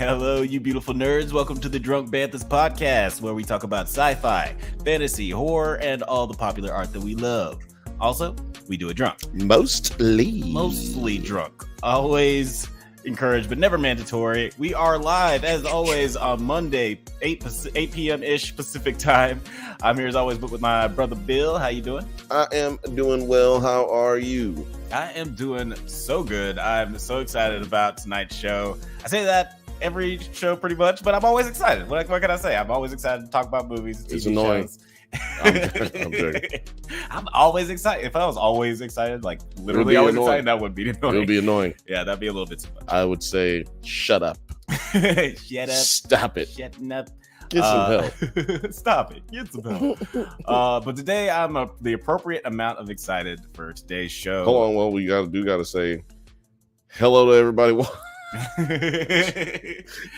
Hello, you beautiful nerds. Welcome to the Drunk Banthas podcast, where we talk about sci-fi, fantasy, horror, and all the popular art that we love. Also, we do it drunk. Mostly drunk. Always encouraged, but never mandatory. We are live, as always, on Monday, 8 p.m.-ish Pacific time. I'm here, as always, but with my brother Bill. How you doing? I am doing well. How are you? I am doing so good. I'm so excited about tonight's show. I say that every show pretty much, but I'm always excited. What can I say? I'm always excited to talk about movies. It's annoying. Shows. I'm joking. I'm always excited. If I was always excited, like literally always excited, that would be annoying. It would be annoying. Yeah, that'd be a little bit too much. I would say, shut up. Shut up. Stop it. Shutting up. Get some help. Stop it. Get some help. But today I'm the appropriate amount of excited for today's show. Hold on. Well, we gotta say hello to everybody.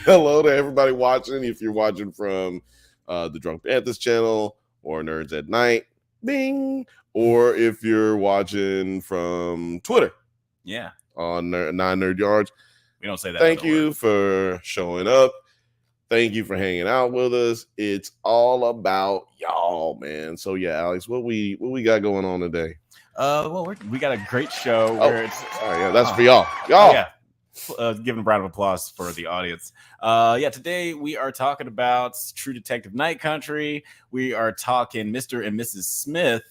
Hello to everybody watching. If you're watching from the Drunk Banthas channel or Nerds at Night, bing. Or if you're watching from Twitter, yeah, on 9 Nerd Yards, we don't say that. Thank you for showing up. Thank you for hanging out with us. It's all about y'all, man. So yeah, Alex, what we got going on today? Well, we got a great show. That's for y'all. Yeah. Giving a round of applause for the audience. Today we are talking about True Detective Night Country. We are talking Mr. and Mrs. Smith,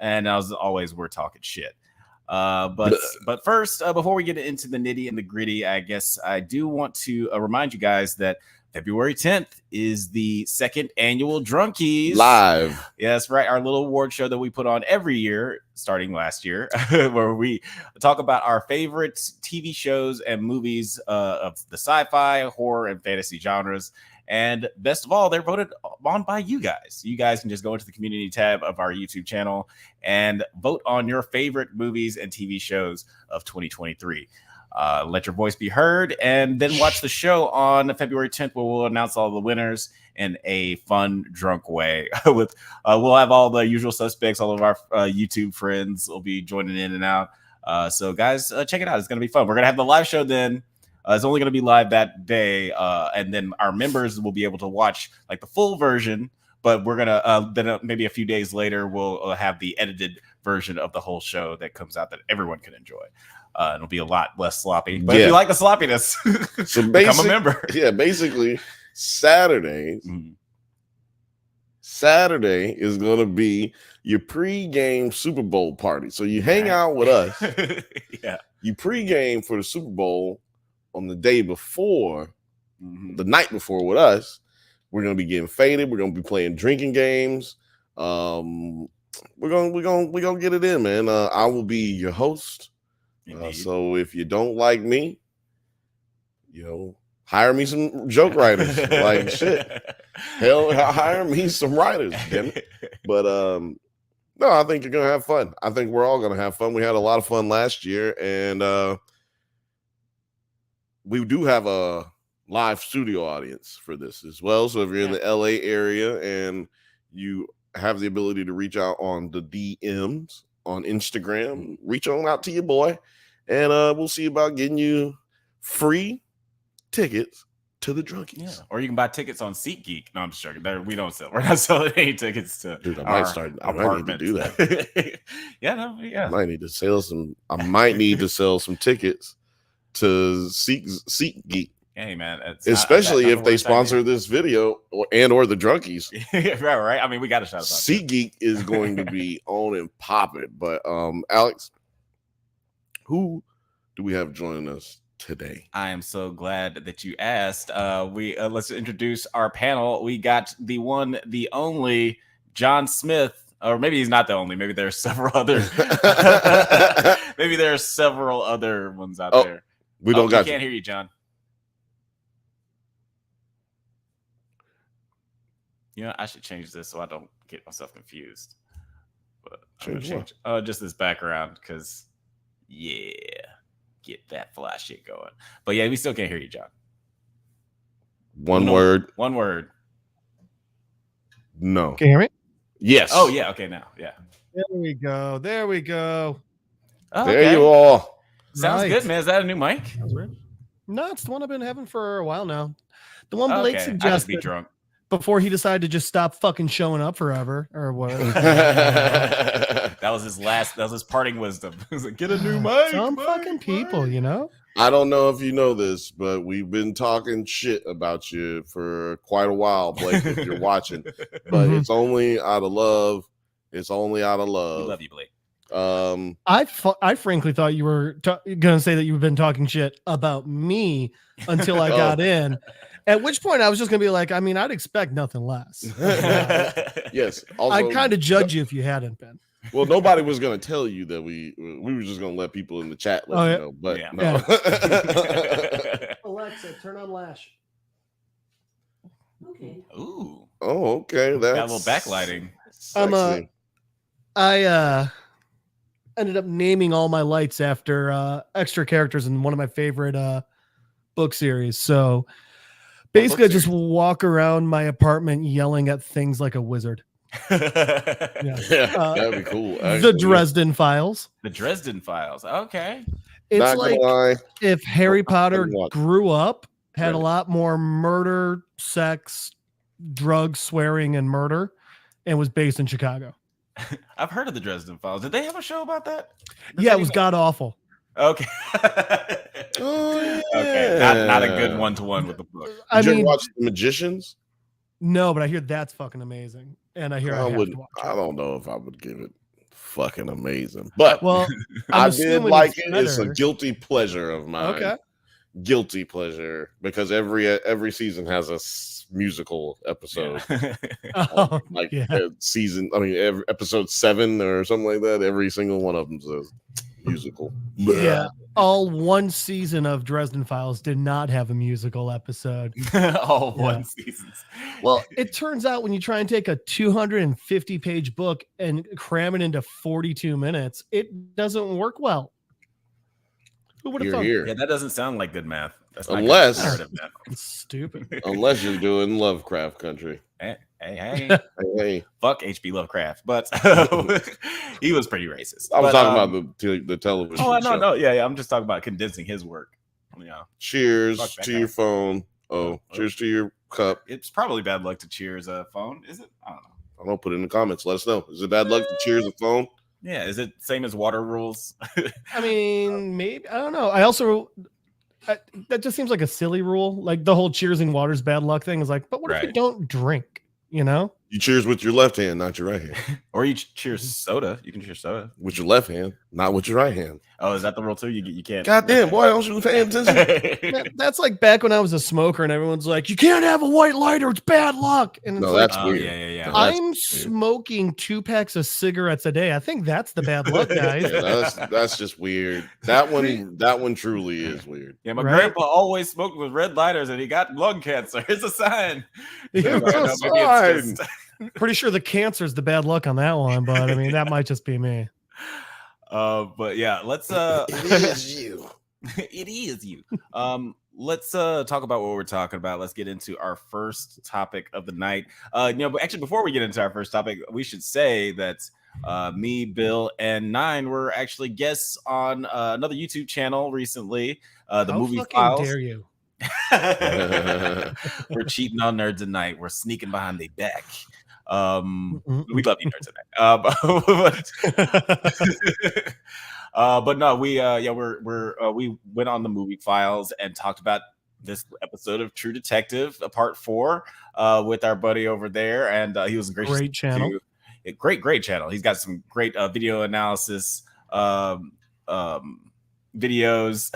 and as always, we're talking shit. But first, before we get into the nitty and the gritty, I guess I do want to remind you guys that February 10th is the second annual Drunkies live. Yeah, that's right. Our little award show that we put on every year, starting last year, where we talk about our favorite TV shows and movies of the sci-fi, horror, and fantasy genres. And best of all, they're voted on by you guys. You guys can just go into the community tab of our YouTube channel and vote on your favorite movies and TV shows of 2023. Let your voice be heard, and then watch the show on February 10th, where we'll announce all the winners in a fun, drunk way. With we'll have all the usual suspects, all of our YouTube friends will be joining in and out. So guys, check it out. It's gonna be fun. We're gonna have the live show then. It's only gonna be live that day, and then our members will be able to watch like the full version. But we're gonna then maybe a few days later we'll have the edited version of the whole show that comes out that everyone can enjoy. It'll be a lot less sloppy. But if you like the sloppiness, so become a member. Yeah, basically Saturday is going to be your pre-game Super Bowl party. So you hang out with us. Yeah. You pre-game for the Super Bowl on the day before, the night before with us. We're going to be getting faded. We're going to be playing drinking games. We're gonna get it in, man. I will be your host. So if you don't like me, hire me some joke writers. Like shit. Hell, hire me some writers. Damn it. But no, I think you're gonna have fun. I think we're all gonna have fun. We had a lot of fun last year, and we do have a live studio audience for this as well. So if you're in the LA area and you have the ability to reach out on the DMs on Instagram, reach on out to your boy, and we'll see about getting you free tickets to the Drunkies. Yeah. Or you can buy tickets on SeatGeek. No, I'm just joking. We're not selling any tickets to. Dude, I might need to do that. Yeah. I might need to sell some tickets to SeatGeek. Hey man, especially if they sponsor this video or the Drunkies. right. I mean, we got to shout out. SeatGeek is going to be on and popping. But Alex, who do we have joining us today? I am so glad that you asked. Let's introduce our panel. We got the one, the only John Smith, or maybe he's not the only. Maybe there's several other. Maybe there are several other ones out there. We don't got. Can't hear you, John. I should change this so I don't get myself confused. But change just this background because, get that fly shit going. But yeah, we still can't hear you, John. One word. No. Can you hear me? Yes. Oh yeah. Okay. Now. Yeah. There we go. Oh, there you are. Sounds good, man. Is that a new mic? Sounds weird. No, it's the one I've been having for a while now. The one Blake Okay, I just be suggested drunk. before he decided to just stop fucking showing up forever or whatever. That was his last. That was his parting wisdom. He was like, "Get a new mic." Some mic, fucking people, mic. you know. I don't know if you know this, but we've been talking shit about you for quite a while, Blake, if you're watching. But it's only out of love. It's only out of We love. love you, Blake. I frankly thought you were gonna say that you've been talking shit about me until I got in. At which point I was just gonna be like, I mean, I'd expect nothing less. Yes. Also, I'd kind of judge you if you hadn't been. Well, nobody was going to tell you that we were just going to let people in the chat let you know. But Yeah. no. Alexa, turn on Lash. Okay. Ooh. Oh, okay. That's Got a little backlighting. Sexy. I ended up naming all my lights after extra characters in one of my favorite book series. So basically, I just walk around my apartment yelling at things like a wizard. That'd be cool. Actually. The Dresden Files. The Dresden Files. Okay. It's not like if Harry Potter grew up, had a lot more murder, sex, drugs, swearing, and murder, and was based in Chicago. I've heard of the Dresden Files. Did they have a show about that? Yeah, it was god awful. Okay. Oh, yeah. Okay. Not a good one-to-one with the book. Did you ever watch The Magicians? No, but I hear that's fucking amazing. And I hear I have to watch it. I don't know if I would give it fucking amazing. But I did like it. It's a guilty pleasure of mine. Okay. Guilty pleasure because every season has a musical episode. Season, I mean, episode 7 or something like that. Every single one of them is a musical. Yeah. All one season of Dresden Files did not have a musical episode. One season. Well, it turns out when you try and take a 250-page book and cram it into 42 minutes, it doesn't work well. Who would have thought? Here. Yeah, that doesn't sound like good math. That's not unless it's stupid. Unless you're doing Lovecraft Country. Hey. Fuck H.P. Lovecraft, but he was pretty racist. I was talking about the television. Oh, no, yeah. I'm just talking about condensing his work. Yeah. Cheers to your phone. Cheers to your cup. It's probably bad luck to cheers a phone, is it? I don't know. I don't know. Put it in the comments. Let us know. Is it bad luck to cheers a phone? Yeah. Is it same as water rules? I mean, maybe. I don't know. I also. That just seems like a silly rule. Like the whole cheers and water's bad luck thing is like, but what if you don't drink? You know, you cheers with your left hand, not your right hand. Or you cheers soda. You can cheers soda with your left hand, not with your right hand. Oh, is that the rule too? You can't. Goddamn, boy, don't you pay attention? That's like back when I was a smoker and everyone's like, you can't have a white lighter. It's bad luck. And no, it's that's weird. Yeah. I'm smoking 2 packs of cigarettes a day. I think that's the bad luck, guys. That's just weird. That one truly is weird. Yeah, my grandpa always smoked with red lighters and he got lung cancer. It's a sign. Pretty sure the cancer is the bad luck on that one, but I mean that might just be me. But yeah, let's it is you. It is you. Let's talk about what we're talking about. Let's get into our first topic of the night. But actually before we get into our first topic, we should say that me, Bill, and Nine were actually guests on another YouTube channel recently. The How Movie fucking Files. Dare you? We're cheating on Nerds at Night. We're sneaking behind their back. We love you, Nerds at Night. But no, we went on the Movie Files and talked about this episode of True Detective, part 4, with our buddy over there, and he was great channel. Great channel. He's got some great video analysis videos.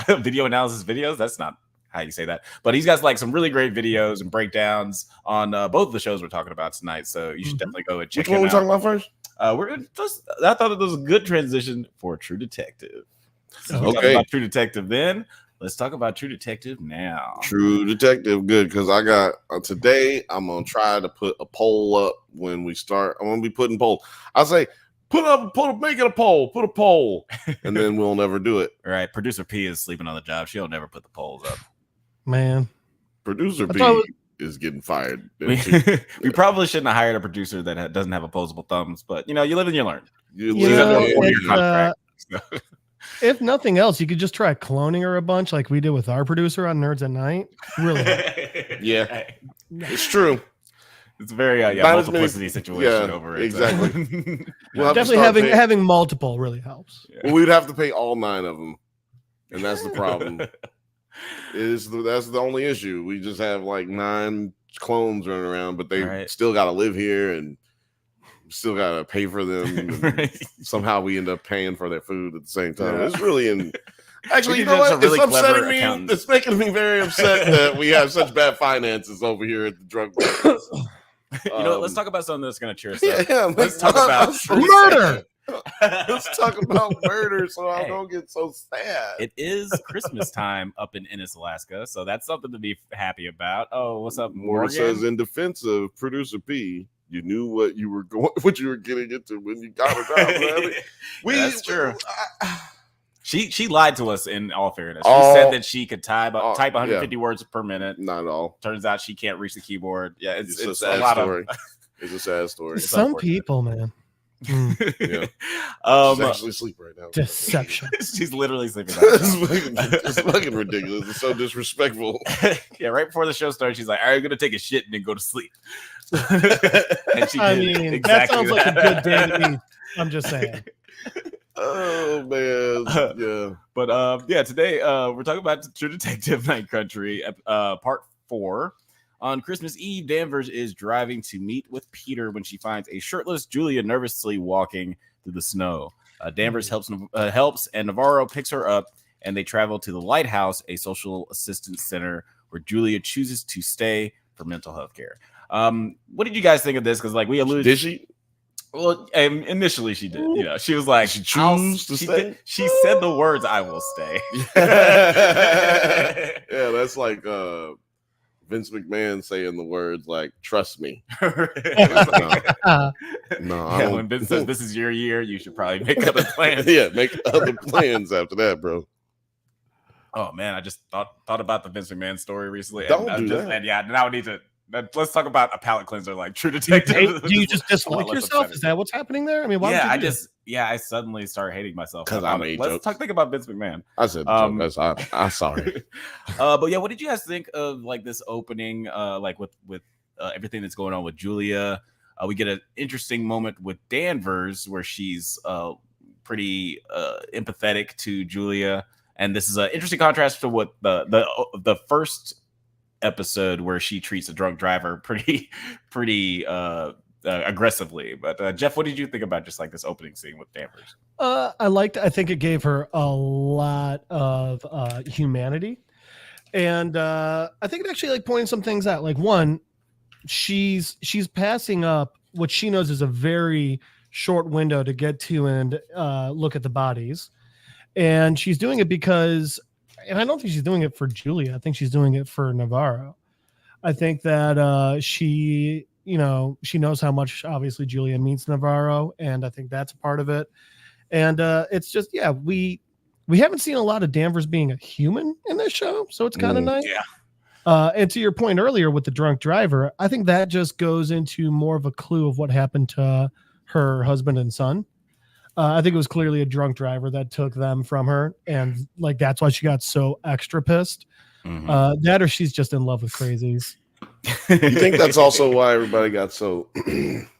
That's not how you say that, but he's got like some really great videos and breakdowns on both of the shows we're talking about tonight. So you should definitely go and check him out. Which one are we talking about first? I thought it was a good transition for True Detective. So we talked about True Detective then. Let's talk about True Detective now. True Detective, good, because I got today. I'm gonna try to put a poll up when we start. I'm gonna be putting poll. I say make it a poll. Put a poll, and then we'll never do it. All right. Producer P is sleeping on the job. She'll never put the polls up. Man, Producer P is getting fired. We probably shouldn't have hired a producer that doesn't have opposable thumbs, but you live and you learn. If nothing else, you could just try cloning her a bunch like we did with our producer on Nerds at Night. Really? Yeah, it's true. It's very multiplicity situation over it. Exactly. Definitely having multiple really helps. Yeah. Well, we'd have to pay all 9 of them, and that's the problem. That's the only issue. We just have like 9 clones running around, but they still got to live here and still got to pay for them. Somehow we end up paying for their food at the same time. It's really Actually, you know what? Really, it's upsetting me. It's making me very upset that we have such bad finances over here at the drug business. Let's talk about something that's going to cheer us up. Yeah, let's talk about murder. Let's talk about murder so I don't get so sad. It is Christmas time up in Ennis, Alaska, so that's something to be happy about. Oh, what's up, Morgan? Says in defense of producer P, you knew what you were getting into when you got it out. That's true. She lied to us in all fairness. She said that she could type 150 words per minute. Not at all. Turns out she can't reach the keyboard. Yeah, it's a sad story. It's a sad story. Some people, man. Yeah. She's actually asleep right now. Deception. She's literally sleeping. It's fucking ridiculous. It's so disrespectful. Yeah, right before the show started, she's like, "All right, I'm gonna take a shit and then go to sleep." And she did exactly that sounds like a good day to me. I'm just saying. Oh man, yeah. But today we're talking about True Detective Night Country, part 4. On Christmas Eve, Danvers is driving to meet with Peter when she finds a shirtless Julia nervously walking through the snow. Danvers helps, and Navarro picks her up, and they travel to the Lighthouse, a social assistance center where Julia chooses to stay for mental health care. What did you guys think of this? Because we alluded. Did she? Well, initially she did. You know, she was like, she chose to stay. She said the words, "I will stay." Yeah, that's like Vince McMahon saying the words like "trust me." No. When Vince says this is your year, you should probably make other plans. Yeah, make other plans after that, bro. Oh man, I just thought about the Vince McMahon story recently. Don't do that. And now we need to. Let's talk about a palate cleanser like True Detective. Do you just dislike yourself? Is that what's happening there? I mean, why? I suddenly started hating myself because I made jokes. Let's think about Vince McMahon. I said jokes. I'm sorry. But yeah, what did you guys think of this opening? With everything that's going on with Julia, we get an interesting moment with Danvers where she's pretty empathetic to Julia, and this is an interesting contrast to what the first episode where she treats a drunk driver pretty aggressively. But Jeff, what did you think about just this opening scene with Danvers? I think it gave her a lot of humanity, and I think it actually pointed some things out. One, she's passing up what she knows is a very short window to get to and look at the bodies, and she's doing it because. And I don't think she's doing it for Julia. I think she's doing it for Navarro. I think that she knows how much obviously Julia means Navarro, and I think that's a part of it. And it's just, we haven't seen a lot of Danvers being a human in this show, so it's kind of nice. Yeah. And to your point earlier with the drunk driver, I think that just goes into more of a clue of what happened to her husband and son. I think it was clearly a drunk driver that took them from her, and that's why she got so extra pissed. Mm-hmm. That or she's just in love with crazies. You think that's also why everybody got so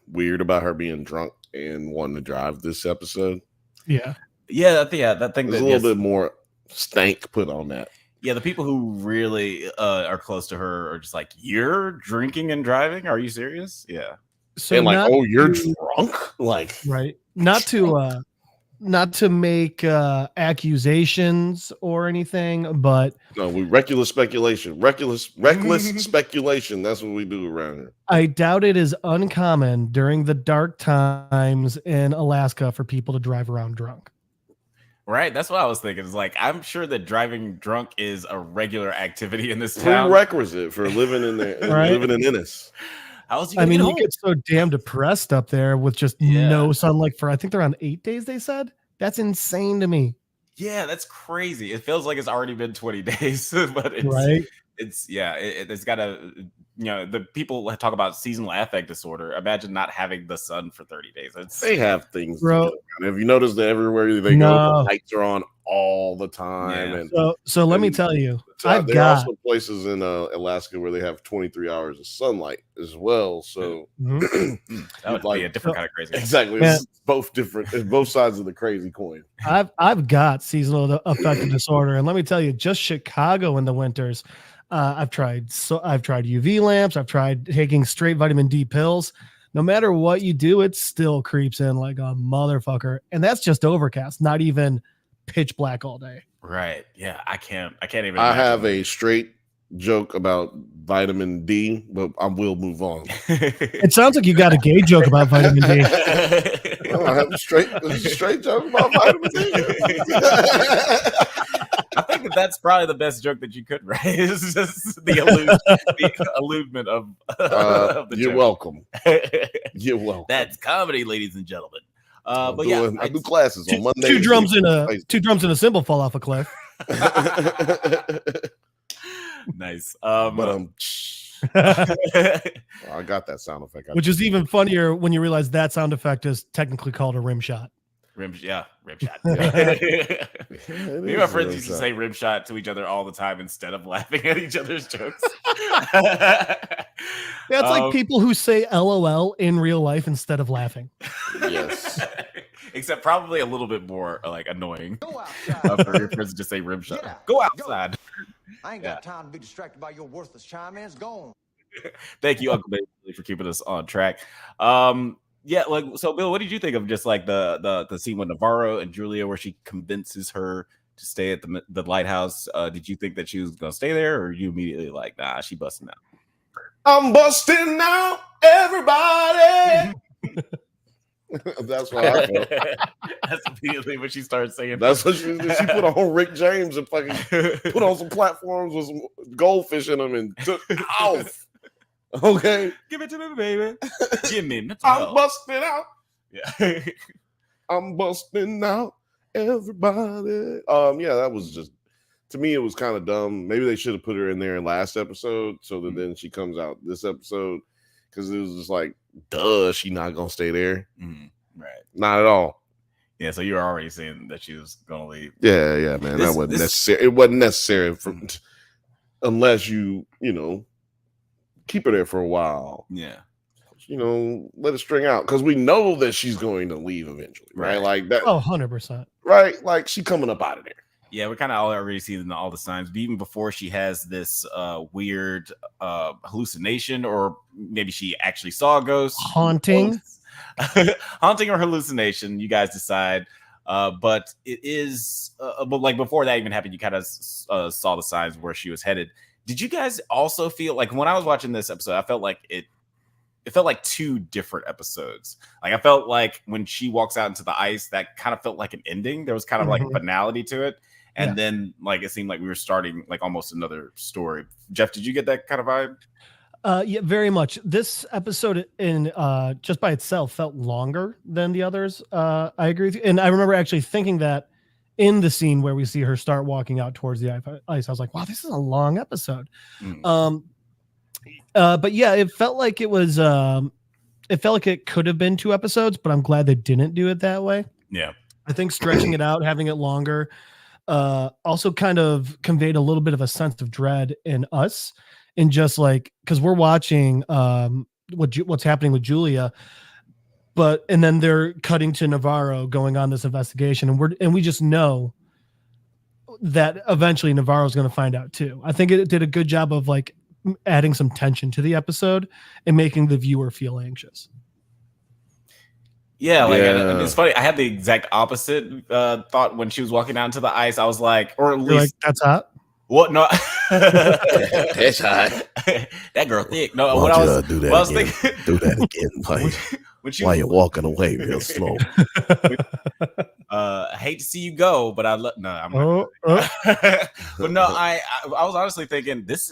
weird about her being drunk and wanting to drive this episode? Yeah. That thing. There's a little bit more stank put on that. Yeah, the people who really are close to her are just like, "You're drinking and driving? Are you serious?" Yeah. So and you're drunk? Right. Not to make accusations or anything, but no, reckless speculation. Reckless speculation. That's what we do around here. I doubt it is uncommon during the dark times in Alaska for people to drive around drunk. Right, that's what I was thinking. It's I'm sure that driving drunk is a regular activity in this town. Prerequisite for living in there, living in Ennis. You get so damn depressed up there with just no sunlight for, I think they're on 8 days, they said. That's insane to me. Yeah, that's crazy. It feels like it's already been 20 days, but it's right. It's got the people talk about seasonal affect disorder. Imagine not having the sun for 30 days. They have things. Bro. Have you noticed that everywhere they go, the lights are on all the time. Yeah. And So let me tell you, I've there are got also places in Alaska where they have 23 hours of sunlight as well. So Mhm. That would be a different kind of crazy. exactly, Yeah. it's both different. It's both sides of the crazy coin. I've got seasonal affective disorder, and let me tell you, just Chicago in the winters. I've tried UV lamps. I've tried taking straight vitamin D pills. No matter what you do, it still creeps in like a motherfucker, and that's just overcast, not even pitch black all day. Right. Yeah. I can't even. I imagine. have a straight joke about vitamin D, but I will move on. It sounds like you got a gay joke about vitamin D. Well, I have a straight joke about vitamin D. I think that's probably the best joke that you could write. It's just the alludement of the You're joke. welcome. You're welcome. That's comedy, ladies and gentlemen. I I do classes on Monday. Two drums and a cymbal fall off a cliff. Nice. But I got that sound effect. Which is even funnier when you realize that sound effect is technically called a rim shot. rim shot. Yeah, Me and my friends used to say rim shot to each other all the time instead of laughing at each other's jokes. That's like people who say LOL in real life instead of laughing. Yes. Except probably a little bit more like annoying for your friends to just say rim shot. Out. Go outside. I ain't got time to be distracted by your worthless chime-ins. Go on. Thank you, Uncle Baby, for keeping us on track. Yeah, like so, Bill, what did you think of just like the scene with Navarro and Julia where she convinces her to stay at the lighthouse? Did you think that she was gonna stay there, or you immediately like, nah, she busting out? I'm busting out, everybody. That's what I felt. That's immediately when she started saying. That's what she put on Rick James and fucking put on some platforms with some goldfish in them and took off. Okay, Give it to me, baby. Give me. I'm busting out. Yeah. I'm busting out, everybody. Yeah, that was just, to me, it was kind of dumb. Maybe they should have put her in there in last episode so that then she comes out this episode, because it was just like, duh, she not gonna stay there. Right. Not at all. Yeah, so you were already saying that she was gonna leave. Yeah, man. That wasn't necessary. It wasn't necessary unless you keep her there for a while. Yeah. Let it string out, because we know that she's going to leave eventually, right? Like that. Oh, 100%. Right? Like she coming up out of there. Yeah, we kind of already see all the signs, but even before she has this weird hallucination, or maybe she actually saw a ghost. Haunting or hallucination, you guys decide. But it is, but like before that even happened, you kind of saw the signs where she was headed. Did you guys also feel like when I was watching this episode, I felt like it felt like two different episodes. Like I felt like when she walks out into the ice, that kind of felt like an ending. There was kind of like a finality to it. And then like it seemed like we were starting like almost another story. Jeff, did you get that kind of vibe? Yeah, very much. This episode in just by itself felt longer than the others. I agree with you. And I remember actually thinking that in the scene where we see her start walking out towards the ice, I was like, wow, this is a long episode. But yeah, it felt like it was it felt like it could have been 2 episodes, but I'm glad they didn't do it that way. Yeah. I think stretching it out, having it longer, also kind of conveyed a little bit of a sense of dread in us, and just like, because we're watching what's happening with Julia, and then they're cutting to Navarro going on this investigation, and we just know that eventually Navarro's going to find out too. I think it did a good job of like adding some tension to the episode and making the viewer feel anxious. Yeah, like it's funny. I had the exact opposite thought when she was walking down to the ice. I was like, or at least like, that's hot. What? No, That's hot. That girl thick. No, Why what don't I you, was, do that what I was again. thinking. Do that again, like When she while you're walking away real slow. I hate to see you go, but I'm not. But no, I was honestly thinking this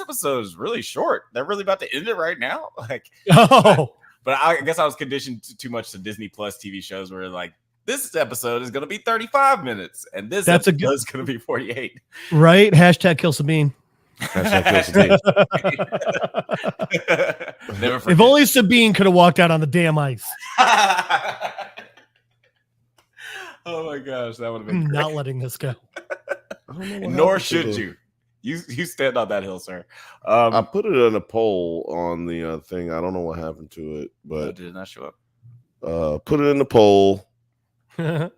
episode is really short. They're really about to end it right now. Like, but I guess I was conditioned too much to Disney Plus TV shows where like this episode is going to be 35 minutes and this episode is going to be 48. Right? Hashtag kill Sabine. Hashtag Never forget. If only Sabine could have walked out on the damn ice. Oh my gosh, that would have been I'm great. not letting this go. I don't know what Nor happened to should the- you. You stand on that hill, sir. I put it in a poll on the thing. I don't know what happened to it, but did it not show up? put it in the poll. Yeah,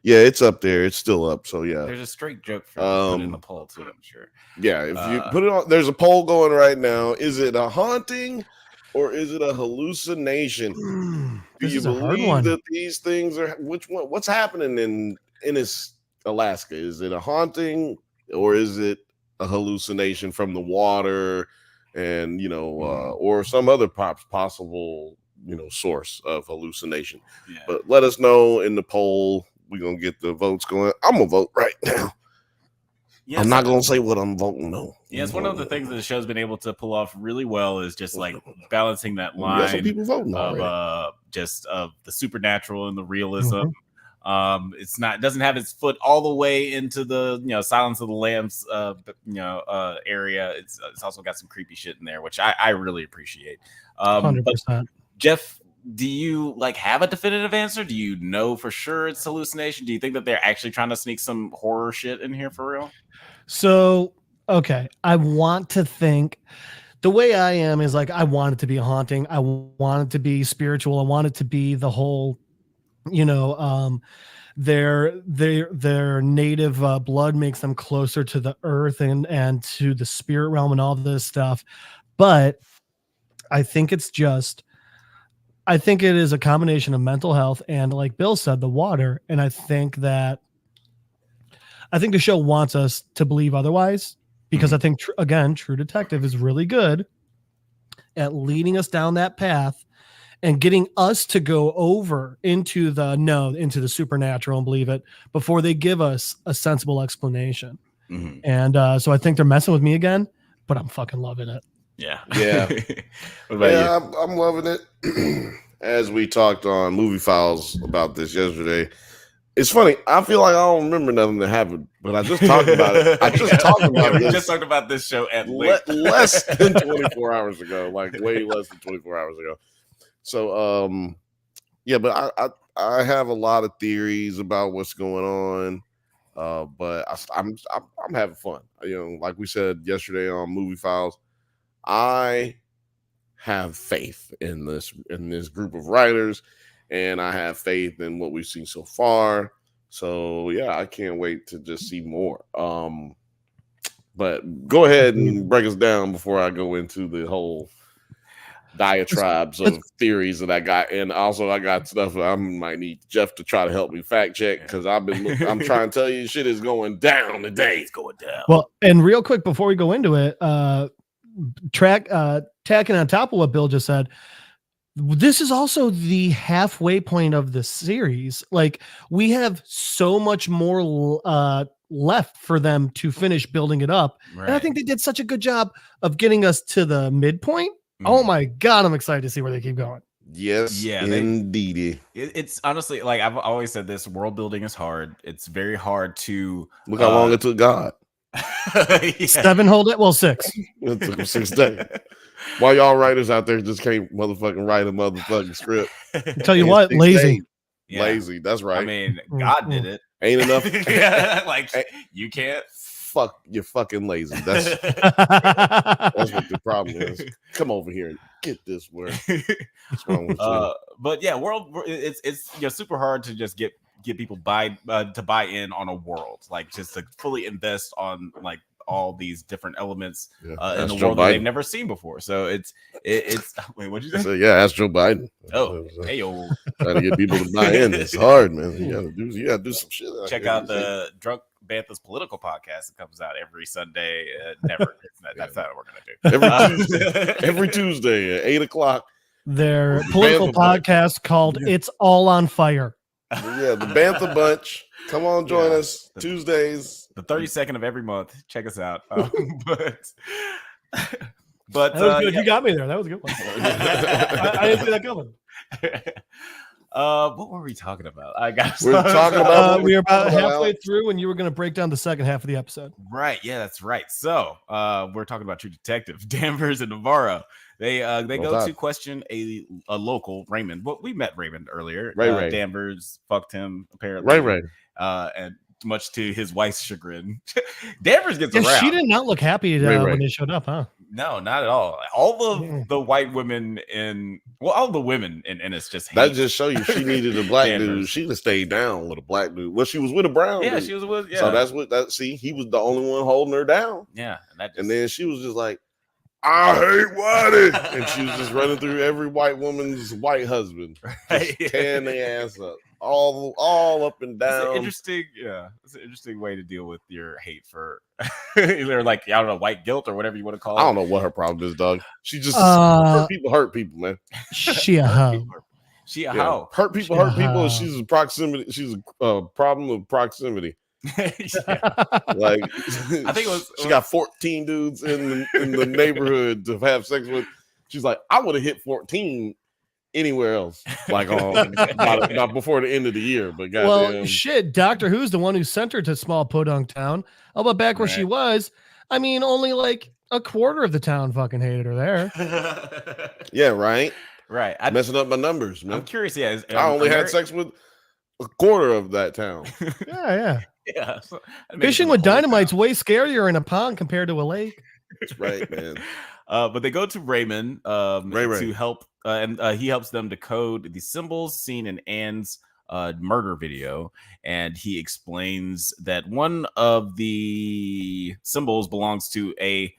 it's up there. It's still up. So yeah, There's a straight joke for put in the Um, poll too, I'm sure. yeah. If you put it on, there's a poll going right now. Is it a haunting or is it a hallucination? Do This you is a hard believe one. that these things are? Which one? What's happening in this Alaska? Is it a haunting or is it a hallucination from the water, and or some other possible source of hallucination? Yeah. But let us know in the poll. We're gonna get the votes going. I'm gonna vote right now. Yes, I'm not gonna say what I'm voting no. Yeah, it's one of the things that the show's been able to pull off really well is just like balancing that We got some line people voting of already. just of the supernatural and the realism. Mhm. It doesn't have its foot all the way into the Silence of the Lambs area. It's also got some creepy shit in there, which I really appreciate. 100%. But Jeff, do you have a definitive answer? Do you know for sure it's hallucination? Do you think that they're actually trying to sneak some horror shit in here for real? So, okay, I want to think the way I am is I want it to be a haunting. I want it to be spiritual. I want it to be the whole, their native blood makes them closer to the earth and to the spirit realm and all this stuff. But I think it is a combination of mental health and, like Bill said, the water. And I think the show wants us to believe otherwise, because I think, again, True Detective is really good at leading us down that path and getting us to go over into the supernatural and believe it before they give us a sensible explanation. Mm-hmm. And so I think they're messing with me again, but I'm fucking loving it. Yeah. Yeah. What about Yeah, I'm loving it. As we talked on Movie Files about this yesterday, it's funny. I feel like I don't remember nothing that happened, but I just talked about it. I just talked about we this. just talked about this show at length. less than 24 hours ago, like way less than 24 hours ago. So, yeah, but I have a lot of theories about what's going on, but I'm having fun. Like we said yesterday on Movie Files, I have faith in this group of writers, and I have faith in what we've seen so far. So yeah, I can't wait to just see more. But go ahead and break us down before I go into the whole diatribes of theories that I got, and also I got stuff that I might need Jeff to try to help me fact check, because I'm trying to tell you shit is going down today. It's going down. Well, and real quick before we go into it, tacking on top of what Bill just said, this is also the halfway point of the series. Like, we have so much more left for them to finish building it up. Right. And I think they did such a good job of getting us to the midpoint. Oh my God, I'm excited to see where they keep going. Yes, yeah, indeed. It's honestly, like I've always said, this world building is hard. It's very hard to Look how long it took God. Yeah. 7 whole days, well, 6. It took him 6 days. Why y'all writers out there just can't motherfucking write a motherfucking script? Tell you In what, 6 lazy. days. Yeah. Lazy. That's right. I mean, God did it. Ain't enough. Yeah, like you can't. Fuck, you're fucking lazy. That's what the problem is. Come over here and get this word. What's wrong with you? But yeah, it's super hard to just get people to buy in on a world, like just to fully invest on like all these different elements in the world that they've never seen before. So it's wait, what'd you say? Yeah, ask Joe Biden. Oh, hey yo, trying to get people to buy in. It's hard, man. You gotta do some shit. Check out the Drunk Banthas political podcast. It comes out every Sunday. Never. That's not what we're gonna do. Every Tuesday at 8:00. Their political podcast called "It's All on Fire." Yeah, the Bantha Bunch. Come on, join us Tuesdays. The 32nd of every month. Check us out. But That was good. You got me there. That was a good one. I didn't see that coming. What were we talking about? We're talking about we were about halfway through, and you were going to break down the second half of the episode. Right. Yeah, that's right. So we're talking about True Detective, Danvers and Navarro. They Roll go Tide. to question a local, Raymond. Well, we met Raymond earlier. Ray. Danvers fucked him apparently. Ray. And much to his wife's chagrin, Danvers gets Yeah, around. she did not look happy Ray. when they showed up, huh? No, not at all. All of the white women all the women in Ennis just hate. That just show you she needed a black Danvers. dude. She'd have stayed down with a black dude. Well, she was with a brown Yeah, dude. she was with. Yeah. So that's what that. See, he was the only one holding her down. Yeah, And then she was just like, I hate whitey. And she was just running through every white woman's white husband, just tearing their ass up, all up and down. It's an interesting way to deal with your hate for either like, I don't know, white guilt or whatever you want to call it. I don't know what her problem is, dog. She just hurt people, man. She a hoe. She a hoe. Hurt people. And she's a proximity. She's a problem of proximity. Like I think it was she got 14 dudes in the neighborhood to have sex with. She's like, I would have hit 14 anywhere else, like not before the end of the year. But well, shit, Doctor Who's the one who sent her to small podunk town. How about back where she was? I mean, only like a quarter of the town fucking hated her there. Yeah, right. Messing up my numbers, man. I'm curious. Yeah, I only had sex with a quarter of that town. Yeah. So fishing with dynamite's way scarier in a pond compared to a lake. That's right, man. But they go to Raymond to help, and he helps them decode the symbols seen in Anne's murder video, and he explains that one of the symbols belongs to a.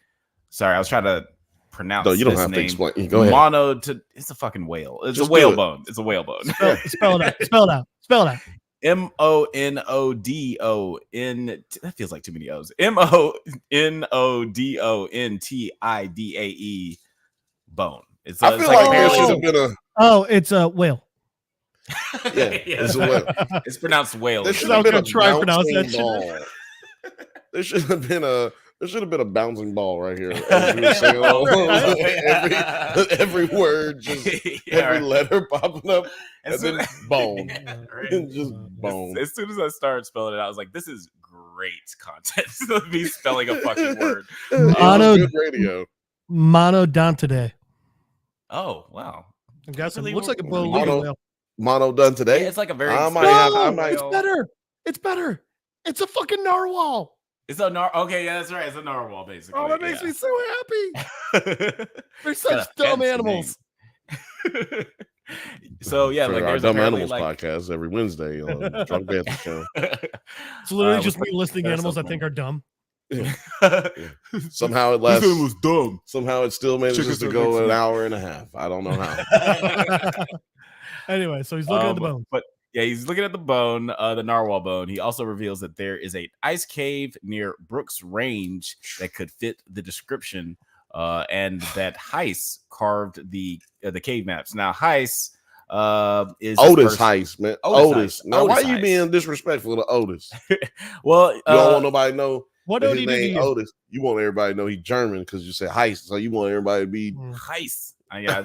Sorry, I was trying to pronounce. No, you don't this have name. to explain. Go ahead. It's a fucking whale. It's Just a whale bone. It's a whale bone. Spell it out. MONODON. That feels like too many O's. MONODONTIDAE bone. It's I feel like there should have been a. Oh, it's a whale. Yeah, it's a whale. It's pronounced whale. There should have been a try and pronounce that ball. There should have been a. There should have been a bouncing ball right here. As we were saying every word, just every letter popping up, and then bone, and just bone. As soon as I started spelling it out, I was like, "This is great content." Me spelling a fucking word. Good radio. Monodontide. Oh wow! I'm guessing it looks like a mono done today. Yeah, it's like a very. It's better. It's better. It's a fucking narwhal. It's a okay, yeah, that's right. It's a narwhal, basically. Oh, that makes me so happy. They're such dumb animals. So yeah, like our there's Dumb Animals podcast every Wednesday on Drunk Banthas Show. It's literally just me listing animals I think are dumb. Yeah. Somehow it lasts. This was dumb. Somehow it still manages to go an hour and a half. I don't know how. Anyway, so he's looking at the bone. But yeah, he's looking at the bone, the narwhal bone. He also reveals that there is an ice cave near Brooks Range that could fit the description, and that Heiss carved the cave maps. Now Heiss is Otis Heiss, man. Otis. Now, Otis why are you Heiss. being disrespectful to Otis? Well, you don't want nobody to know what his name Otis. You want everybody to know he's German because you said Heiss, so you want everybody to be Heiss. Yeah,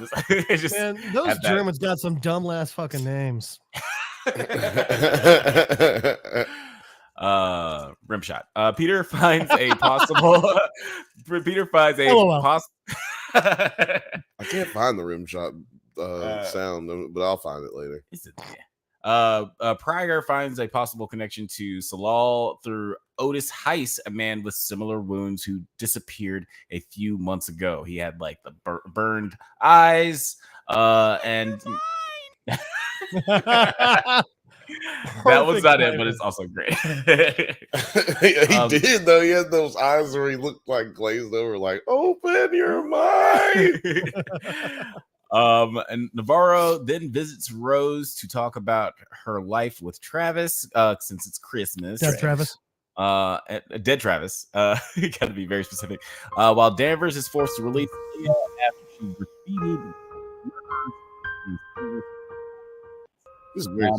just man, those Germans got some dumb last fucking names. Rimshot. Peter finds a possible. Peter finds a possible. I can't find the rim shot sound, but I'll find it later. Pryor finds a possible connection to Salal through Otis Heiss, a man with similar wounds who disappeared a few months ago. He had like the burned eyes, and that was not it, but it's also great. He did though. He had those eyes where he looked like glazed over, like "Open your mind." And Navarro then visits Rose to talk about her life with Travis, since it's Christmas. Dead Travis. Dead Travis. You got to be very specific. While Danvers is forced to release after she graffitied. This is very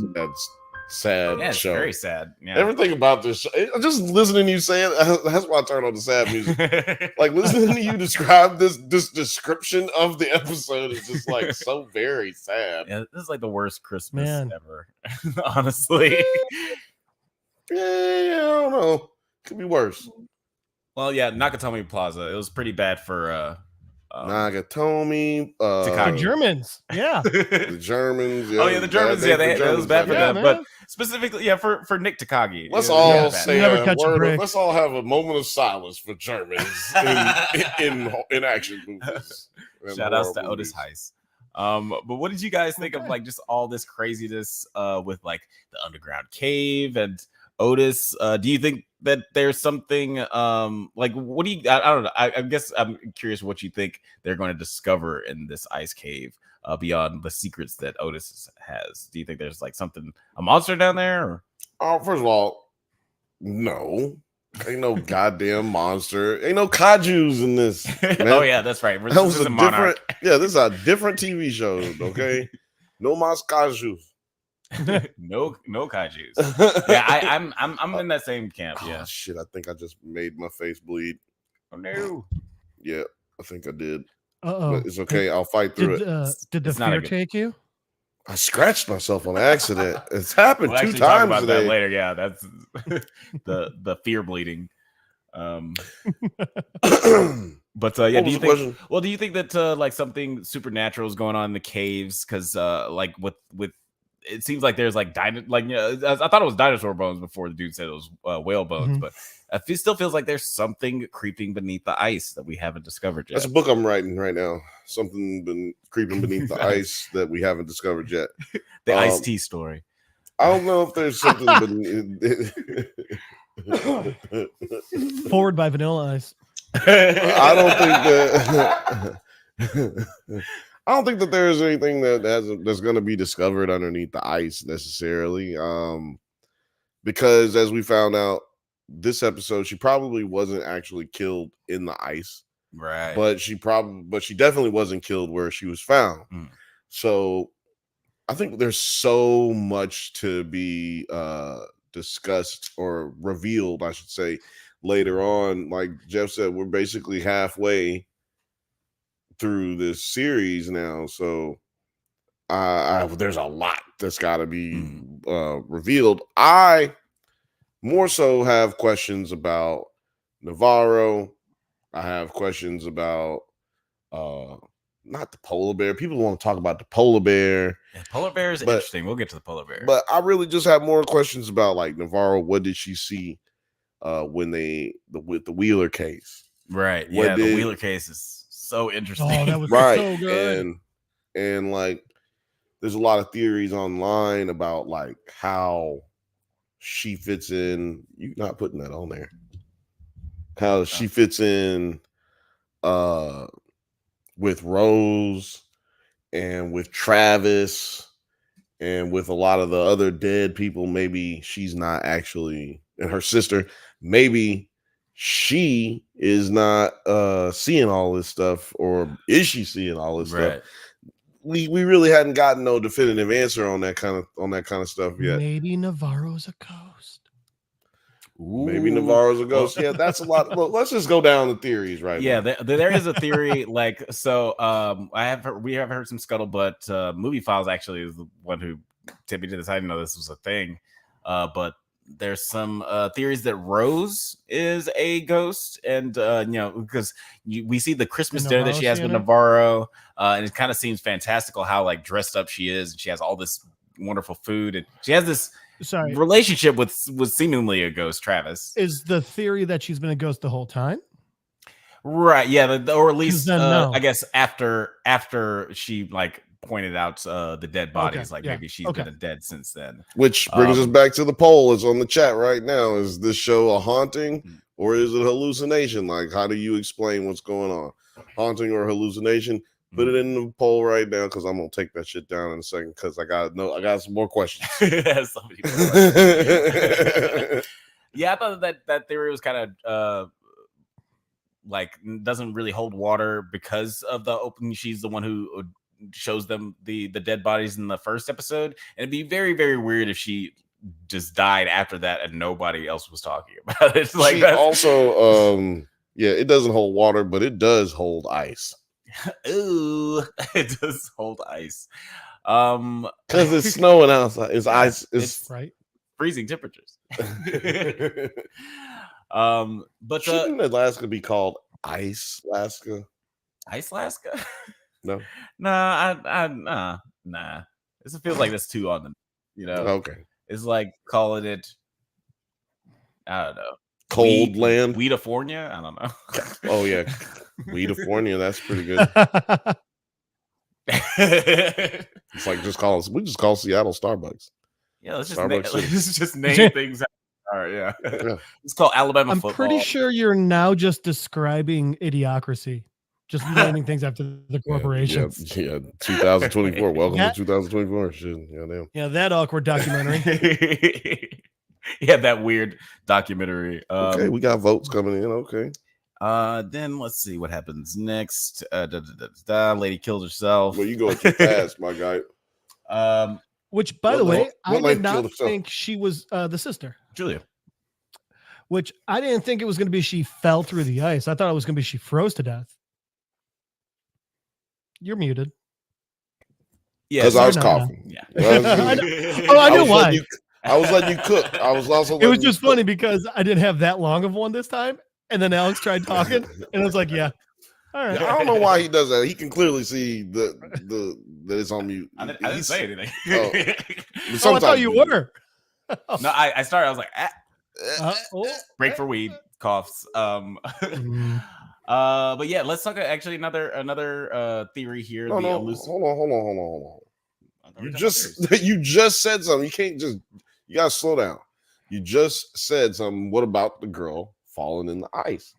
sad yeah, it's show. Very sad. Yeah. Everything about this show, just listening to you say it, that's why I turn on the sad music. Like listening to you describe this description of the episode is just like so very sad. Yeah, this is like the worst Christmas ever. Honestly. Yeah, I don't know. Could be worse. Well, yeah, Nakatomi Plaza. It was pretty bad for Nagatomi, The Takagi. Germans. Yeah. the Germans. Oh yeah, the Germans. Yeah, it was bad for Yeah, them. man. But specifically, for Nick Takagi. Let's it was all bad. say Never a catch a word. break. Let's all have a moment of silence for Germans in action movies. and Shout outs to horror Otis movies. Heiss. But what did you guys think of Okay. like just all this craziness with like the underground cave and Otis? Do you think that there's something like what do you I don't know. I guess I'm curious what you think they're going to discover in this ice cave beyond the secrets that Otis has. Do you think there's like something a monster down there? Or? Oh, first of all, no. Ain't no goddamn monster. Ain't no kajus in this. Man. Oh yeah, that's right. That was This is a Monarch. different. Yeah, this is a different TV show. Okay, no mas kajus. no kaijus. Yeah, I'm in that same camp. Oh, Yeah. shit, I think I just made my face bleed. Oh no. Yeah, I think I did. Uh-oh. But it's okay. I'll fight through it. Did the It's not a fear good- take you? I scratched myself on accident. It's happened We'll 2 actually talk times about today. that later. Yeah, that's the fear bleeding. But yeah, What do was you the think? question? Well, do you think that like something supernatural is going on in the caves? Because like with it seems like there's like I thought it was dinosaur bones before the dude said it was whale bones, Mhm. but it still feels like there's something creeping beneath the ice that we haven't discovered yet. That's a book I'm writing right now. Something been creeping beneath the ice that we haven't discovered yet. The iced tea story. I don't know if there's something beneath. Forward by Vanilla Ice. I don't think that there's anything that's going to be discovered underneath the ice necessarily. Because as we found out this episode, she probably wasn't actually killed in the ice, Right. but she definitely wasn't killed where she was found. Mm. So I think there's so much to be discussed or revealed, I should say, later on. Like Jeff said, we're basically halfway through this series now, so there's a lot that's got to be revealed. I more so have questions about Navarro. I have questions about not the polar bear. People want to talk about the polar bear. Yeah, polar bear is interesting. We'll get to the polar bear. But I really just have more questions about like Navarro. What did she see when with the Wheeler case? Right. What Yeah, the did- Wheeler case is so interesting. Oh, that was Right. so good. And like there's a lot of theories online about like how she fits in. You're not putting that on there. How she fits in with Rose and with Travis and with a lot of the other dead people. Maybe she's not actually, and her sister, maybe she is not seeing all this stuff, or is she seeing all this Right. stuff? We really hadn't gotten no definitive answer on that kind of stuff yet. Maybe Navarro's a ghost. Maybe Ooh. Navarro's a ghost. Yeah, that's a lot. Look, let's just go down the theories right Yeah, now. there is a theory. Like, so we have heard some scuttlebutt. Movie Files actually is the one who tipped me to this. I didn't know this was a thing. But there's some theories that Rose is a ghost, and because we see the Christmas The dinner that Navarro she has with Santa? Navarro, and it kind of seems fantastical how like dressed up she is, and she has all this wonderful food, and she has this Sorry. relationship with seemingly a ghost, Travis. Is the theory that she's been a ghost the whole time? Right, yeah, or at least then no. I guess after she like pointed out the dead bodies, like yeah, maybe she's okay. been dead since then. Which brings us back to the poll. It's on the chat right now. Is this show a haunting or is it a hallucination? Like, how do you explain what's going on? Haunting or hallucination? Put it in the poll right now, because I'm gonna take that shit down in a second, because I got some more questions. So many more questions. Yeah, I thought that theory was kind of like doesn't really hold water because of the opening. She's the one who shows them the dead bodies in the first episode, and it'd be very, very weird if she just died after that and nobody else was talking about it. Like She that. also, yeah, it doesn't hold water, but it does hold ice. Ooh, it does hold ice. Because it's snowing outside. It's ice. It's Right. freezing temperatures. But shouldn't Alaska be called Ice Alaska? Ice Alaska? No. Nah. This feels like this too on the, Okay. It's like calling it, I don't know. Cold land. Weedifornia? I don't know. Oh yeah. Weedifornia, that's pretty good. It's like we just call Seattle Starbucks. Yeah, let's Starbucks just name things. All right, yeah. It's called Alabama I'm football. pretty sure you're now just describing idiocracy, just naming things after the corporations. Yeah, 2024. Welcome to 2024. Shit, damn. Yeah, that awkward documentary. Yeah, that weird documentary. Okay, we got votes coming in. Okay. Then let's see what happens next. Lady kills herself. Well, you going too fast, my guy. Which, by the way, I lady did not killed herself? think she was the sister. Julia. Which I didn't think it was going to be she fell through the ice. I thought it was going to be she froze to death. You're muted. Yeah, because I was no. coughing. Yeah. I know why. I was letting you cook. I was also. It was just funny because I didn't have that long of one this time, and then Alex tried talking, and I was like, "Yeah, all right." I don't know why he does that. He can clearly see that it's on mute. I didn't say anything. I thought you were. No, I started. I was like, break for weed, coughs. But yeah, let's talk. Actually, another theory here. No, hold on. You just said something. You can't just. You gotta slow down. You just said something. What about the girl falling in the ice?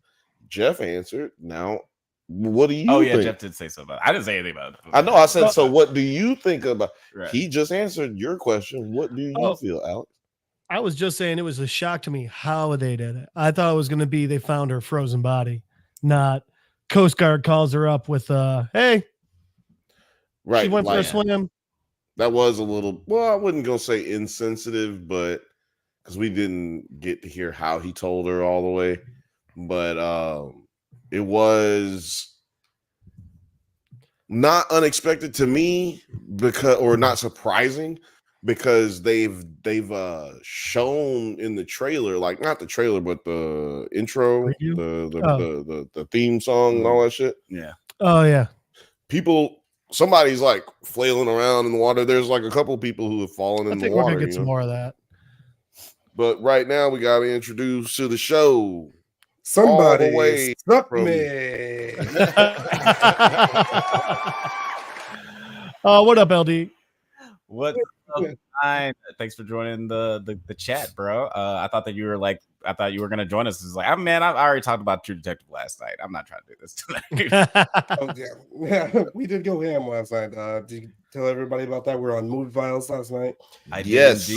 Jeff answered. Now, what do you? Oh yeah, think? Jeff did say something. I didn't say anything about it. I know. I said. So, what do you think about? Right. He just answered your question. What do you feel, Alex? I was just saying it was a shock to me how they did it. I thought it was going to be they found her frozen body, not Coast Guard calls her up with hey, right? She went for a swim. That was a little. Well, I wouldn't go say insensitive, but because we didn't get to hear how he told her all the way, but it was not unexpected to me or not surprising. Because they've shown in the trailer, like not the trailer, but the intro, the theme song and all that shit. Yeah. Oh yeah. Somebody's like flailing around in the water. There's like a couple people who have fallen in the water. We're gonna get some more of that. But right now we got to introduce to the show. Somebody suck me. What up, LD? What up, thanks for joining the chat, bro. I thought you were gonna join us. It's like, I already talked about True Detective last night. I'm not trying to do this tonight. Yeah, we did go ham last night. Did you tell everybody about that? We're on Movie Files last night. Yes.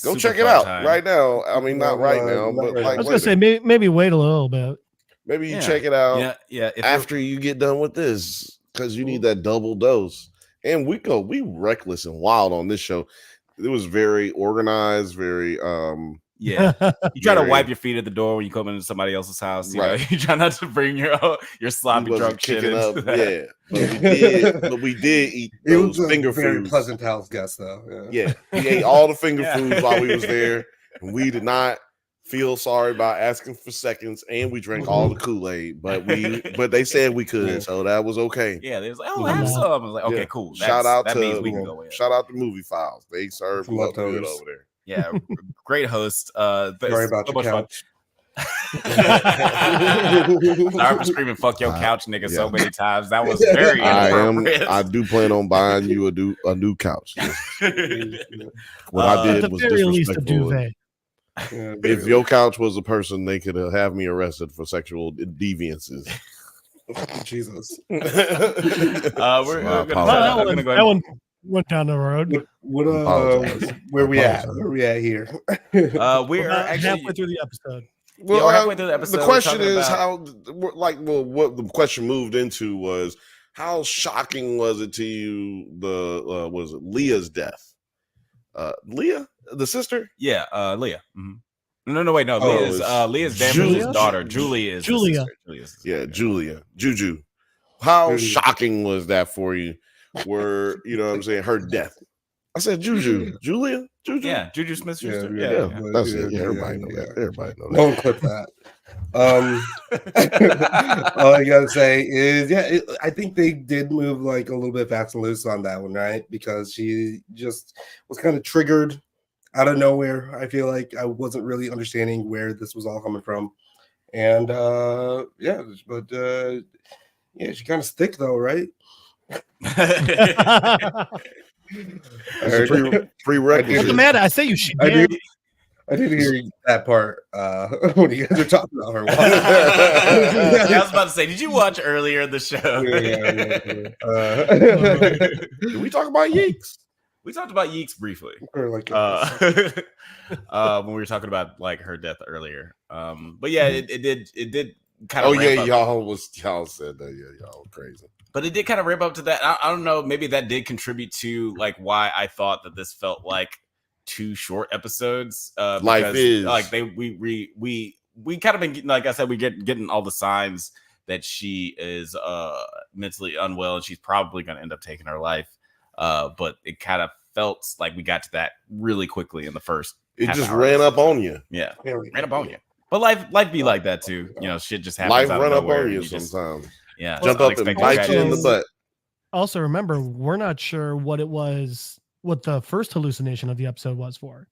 Go check it out right now. I mean, not right now, but like I was gonna say maybe wait a little bit. Maybe you check it out. Yeah. After you get done with this, because you need that double dose. And we reckless and wild on this show. It was very organized, very yeah. You try to wipe your feet at the door when you come into somebody else's house. You try not to bring your sloppy drunk shit up. Yeah. But we did eat those finger foods. Pleasant house guest though. Yeah. We ate all the finger foods while we was there. And we did not feel sorry about asking for seconds, and we drank all the Kool-Aid, but they said we could, so that was okay. Yeah, they was like, have some. I was like, okay, cool. Shout out that means we can go in. Shout out to Movie Files. They serve good over there. Yeah, great host. Sorry about your couch. Sorry for screaming "fuck your couch, nigga" so many times. That was very inappropriate. I do plan on buying you a new couch. What I did was disrespectful. If your couch was a person, they could have me arrested for sexual deviances. Jesus. That one went down the road. Where we at? Where we at here? We're actually halfway through the episode. Well, we're halfway through the episode. The question is what the question moved into was how shocking was it to you? Was it Leah's death? Leah, the sister? Yeah, Leah. Mm-hmm. No, wait, no. Leah's Danvers' daughter. Julia. Yeah, Julia. Juju. How shocking was that for you? You know what I'm saying? Her death. I said Juju. Julia? Juju? Yeah, Juju Smith-Schuster. Yeah, Yeah. that's it. Yeah, everybody know that. Everybody know that. No one clip that. All I gotta say is, I think they did move like a little bit fast and loose on that one, right? Because she just was kind of triggered out of nowhere. I feel like I wasn't really understanding where this was all coming from, and she kind of thick though, right? Prerequisite. What's the matter? I say you should. I didn't hear that part when you guys were talking about her. I was about to say, did you watch earlier in the show? Did we talk about Yeeks? We talked about Yeeks briefly. Or like, when we were talking about like her death earlier. But yeah, it did kind of. Oh yeah, y'all said that. Yeah, y'all were crazy. But it did kind of ramp up to that. I don't know. Maybe that did contribute to like why I thought that this felt like 2 short episodes. Life is like we kind of been, like I said, we getting all the signs that she is mentally unwell and she's probably going to end up taking her life. But it kind of felt like we got to that really quickly in the first. It just ran up on you. Yeah, ran up on you. But life be like that too. You know, shit just happens. Life run up on you sometimes. Yeah, jump up and bite you in the butt. Also, remember, we're not sure what the first hallucination of the episode was for.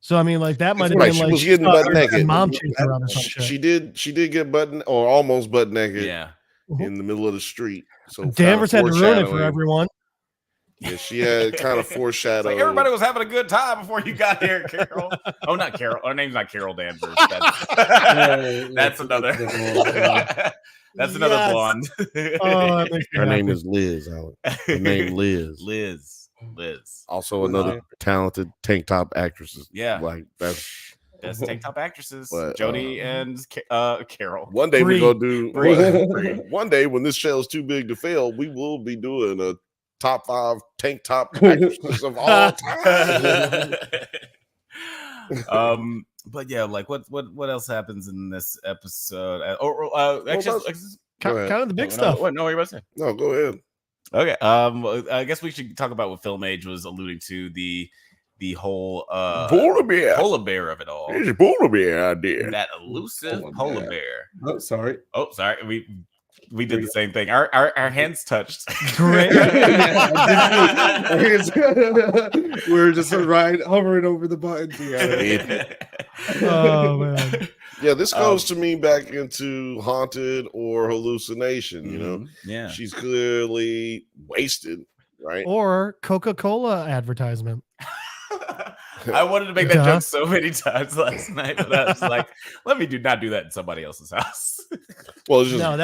So I mean, like that might have been she like was getting butt naked. Mom chased her around or some shit. She did get butt or almost butt naked. Yeah, in the middle of the street. So Danvers had to ruin it for everyone. Yeah, she had kind of foreshadowed. Like everybody was having a good time before you got here, Carol. Oh, not Carol. Her name's not Carol Danvers. That's another. That's another blonde. Her name is Liz. Her name Liz. Liz. Also another talented tank top actress. Yeah, like that's tank top actresses. But, Jody and Carol. One day we go do. One day when this show is too big to fail, we will be doing a top 5 tank top actresses of all time. But yeah, like what else happens in this episode? Kind of the big stuff. What? No, what are you about to say? No, go ahead. Okay. I guess we should talk about what Film Age was alluding to, the whole polar bear of it all. There's a polar bear out there. That elusive polar bear. Oh, sorry. We did the same thing. Our hands touched. Great. We're just hovering over the button together. Oh man. Yeah, this goes to me back into haunted or hallucination. You know, yeah, she's clearly wasted, right? Or Coca-Cola advertisement. I wanted to make that joke so many times last night, but I was like, let me not do that in somebody else's house. Well, it's just, no,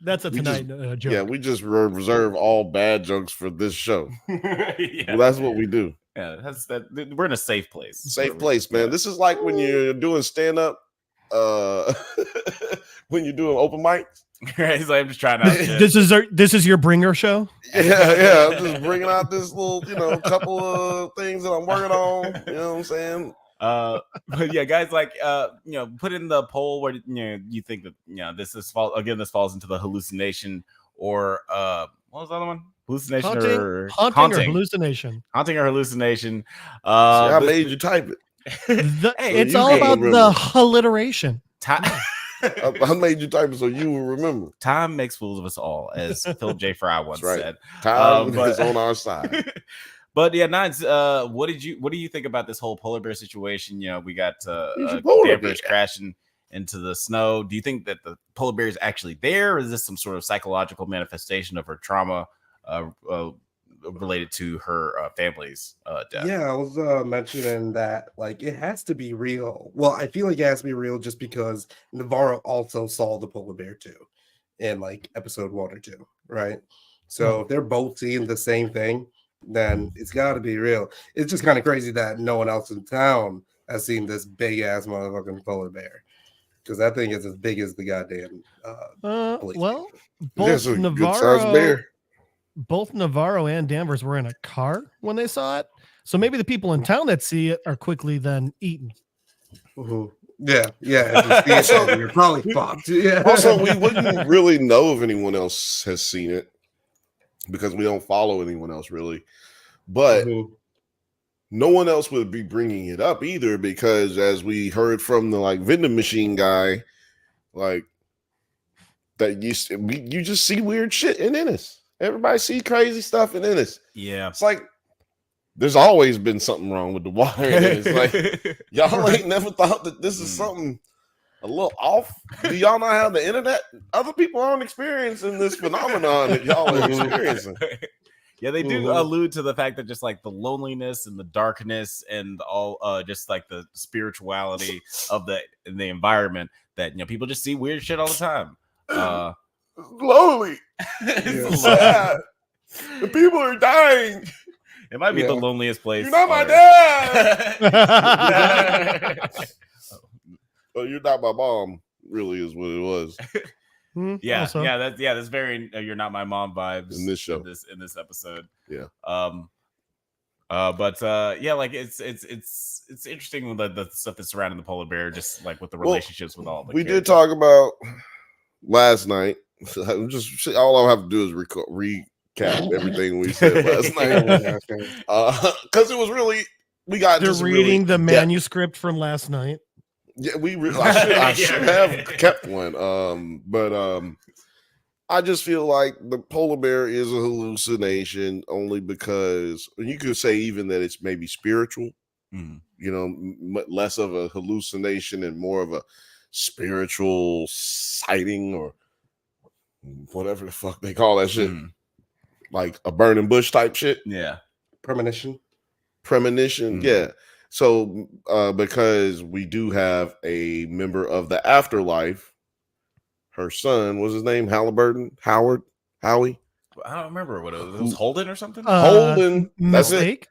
that's a tonight joke. Yeah, we just reserve all bad jokes for this show. Yeah. Well, that's what we do. Yeah, we're in a safe place. Safe place, man. Yeah. This is like when you're doing stand-up, when you're doing open mics. Right, so I'm just trying to. This is your bringer show. Yeah. I'm just bringing out this little, couple of things that I'm working on. You know what I'm saying? But yeah, guys, like put in the poll where you think that this falls into the hallucination or what was the other one? Hallucination or haunting or hallucination? Haunting or hallucination. See, I made you type it. It's all about the alliteration. I made you type it so you will remember. Time makes fools of us all, as Philip J. Fry once said. Time is on our side. But yeah, Nines, what do you think about this whole polar bear situation? We got Danvers crashing into the snow. Do you think that the polar bear is actually there, or is this some sort of psychological manifestation of her trauma related to her family's death? Yeah, I was mentioning that like it has to be real. Well, I feel like it has to be real just because Navarro also saw the polar bear too in like episode 1 or 2, right? So if they're both seeing the same thing, then it's got to be real. It's just kind of crazy that no one else in town has seen this big ass motherfucking polar bear, because that thing is as big as the goddamn. Well, both Navarro and Danvers were in a car when they saw it, so maybe the people in town that see it are quickly then eaten. Mm-hmm. Yeah. If you see it, you're probably fucked. Yeah. Also, we wouldn't really know if anyone else has seen it, because we don't follow anyone else really. but Mhm. no one else would be bringing it up either, because as we heard from the like vending machine guy, like that you just see weird shit in Ennis. Everybody see crazy stuff in Ennis. Yeah. It's like there's always been something wrong with the water in Ennis. Like y'all ain't never thought that this is something a little off. Do y'all not have the internet? Other people aren't experiencing this phenomenon that y'all are experiencing. Yeah, they do allude to the fact that just like the loneliness and the darkness and all just like the spirituality of the environment, that people just see weird shit all the time. Lonely. It's Sad. The people are dying. It might be the loneliest place. You're not my on dad. Earth. Oh, you're not my mom. Really is what it was Yeah, that's very "You're Not My Mom" vibes in this show, in this episode. Yeah. But like it's interesting with the stuff that's surrounding the polar bear, just like with the relationships with all the we characters. did talk about last night. Just all I have to do is recap everything we said last night, because it was really we got. They're reading the manuscript from last night. Yeah, I should have kept one. But I just feel like the polar bear is a hallucination, only because you could say even that it's maybe spiritual. Less of a hallucination and more of a spiritual sighting, or whatever the fuck they call that shit, like a burning bush type shit. Yeah, premonition. Yeah. So, because we do have a member of the afterlife, her son, what's his name? Howie? I don't remember what it was. It was Holden or something? Holden. That's Mistake? it.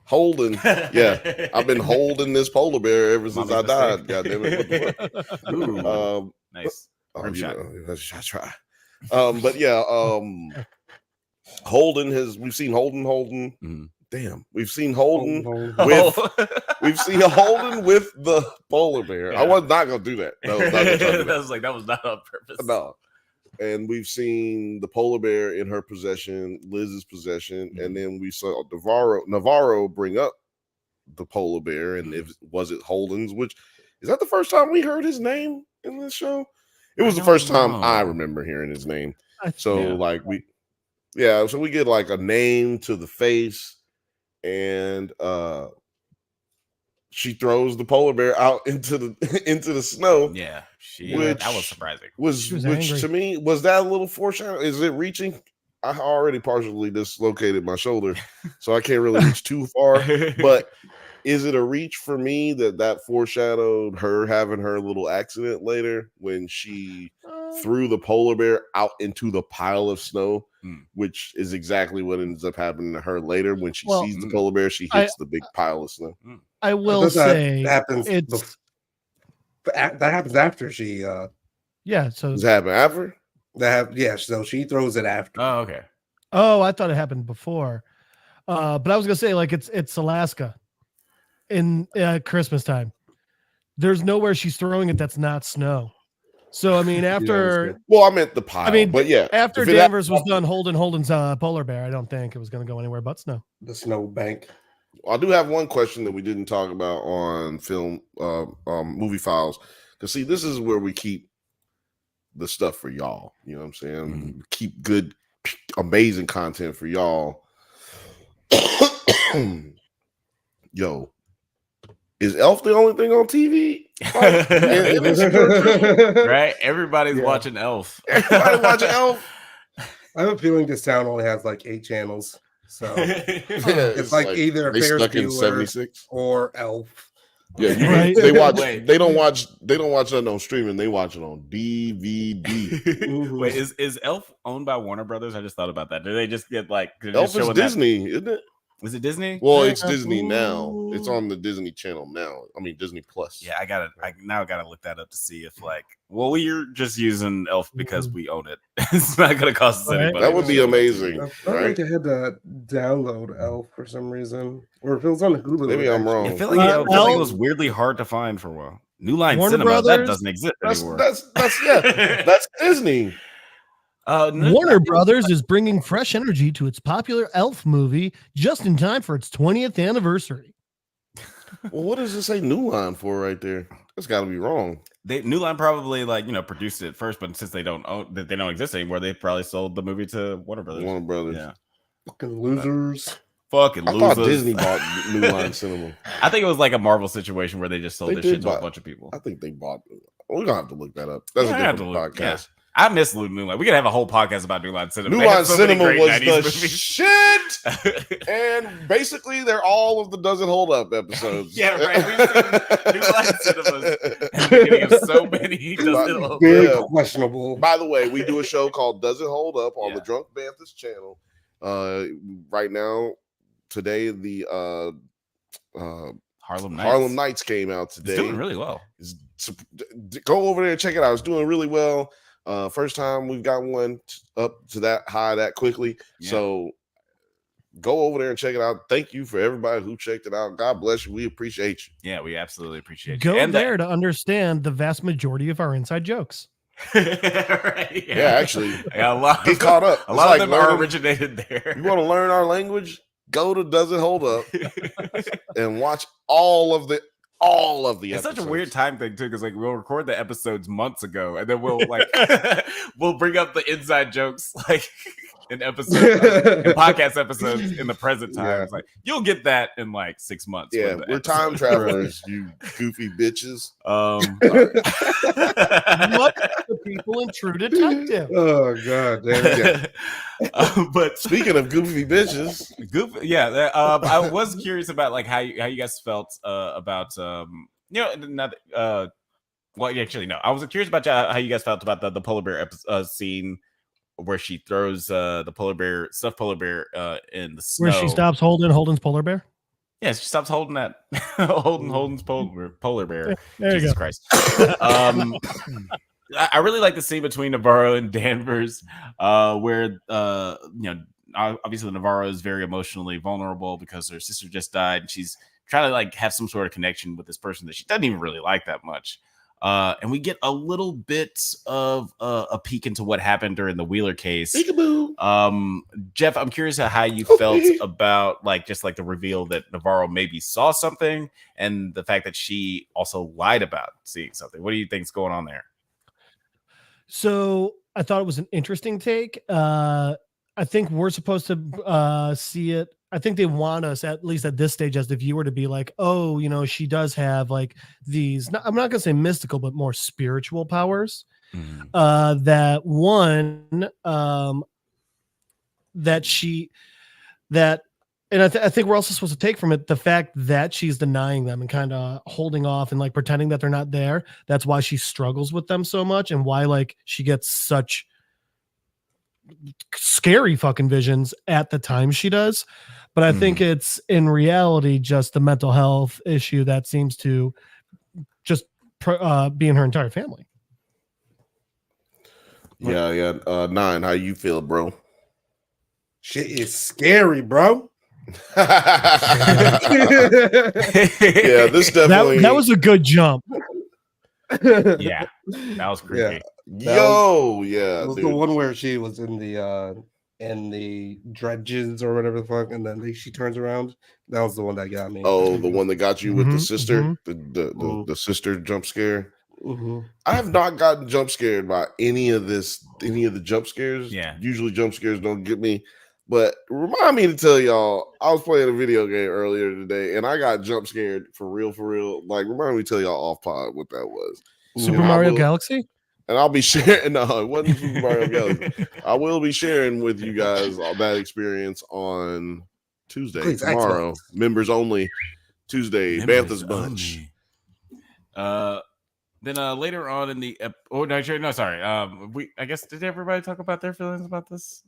Holden. Yeah. I've been holding this polar bear ever since I died. God damn it. Ooh, nice. I try. But yeah, we've seen Holden. Damn, we've seen Holden with Holden with the polar bear. Yeah. I was not gonna do that. That was not on purpose. No. And we've seen the polar bear in her possession, Liz's possession, and then we saw Navarro bring up the polar bear, and was it Holden's? Which is that the first time we heard his name in this show? It was the first time I remember hearing his name. So we get like a name to the face. And she throws the polar bear out into the snow. Yeah, that was surprising. Which to me was that a little foreshadowing? Is it reaching? I already partially dislocated my shoulder, so I can't really reach too far. But is it a reach for me that foreshadowed her having her little accident later when she threw the polar bear out into the pile of snow, which is exactly what ends up happening to her later when she sees the polar bear. She hits the big pile of snow. I will say that happens after she. So does it happen after? So she throws it after. Oh, okay. Oh, I thought it happened before. But I was gonna say, like, it's Alaska in Christmas time. There's nowhere she's throwing it that's not snow. So I mean, after I meant the pile. But yeah, after Danvers was done Holden's polar bear, I don't think it was going to go anywhere but snow. The snow bank. I do have one question that we didn't talk about on film movie files. Because see, this is where we keep the stuff for y'all. You know what I'm saying? Keep good, amazing content for y'all. Yo, is Elf the only thing on TV? Right? Everybody's watching Elf. Everybody watching Elf. I have a feeling this town only has like 8 channels. So it's like either Ferris Bueller or Elf. Yeah, they watch. They don't watch it on streaming. They watch it on DVD. Wait, is Elf owned by Warner Brothers? I just thought about that. Do they just get like Elf is Disney, isn't it? Is it Disney? Well, it's Disney now. It's on the Disney Channel now. I mean, Disney Plus. Yeah, I gotta look that up to see if we're just using Elf because we own it. It's not gonna cost us anybody. That would be amazing. I felt like I had to download Elf for some reason, or if it was on Hulu. Maybe I'm wrong. I feel like it was weirdly hard to find for a while. New Line Warner Cinema Brothers? that doesn't exist anymore. That's Disney. Warner Brothers is bringing fresh energy to its popular Elf movie just in time for its 20th anniversary. Well, what does it say New Line for right there? That's got to be wrong. New Line probably produced it first, but since they don't exist anymore, they probably sold the movie to Warner Brothers. Warner Brothers. Yeah. Fucking losers. Fucking losers. I thought Disney bought New Line Cinema. I think it was like a Marvel situation where they just sold this shit to a bunch of people. I think they bought. We're gonna have to look that up. That's a different podcast. Yeah. I miss New Line. We could have a whole podcast about New Line Cinema. New Line Cinema was the shit. And basically, they're all of the Doesn't Hold Up episodes. Yeah, right. We've seen New Line Cinemas at the beginning of so many Doesn't Hold Up. Very questionable. By the way, we do a show called Doesn't Hold Up on the Drunk Banthas channel. Right now, today, the Harlem Nights came out today. It's doing really well. Go over there and check it out. It's doing really well. First time we've got one up to that high that quickly. Yeah. So go over there and check it out. Thank you for everybody who checked it out. God bless you. We appreciate you. Yeah, we absolutely appreciate you. Go there to understand the vast majority of our inside jokes. Right, yeah, actually, get caught up. A lot of them are originated there. You want to learn our language? Go to Doesn't Hold Up and watch all of the it's episodes. Such a weird time thing too, because we'll record the episodes months ago and then we'll we'll bring up the inside jokes in podcast episodes in the present time. Yeah. It's you'll get that in 6 months. Yeah, we're time travelers, you goofy bitches. What the people in True Detective? Oh god, damn. But speaking of goofy bitches, I was curious about how you guys felt about I was curious about how you guys felt about the polar bear scene where she throws the stuffed polar bear in the snow. Where she stops Holden's polar bear? Yeah, she stops holding that Holden's polar bear. There Jesus Christ. I really like the scene between Navarro and Danvers, where obviously Navarro is very emotionally vulnerable because her sister just died, and she's trying to have some sort of connection with this person that she doesn't even really like that much. And we get a little bit of a peek into what happened during the Wheeler case. Jeff, I'm curious how you felt about the reveal that Navarro maybe saw something, and the fact that she also lied about seeing something. What do you think's going on there? So I thought it was an interesting take. I think we're supposed to see it. I think they want us, at least at this stage, as the viewer, to be she does have these, I'm not going to say mystical, but more spiritual powers. Mm-hmm. I think we're also supposed to take from it the fact that she's denying them and kind of holding off and pretending that they're not there. That's why she struggles with them so much, and why she gets such scary fucking visions at the time she does. But I think it's in reality just the mental health issue that seems to just be in her entire family. Yeah. Nine, how you feel, bro? Shit is scary, bro. Yeah, this definitely that was a good jump. Yeah, that was creepy. It was the one where she was in the dredges or whatever the fuck, and then she turns around. That was the one that got me. Oh, the one that got you with the sister, the sister jump scare. Mm-hmm. I have not gotten jump scared by any of the jump scares. Yeah, usually jump scares don't get me. But remind me to tell y'all, I was playing a video game earlier today, and I got jump scared for real. Remind me to tell y'all off pod what that was. Super Mario Galaxy? And I'll be sharing. No, it wasn't Super Mario Galaxy. I will be sharing with you guys all that experience on Tuesday, tomorrow. Xbox. Members only Tuesday, Banthas Bunch. Then later on in the I guess did everybody talk about their feelings about this?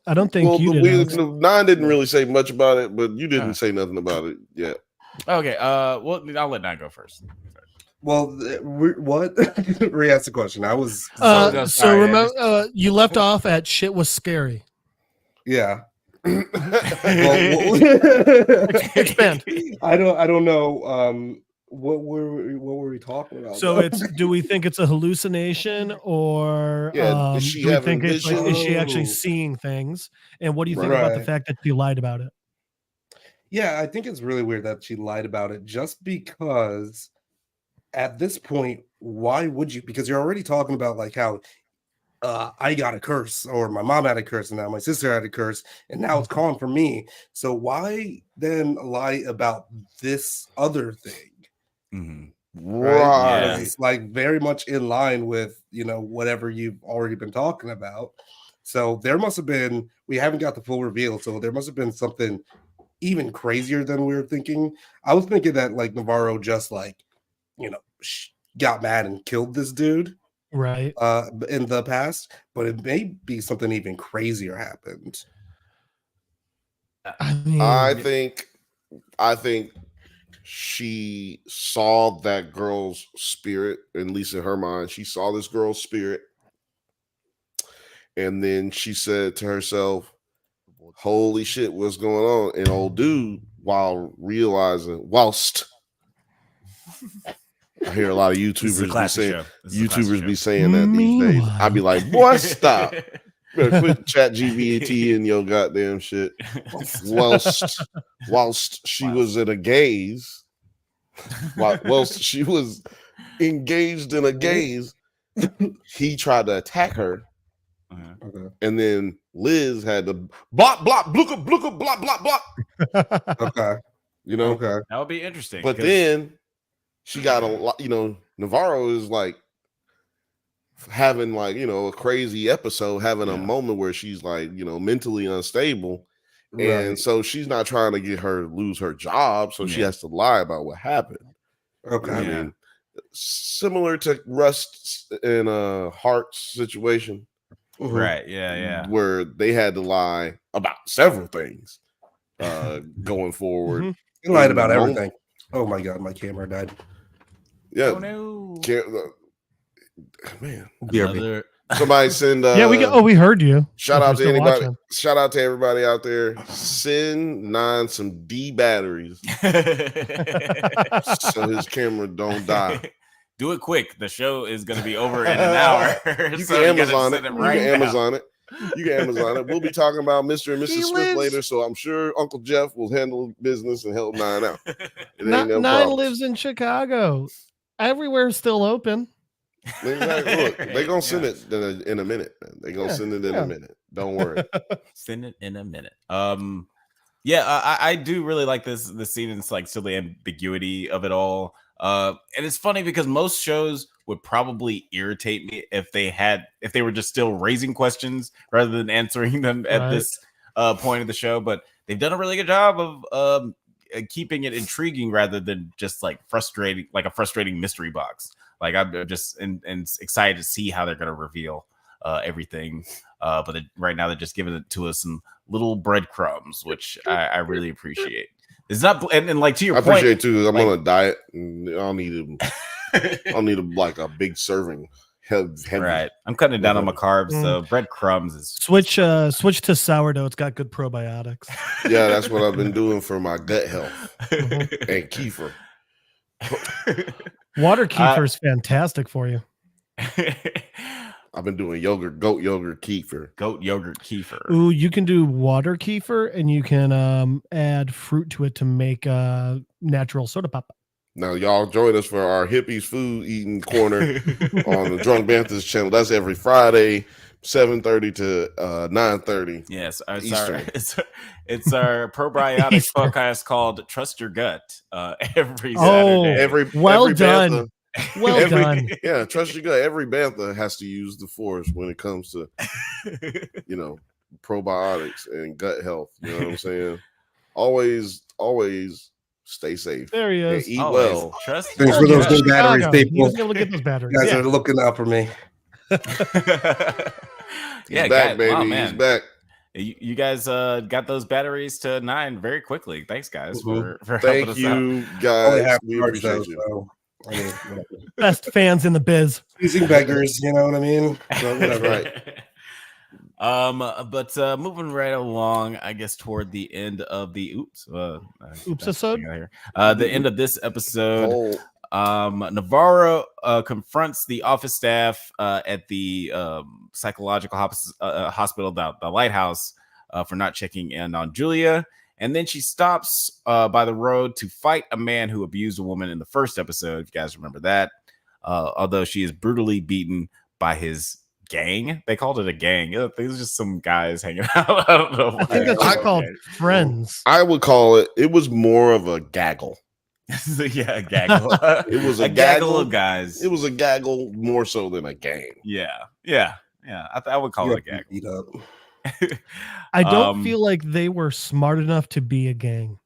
I don't think you did. Nine didn't really say much about it, but you didn't say nothing about it yet. Okay. Well, I'll let Nine go first. Well, what? Re-ask the question. I was so remember you left off at shit was scary. Yeah. Expand. I don't know. what were we talking about? So though? it's do we think it's a hallucination or Yeah, does she do we have think it's like vision? is she actually Oh. seeing things? And what do you think about the Right. fact that she lied about it? Yeah, I think it's really weird that she lied about it just because at this point, why would you? Because you're already talking about like how I got a curse, or my mom had a curse, and now my sister had a curse, and now it's calling for me. So why then lie about this other thing? Mhm. Right? Right. Because it's like very much in line with whatever you've already been talking about. So there must have been, we haven't got the full reveal, so there must have been something even crazier than we were thinking. I was thinking that like Navarro just like, got mad and killed this dude Right. in the past, but it may be something even crazier happened. I mean, I think she saw that girl's spirit, at least in her mind. She saw this girl's spirit, and then she said to herself, "Holy shit, what's going on?" And old dude, whilst I hear a lot of This is a YouTubers be classic saying show. This is a classic YouTubers show. be saying that these days. I'd be like, "Boy, stop! Better quit chat GBT and your goddamn shit." Whilst she was in a gaze, whilst she was engaged in a gaze, he tried to attack her, Okay. and then Liz had to block, blooka, blooka, block, block. Okay. Okay. That would be interesting. But 'cause- then she got a lot. Navarro is like having like a crazy episode, having a moment where she's like mentally unstable. And Right. so she's not trying to get her lose her job, so she has to lie about what happened. Okay. I mean, similar to Rust and Hart's situation, right? Yeah. where they had to lie about several things going forward. Mhm. He lied about everything. Oh my god, my camera died. Yeah, Oh no. man. Another- Somebody send. Yeah, we heard you. Shout if out you're to still anybody. watching. Shout out to everybody out there. Send Nine some D batteries so his camera don't die. Do it quick. The show is going to be over in an hour. You So can gotta Amazon send it. right You can now. Amazon it. You can Amazon it. We'll be talking about Mr. and He Mrs. Smith lives- later, so I'm sure Uncle Jeff will handle business and help Nine out. It ain't Nine no problem. lives in Chicago. Everywhere's still open. Exactly. Look, they're gonna send it in a minute. Man. They're gonna send it in a minute. Don't worry. Send it in a minute. I do really like this scene. And it's like still the ambiguity of it all. And it's funny because most shows would probably irritate me if they were just still raising questions rather than answering them at this point of the show. But they've done a really good job of keeping it intriguing rather than just like frustrating, like a frustrating mystery box. Like I'm just and excited to see how they're going to reveal everything. But right now they're just giving it to us some little breadcrumbs, which I really appreciate. It's not and like to your I point, appreciate it too. I'm like- on a diet and I'll need like a big serving. Heavy. Right. I'm cutting it down on my carbs, so breadcrumbs is Switch to sourdough. It's got good probiotics. Yeah, that's what I've been doing for my gut health and kefir. Water kefir is fantastic for you. I've been doing goat yogurt kefir. Goat yogurt kefir. Ooh, you can do water kefir and you can add fruit to it to make natural soda pop. Now, y'all join us for our hippies food eating corner on the Drunk Banthas channel. That's every Friday, 7:30 to 9:30. Yes, Eastern. it's our probiotic Eastern. podcast called Trust Your Gut every Oh, Saturday. well every done. Bantha- Well done. Yeah, trust your gut. Every Bantha has to use the force when it comes to probiotics and gut health. You know what I'm saying? Always stay safe. There he And is. eat Always well. trust Thanks your for those gut. good batteries, Chicago. He people. was able to get those batteries. You guys Yeah. are looking out for me. Yeah, He's back, guys, baby. wow, He's man. back. You guys got those batteries to 9 very quickly. Thanks, guys, for helping Thank us out. you, Only guys. half We charge though, appreciate you. so I mean, whatever. Best fans in the biz. Using beggars, you know what I mean? So whatever. Right. But moving right along, I guess toward the end of the episode. The end of this episode, Navarro confronts the office staff at the psychological hospital, the lighthouse, for not checking in on Julia. And then she stops by the road to fight a man who abused a woman in the first episode, if you guys remember that. Although she is brutally beaten by his gang. They called it a gang. It was just some guys hanging out. I don't know. I think that's called friends. I would call it was more of a gaggle. Yeah, a gaggle. It was a gaggle of guys. It was a gaggle more so than a gang. Yeah. I would call it a gaggle. I don't feel like they were smart enough to be a gang.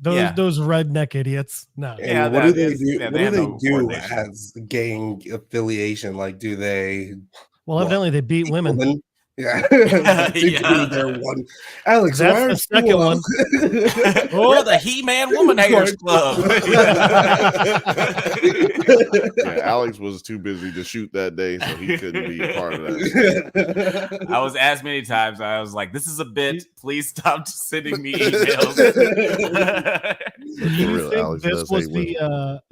Those redneck idiots. No. And what do they do? What do they do as gang affiliation? Like, do they? Well, evidently they beat women. Yeah. Yeah. One. Alex, that's the second one. Oh, the He-Man Woman Haters Club. Yeah, Alex was too busy to shoot that day, so he couldn't be a part of that. I was asked many times. I was like, "This is a bit. Please stop sending me emails."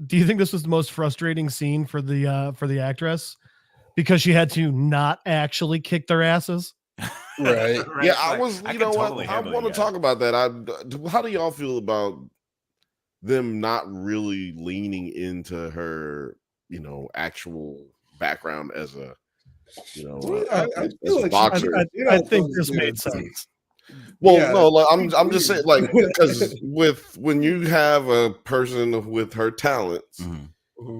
Do you think this was the most frustrating scene for the actress? Because she had to not actually kick their asses. Right. Yeah, I was. You know what? I want to talk about that. How do y'all feel about them not really leaning into her, actual background as a, I feel like boxer? I think this made sense. Well, no, like, I'm just saying, like, because when you have a person with her talents. Mm-hmm.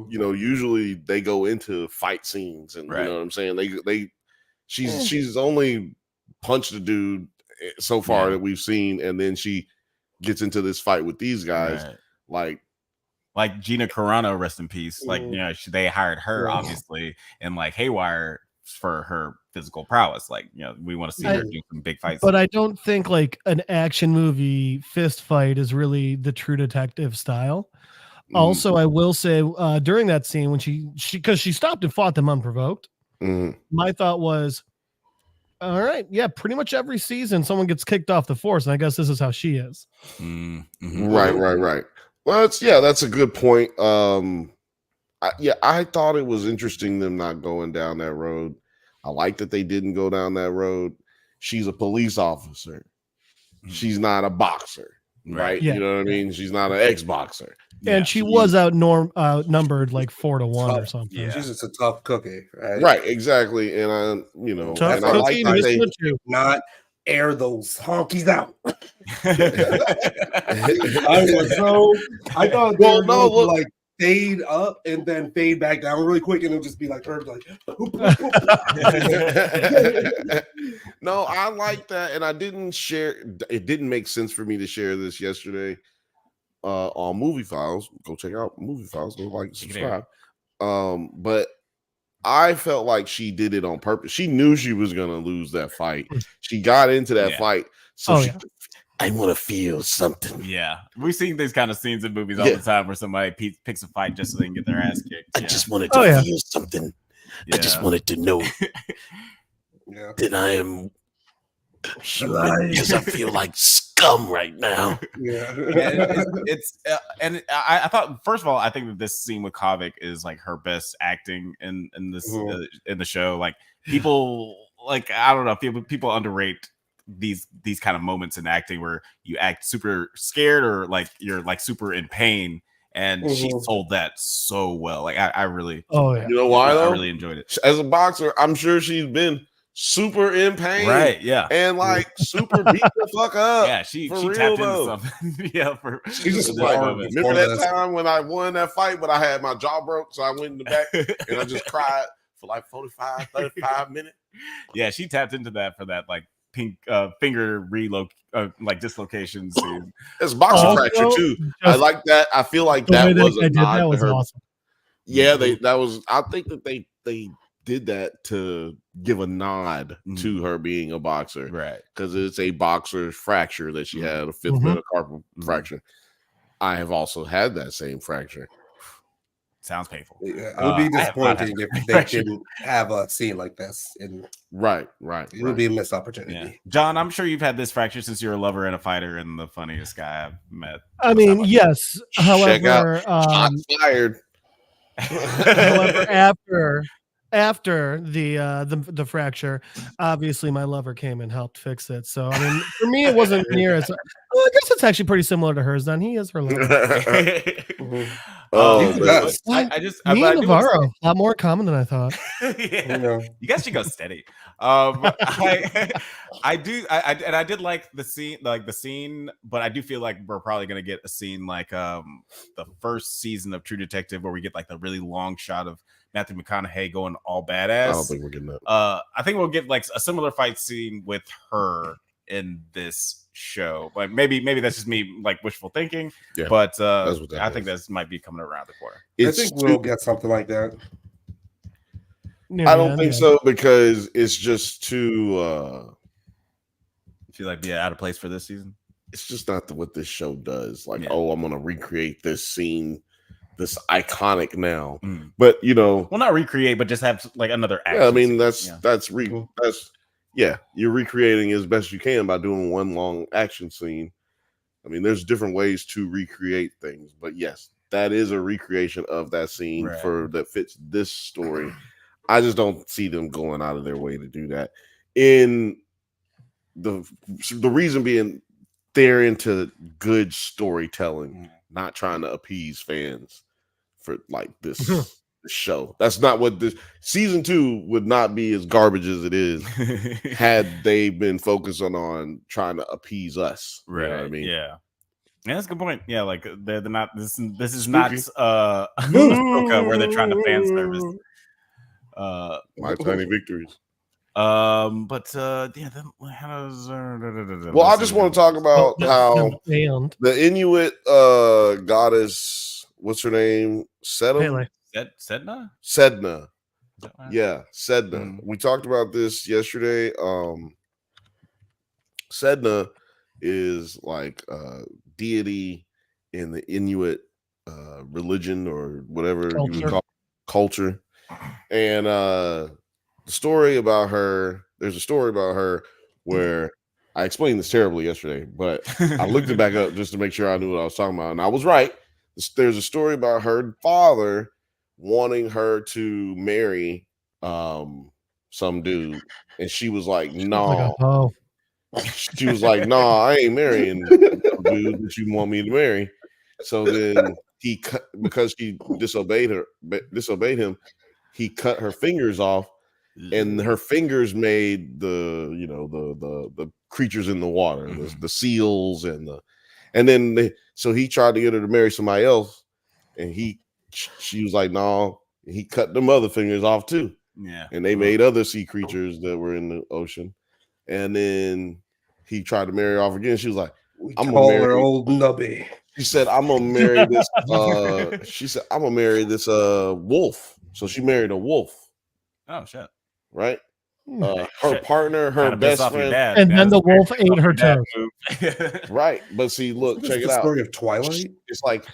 Usually they go into fight scenes, and you know what I'm saying. She's only punched a dude so far that we've seen, and then she gets into this fight with these guys, like Gina Carano, rest in peace. Like they hired her obviously, and like Haywire for her physical prowess. Like we want to see her do some big fights. But I don't think like an action movie fist fight is really the True Detective style. Also, I will say during that scene when she stopped and fought them unprovoked, my thought was, all right, yeah, pretty much every season someone gets kicked off the force, and I guess this is how she is. Right. Well, that's a good point. I thought it was interesting them not going down that road. I like that they didn't go down that road. She's a police officer. She's not a boxer. Right. Yeah. You know what I mean? She's not an ex-boxer. And she was outnumbered like 4-1 or something. Yeah. She's just a tough cookie, right? Right, exactly. And I like that they not air those honkies out. I thought like fade up and then fade back down really quick, and it'll just be like her like No, I like that, and I didn't share. It didn't make sense for me to share this yesterday on Movie Files. Go check out Movie Files. Go like, subscribe. But I felt like she did it on purpose. She knew she was gonna lose that fight. She got into that fight, so I want to feel something. Yeah, we've seen these kind of scenes in movies all the time where somebody picks a fight just so they can get their ass kicked. I just wanted to feel something. Yeah. I just wanted to know that I am human because I feel like scum right now. I thought, first of all, I think that this scene with Kavik is like her best acting in this in the show. Like people, like I don't know, people underrate these kind of moments in acting where you act super scared or like you're like super in pain, and she sold that so well. Like I really, you know why though? I really enjoyed it. As a boxer, I'm sure she's been super in pain, right? Yeah, and like super beat the fuck up. Yeah, she real, tapped though. into something. Yeah, she's just like, remember that time when I won that fight, but I had my jaw broke, so I went in the back and I just cried for like 35 minutes. Yeah, she tapped into that for that like pink finger like dislocation scene. It's boxer fracture too. I like that. I feel like that was a nod to her. Awesome. Yeah, I think that they did that to give a nod to her being a boxer, right? Because it's a boxer's fracture that she had, a fifth metacarpal fracture. I have also had that same fracture. Sounds painful. It would be I have not had disappointing if they fracture. didn't have a scene like this, and Right. it would be a missed opportunity. Yeah. John, I'm sure you've had this fracture since you're a lover and a fighter and the funniest guy I've met. I mean, yes. Check out However, shots fired. however, after the fracture, obviously my lover came and helped fix it. So I mean, for me, it wasn't near as. Well, I guess it's actually pretty similar to hers. Then he is her lover. Oh, He's the best. Me and Navarro, a lot more common than I thought. Yeah. You guys should go steady. I did like the scene, but I do feel like we're probably gonna get a scene like the first season of True Detective where we get like the really long shot of Matthew McConaughey going all badass. I don't think we're getting that. I think we'll get like a similar fight scene with her in this show, but maybe that's just me like wishful thinking. Yeah, but I think that might be coming around the corner. I think we'll get something like that. I don't think so because it's just too. I feel like out of place for this season. It's just not what this show does. Like, I'm gonna recreate this scene, this iconic now. But well, not recreate, but just have like another action. Yeah, I mean you're recreating as best you can by doing one long action scene. I mean, there's different ways to recreate things, but yes, that is a recreation of that scene that fits this story. I just don't see them going out of their way to do that. In the reason being, they're into good storytelling, not trying to appease fans for like this show. That's not what this season 2 would not be as garbage as it is had they been focusing on trying to appease us. Right. You know what I mean? Yeah, that's a good point. Yeah, like they're not. This is not where they're trying to fan service. My tiny victories. But yeah, how does well, I just want to talk about how the Inuit goddess, what's her name? Sedna. Yeah, Sedna. We talked about this yesterday. Sedna is like a deity in the Inuit religion or whatever you would call culture. And there's a story about her where I explained this terribly yesterday, but I looked it back up just to make sure I knew what I was talking about. And I was right. There's a story about her father wanting her to marry some dude. And she was like, no. She was like, no, I ain't marrying the dude that you want me to marry. So then because she disobeyed him, he cut her fingers off, and her fingers made the creatures in the water, the seals so he tried to get her to marry somebody else, and she was like, no, he cut them other fingers off too. Yeah, and they made other sea creatures that were in the ocean, and then he tried to marry her off again. She was like, I'm gonna marry her old nubby. She said, I'm gonna marry this. She said, I'm gonna marry this wolf. So she married a wolf. Oh shit! Right. Her partner, her best friend, and then the wolf ate her toes. Right, but see, look, check it out. Story of Twilight. It's like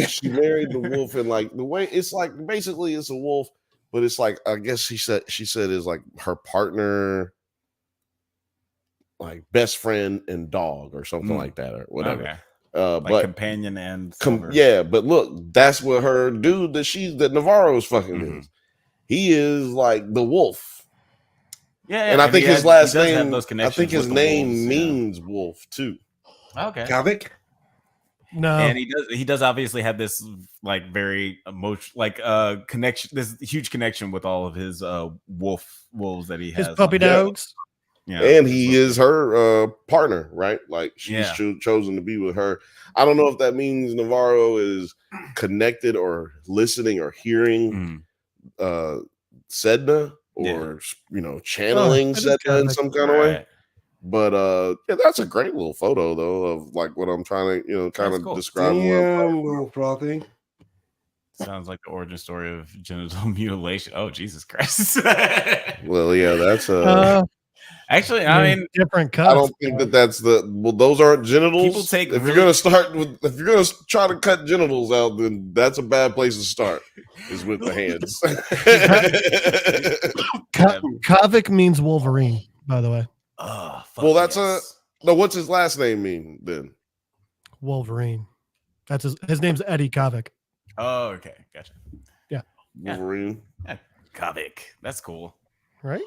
she married the wolf, and like the way it's like basically it's a wolf, but it's like I guess she said is like her partner, like best friend and dog or something like that or whatever. Okay. But companion and but look, that's what her dude that Navarro's fucking is. He is like the wolf. Yeah, and I think his last name. I think his name means wolf too. Okay. Kavik? No. And he does obviously have this like very connection, this huge connection with all of his wolves that he has. His puppy dogs. Yeah, and he is her partner, right? Like she's chosen to be with her. I don't know if that means Navarro is connected or listening or hearing Sedna or channeling Sedna in some kind of way. But that's a great little photo though of like what I'm trying to kind of describe. Damn, little frothy. Sounds like the origin story of genital mutilation. Oh, Jesus Christ. Well, yeah, that's Actually, I mean, different cuts. I don't think that's the those aren't genitals. People take if you're gonna start with if you're gonna try to cut genitals out, then that's a bad place to start. Is with the hands. Kavik means Wolverine, by the way. Well, that's no. What's his last name mean then? Wolverine. That's his name's Eddie Kavik. Oh, okay, gotcha. Yeah, Wolverine. Yeah. Kavik. That's cool. Right.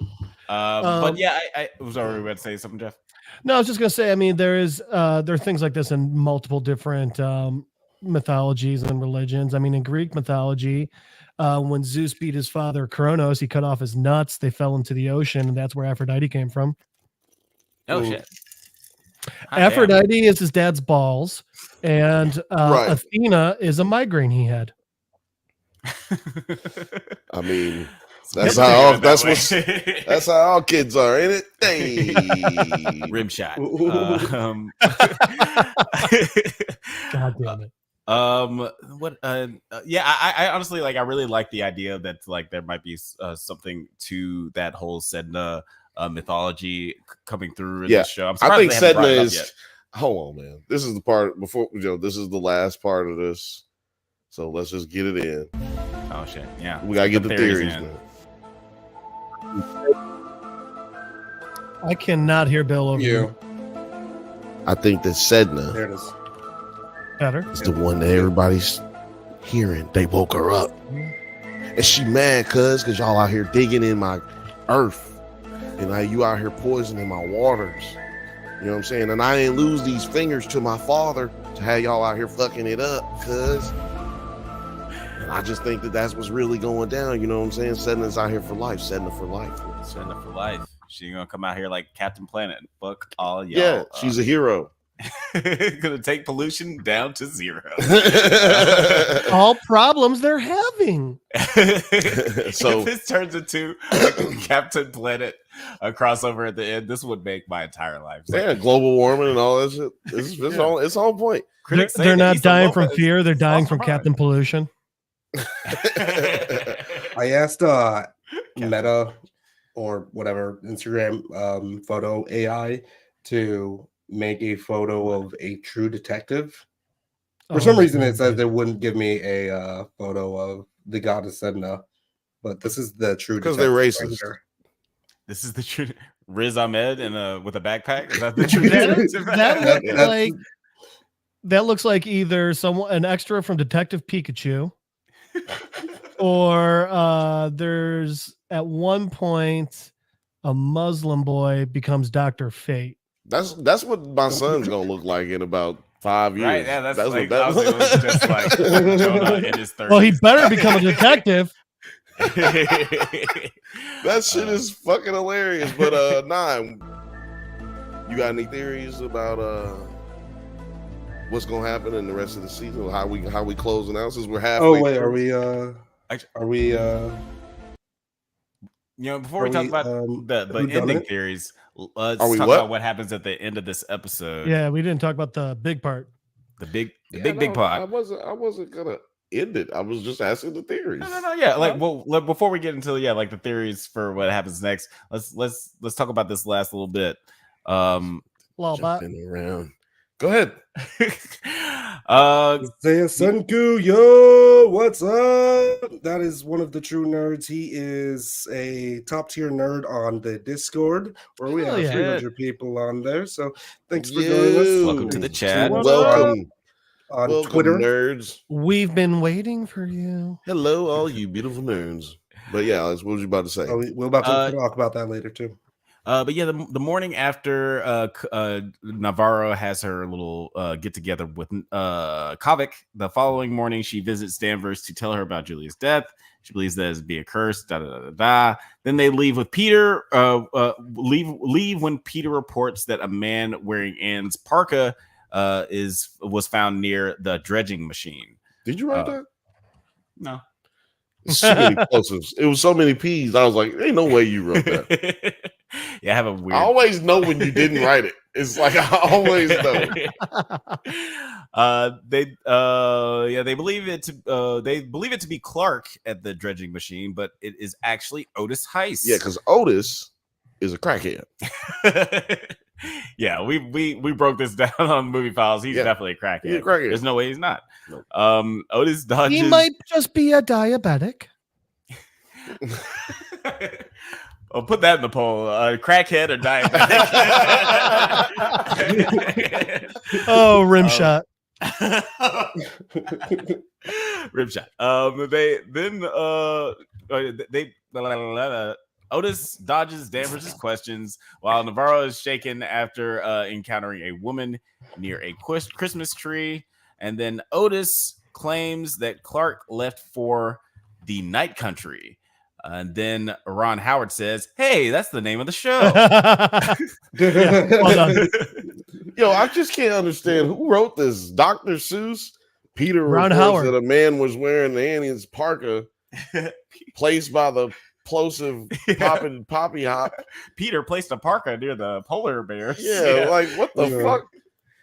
But yeah, I was already about to say something, Jeff. No, I was just gonna say. I mean, there are things like this in multiple different mythologies and religions. I mean, in Greek mythology, when Zeus beat his father Kronos, he cut off his nuts. They fell into the ocean, and that's where Aphrodite came from. Oh shit. Aphrodite is his dad's balls, and Athena is a migraine he had. I mean, that's how all kids are, ain't it? Hey. Rim shot. God damn it. Yeah, I honestly I really like the idea that there might be something to that whole Sedna mythology coming through in this show. I think Sedna is hold on, man. This is the part before this is the last part of this. So let's just get it in. Oh shit. Yeah. We gotta get the theories in. I cannot hear Bill over you. I think that Sedna there it is. Better. It's the one that everybody's hearing. They woke her up. And she mad because y'all out here digging in my earth. And you out here poisoning my waters. You know what I'm saying? And I ain't lose these fingers to my father to have y'all out here fucking it up, cuz. And I just think that that's what's really going down. You know what I'm saying? Sedna's out here for life. Sedna for life. Sedna for life. She gonna come out here like Captain Planet and fuck all y'all. Yeah, she's a hero. Gonna take pollution down to 0. All problems they're having. So if this turns into Captain Planet, a crossover at the end, this would make my entire life. Yeah, global warming and all that shit. It's on point. They're not dying from fear. They're dying from Captain Pollution. I asked Meta or whatever Instagram photo AI to make a photo of a true detective. For some reason, it says it wouldn't give me a photo of the goddess Sedna, but this is the true because they're racist. Right. This is the true Riz Ahmed with a backpack. Is that the true detective? That looks like either an extra from Detective Pikachu, or there's at one point a Muslim boy becomes Dr. Fate. That's what my son's gonna look like in about 5 years. Right? Yeah, that's what that was just like Jonah in his 30s. Well, he better become a detective. That shit is fucking hilarious. But Nine, you got any theories about what's gonna happen in the rest of the season? How we closing out since we're halfway? Oh wait, through? Before we talk about the ending theories, let's talk about what happens at the end of this episode. Yeah, we didn't talk about the big part. The big part. I wasn't gonna end it. I was just asking the theories. No. Yeah, before we get into the theories for what happens next, let's talk about this last little bit. Jumping around. Go ahead. Isaiah Sunku, yo, what's up? That is one of the true nerds. He is a top tier nerd on the Discord, where we have 300 people on there. So thanks for joining us. Welcome to the chat. Welcome on Twitter, nerds. We've been waiting for you. Hello, all you beautiful nerds. But yeah, Alex, what was you about to say? We're about to talk about that later too. But yeah, the morning after Navarro has her little get together with Kavik, the following morning she visits Danvers to tell her about Julia's death. She believes that it's be a curse. Then they leave with Peter. Leave when Peter reports that a man wearing Anne's parka was found near the dredging machine. Did you write that? No. So many plosives. It was so many P's. I was like, ain't no way you wrote that. Yeah, I have a weird. I always know when you didn't write it. It's like I always know. They believe it to be Clark at the dredging machine, but it is actually Otis Heiss. Yeah, because Otis is a crackhead. Yeah, we broke this down on Movie Files. He's definitely a crackhead. He's a crackhead. There's no way he's not. Nope. Otis dodges. He might just be a diabetic. I'll put that in the poll. Crackhead or diabetic? Oh, rim shot. Rim shot. Otis dodges Danvers' questions while Navarro is shaken after encountering a woman near a Christmas tree. And then Otis claims that Clark left for the Night Country. And then Ron Howard says, "Hey, that's the name of the show." Well done. Yo, I just can't understand who wrote this. Dr. Seuss. Peter Ron reports Howard. that a man was wearing Annie's parka placed by the plosive poppy hop. Peter placed a parka near the polar bears. Yeah, like what the fuck?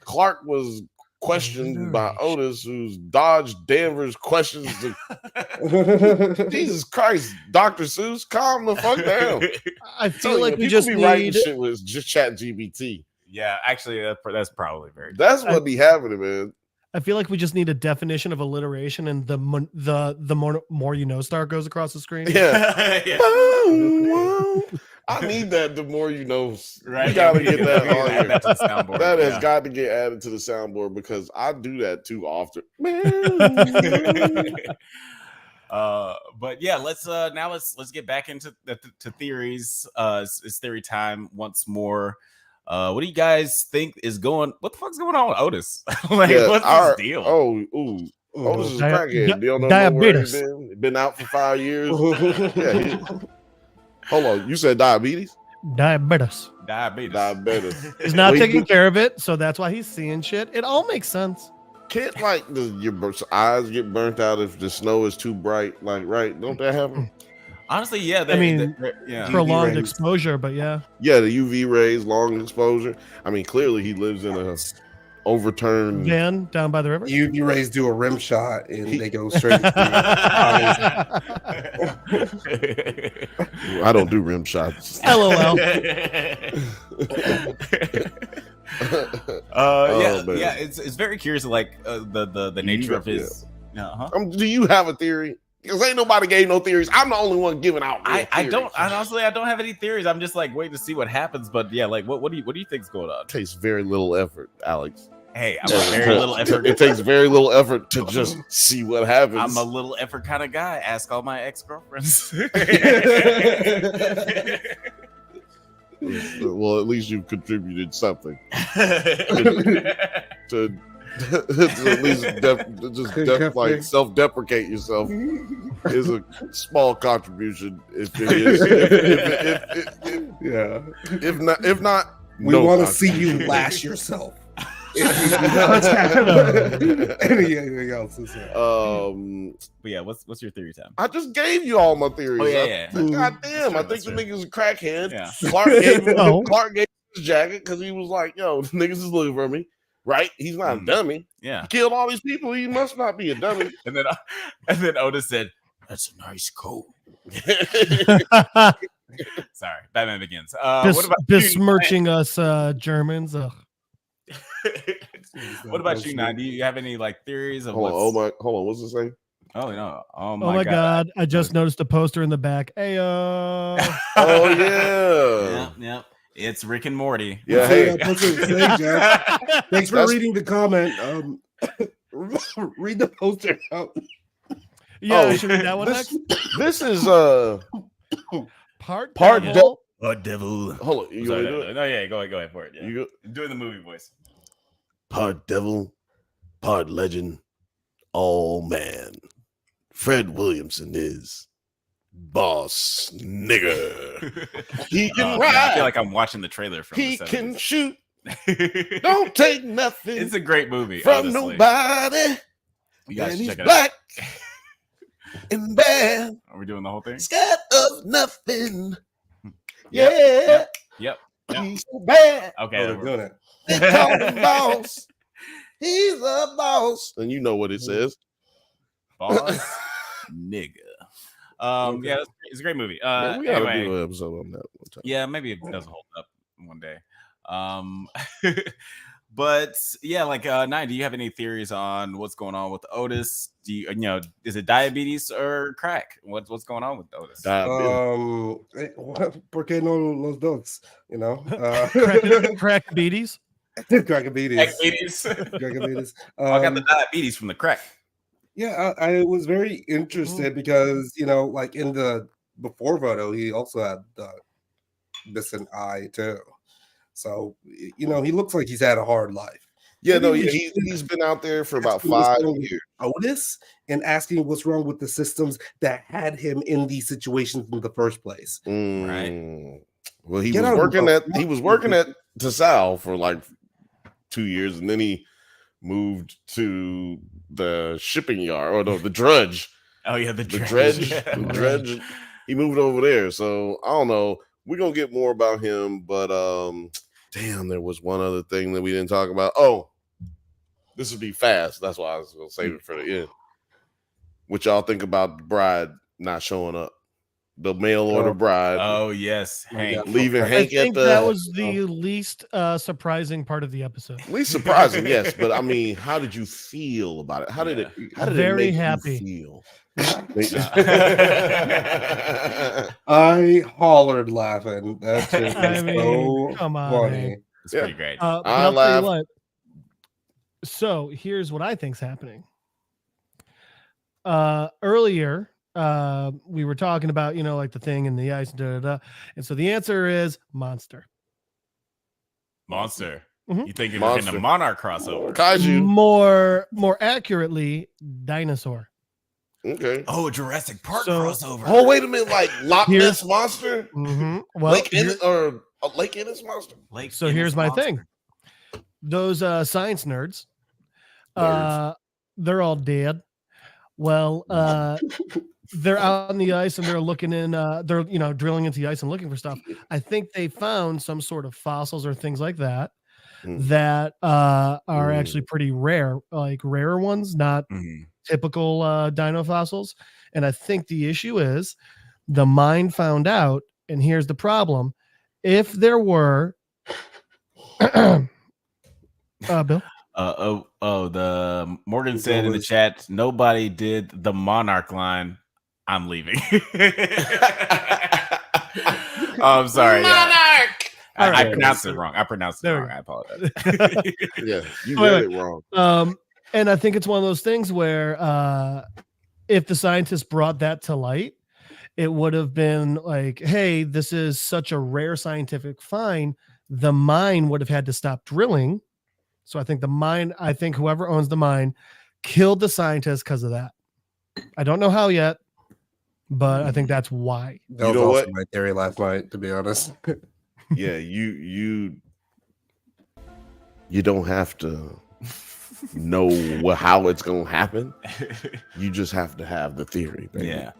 Clark was questioned by Otis, who's dodged Danvers' questions. Jesus Christ, Dr. Seuss, calm the fuck down. I feel like we people just be writing need. shit with just chat GBT. Yeah, actually, that's probably very. That's what be happening, man. I feel like we just need a definition of alliteration, and the more you know star goes across the screen. Yeah. Yeah. I need that. The more you know, Right. we gotta get that We gotta on add here. that to the soundboard. That has Yeah. got to get added to the soundboard because I do that too often. But yeah, let's get back into to theories. It's theory time once more. What do you guys think is going? What the fuck's going on with Otis? Like, what's his deal? Otis is a crackhead. You don't know Diabetes. where he's been out for 5 years. Hold on, you said diabetes? Diabetes. Diabetes. He's not Wait, taking care of it, so that's why he's seeing shit. It all makes sense. Can't like your eyes get burnt out if the snow is too bright? Like, right? Don't that happen? Honestly, yeah. Yeah. Prolonged rays. exposure, but yeah. Yeah, the UV rays, long exposure. I mean, clearly he lives in a overturned. Van down by the river. You raise do a rim shot and they go straight. To I don't do rim shots. LOL. Yeah. It's very curious, like the nature of his. Do you have a theory? Because ain't nobody gave no theories. I'm the only one giving out. I honestly don't have any theories. I'm just like waiting to see what happens. But yeah, like what do you think's going on? It takes very little effort, Alex. Hey, I'm a very little effort. It takes very little effort to just see what happens. I'm a little effort kind of guy. Ask all my ex-girlfriends. Well, at least you contributed something to at least like self-deprecate yourself is a small contribution. If it is, yeah. If not, We no want to see contribution. you lash yourself. Anything else to say? But yeah, what's your theory, Tom? I just gave you all my theories. Oh, yeah. God damn, That's I true, think the nigga's a crackhead. Yeah. Clark gave him his jacket because he was like, yo, niggas is looking for me. Right? He's not a dummy. Yeah. He killed all these people. He must not be a dummy. And then Otis said, "That's a nice coat." Sorry, Batman Begins. What about besmirching us Germans? Ugh. What about you, Nine? Do you have any like theories of Hold on, what's it say? Oh no! Oh my god! I just noticed a poster in the back. Ayo. Oh yeah. Yeah. It's Rick and Morty. Yeah. Hey. Thanks for reading the comment. Read the poster out. Yeah, should read that one next. This is Part devil. Devil. Hold on, you Sorry, gonna do it? no, yeah, go ahead for it. Yeah. You I'm doing the movie voice. Part devil, part legend, all man. Fred Williamson is boss nigger. He can I ride. feel like I'm watching the trailer from He the 70s. can shoot. Don't take nothing. It's a great movie from honestly. nobody. You guys And should he's check it out. black and bad. Are we doing the whole thing? Scared of nothing. Yep, Yeah. Yep. He's so bad. Okay. Oh, they're doing it. They call him boss. He's a boss. And you know what it says. Boss nigga. Okay. Yeah, it's a great movie. Man, we gotta Anyway, do an episode on that one time. yeah, maybe it doesn't hold up one day. But yeah, like Nine, do you have any theories on what's going on with Otis? Do you know, is it diabetes or crack? What's going on with Otis? ¿Por qué no los dos? You know, Crack beaties. Crackabeaties. Diabetes. I got the diabetes from the crack. Yeah, I was very interested because, you know, like in the before photo, he also had the missing eye too. So, you know, he looks like he's had a hard life. Yeah, Maybe no, we yeah, should he's been out there for about ask him what's 5 wrong with years. Otis and asking what's wrong with the systems that had him in these situations in the first place. Right. Well, he Get was out of working the- at TSAL for like 2 years, and then he moved to the shipping yard, or no, the dredge. Oh yeah, the dredge. Yeah. The dredge. He moved over there. So I don't know. We're gonna get more about him, but damn, there was one other thing that we didn't talk about. Oh, this would be fast. That's why I was gonna save it for the end. What y'all think about the bride not showing up? The mail order bride. Oh yes, Hank. Leaving I Hank at think the that was the least surprising part of the episode. least surprising, yes. But I mean, how did you feel about it? How did it Very make happy. you feel? I hollered laughing. That shit I was mean, so come on, funny. man. It's pretty great. But I I'll tell you laughed. what. So here's what I think's happening. Earlier, we were talking about, you know, like the thing in the ice, and so the answer is monster. Monster. Mhm. You think we're getting a Monarch crossover? Kaiju. More accurately, dinosaur. Okay. Oh, Jurassic Park So- crossover. Oh, wait a minute, like Loch Ness Here's- monster? Well, Lake Ennis or a Lake Ennis monster? Lake so Ennis here's my monster. thing. Those science nerds, Nerds. they're all dead. Well, they're out on the ice and they're looking in, they're, you know, drilling into the ice and looking for stuff. I think they found some sort of fossils or things like that that are actually pretty rare, like rarer ones, not typical dino fossils. And I think the issue is the mine found out, and here's the problem. If there were Bill? The Morgan said in the chat, nobody did the Monarch line. I'm leaving. I'm sorry. Monarch. I pronounced it wrong. I pronounced it There we wrong. go. I apologize. Yeah, you Wait, read it wrong. And I think it's one of those things where if the scientists brought that to light, it would have been like, hey, this is such a rare scientific find. The mine would have had to stop drilling. So I think whoever owns the mine killed the scientists because of that. I don't know how yet, but I think that's why. That You was know also what? my theory last night, to be honest. Yeah, you don't have to know how it's gonna happen. You just have to have the theory. Baby. Yeah.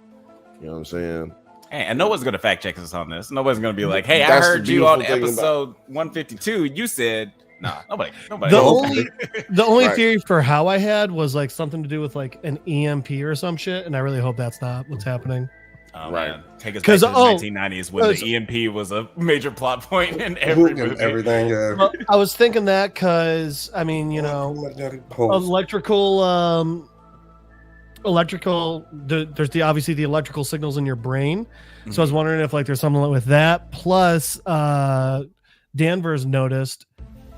You know what I'm saying? Hey, and no one's gonna fact check us on this. Nobody's gonna be like, "Hey, I That's the heard you on beautiful thing episode 152. You said, nah, nobody." The only Right. theory for how I had was like something to do with like an EMP or some shit, and I really hope that's not what's happening. Oh, Right. man. Take us back 'Cause, to the oh, 1990s when because- the EMP was a major plot point in every movie. Everything, yeah. Well, I was thinking that because I mean, you know, electrical there's obviously the electrical signals in your brain, so I was wondering if like there's something with that. Plus Danvers noticed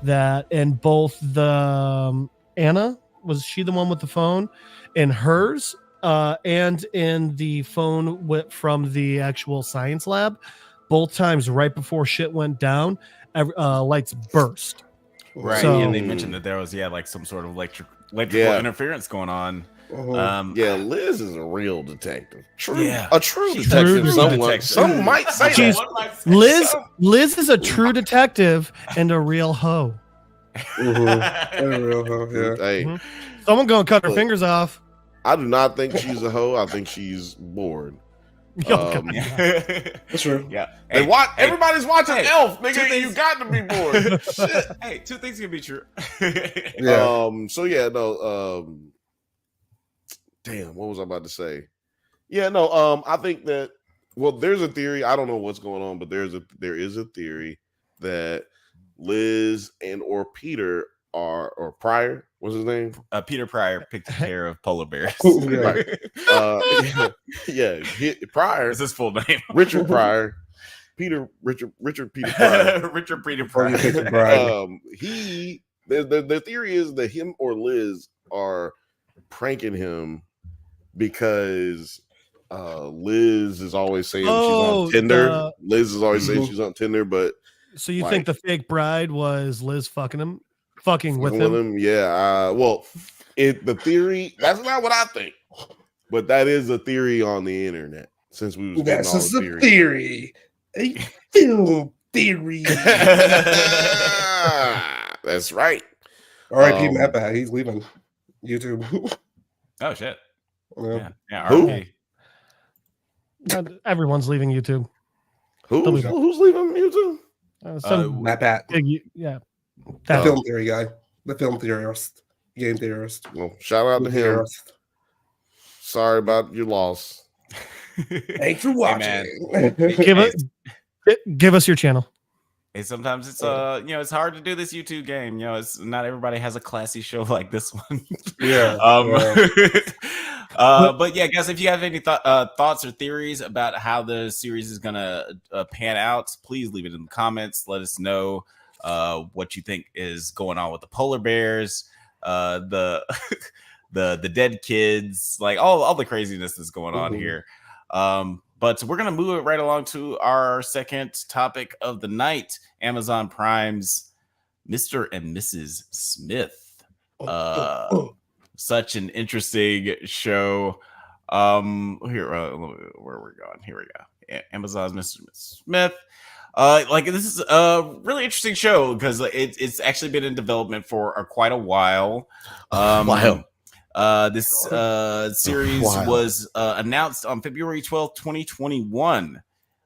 that in both the Anna, was she the one with the phone, in hers and in the phone from the actual science lab, both times right before shit went down, lights burst. Right. So- and they mentioned that there was like some sort of electrical Yeah. interference going on. Yeah, Liz is a real detective. Yeah. A true She's detective. a true detective. Some might say She's- that. Liz is a true detective and a real hoe. Yeah. Hey, Mhm. Someone gonna cut her Look. fingers off. I do not think she's a hoe. I think she's bored. Oh, Um, God. That's true. Yeah. And everybody's watching Hey, Elf, two nigga. things- You got to be bored. Shit. Hey, two things can be true. Yeah. So yeah, no. Damn, what was I about to say? Yeah, no, I think that there's a theory. I don't know what's going on, but there is a theory that Liz and or Peter or Pryor, what's his name? Peter Pryor picked care of polar bears. Right. Pryor. Is his full name? Richard Pryor. Richard Peter Pryor. Richard Peter Pryor. Pryor. The theory is that him or Liz are pranking him because Liz is always saying she's on Tinder. Liz is always saying she's on Tinder, but so you think the fake bride was Liz fucking with him? Yeah. The theory, that's not what I think, but that is a theory on the internet. Since we was that's just a theory. A film theory. That's right. R.I.P. Matt Bat. He's leaving YouTube. Oh shit. Yeah. R.I.P. Everyone's leaving YouTube. Who's leaving YouTube? Matt Bat. Yeah. The film theory guy. The film theorist. Game theorist. Well, shout out to him. Theorist. Sorry about your loss. Thanks for watching. Give us your channel. Hey, sometimes it's it's hard to do this YouTube game. It's not everybody has a classy show like this one. Yeah. But yeah, guys, if you have any thoughts or theories about how the series is gonna pan out, please leave it in the comments. Let us know what you think is going on with the polar bears, the dead kids, like all the craziness that's going on here. But we're going to move it right along to our second topic of the night, Amazon Prime's Mr. and Mrs. Smith. Such an interesting show. Here, where we're going. Here we go. Amazon's Mr. Smith. This is a really interesting show because it's actually been in development for quite a while. This series was announced on February 12th, 2021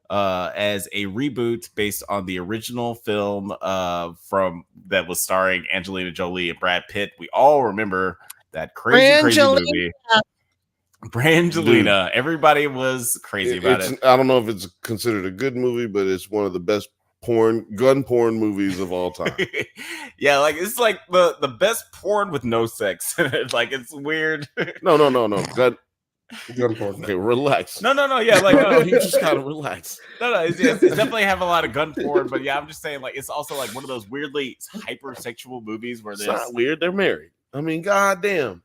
as a reboot based on the original film that was starring Angelina Jolie and Brad Pitt. We all remember that crazy movie. Brangelina. Everybody was crazy about it. I don't know if it's considered a good movie, but it's one of the best gun porn movies of all time. Yeah, it's like the best porn with no sex. It's weird. No. Gun porn. Okay, relax. No. Yeah, you just gotta relax. No. It's definitely have a lot of gun porn, but yeah, I'm just saying, it's also one of those weirdly hypersexual movies where it's not weird. They're married. I mean, goddamn.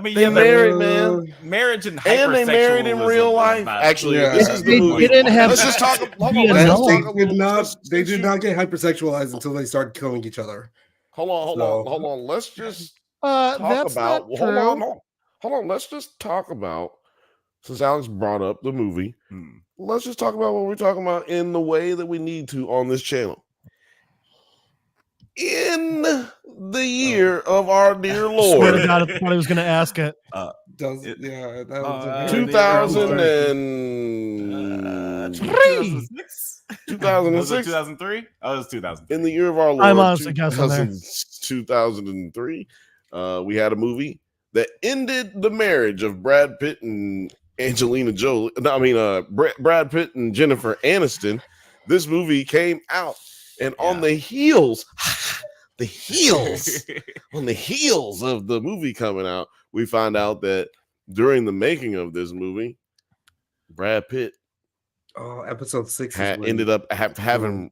They married, man. Marriage and hypersexual. And they married in real life. Actually, this is the They movie. didn't have. Let's just talk. They did not get hypersexualized until they started killing each other. Hold on. Let's just talk about. Hold on. Let's just talk about. Since Alex brought up the movie, let's just talk about what we're talking about in the way that we need to on this channel. In the year of our dear Lord. Swear to God, I thought I was going to ask it. 2003. Was it 2003? Oh, it was 2000. In the year of our Lord. I'm honestly guessing there. 2003. We had a movie that ended the marriage of Brad Pitt and Angelina Jolie. Brad Pitt and Jennifer Aniston. This movie came out. And on the heels of the movie coming out, we find out that during the making of this movie, Brad Pitt episode 6 ended up having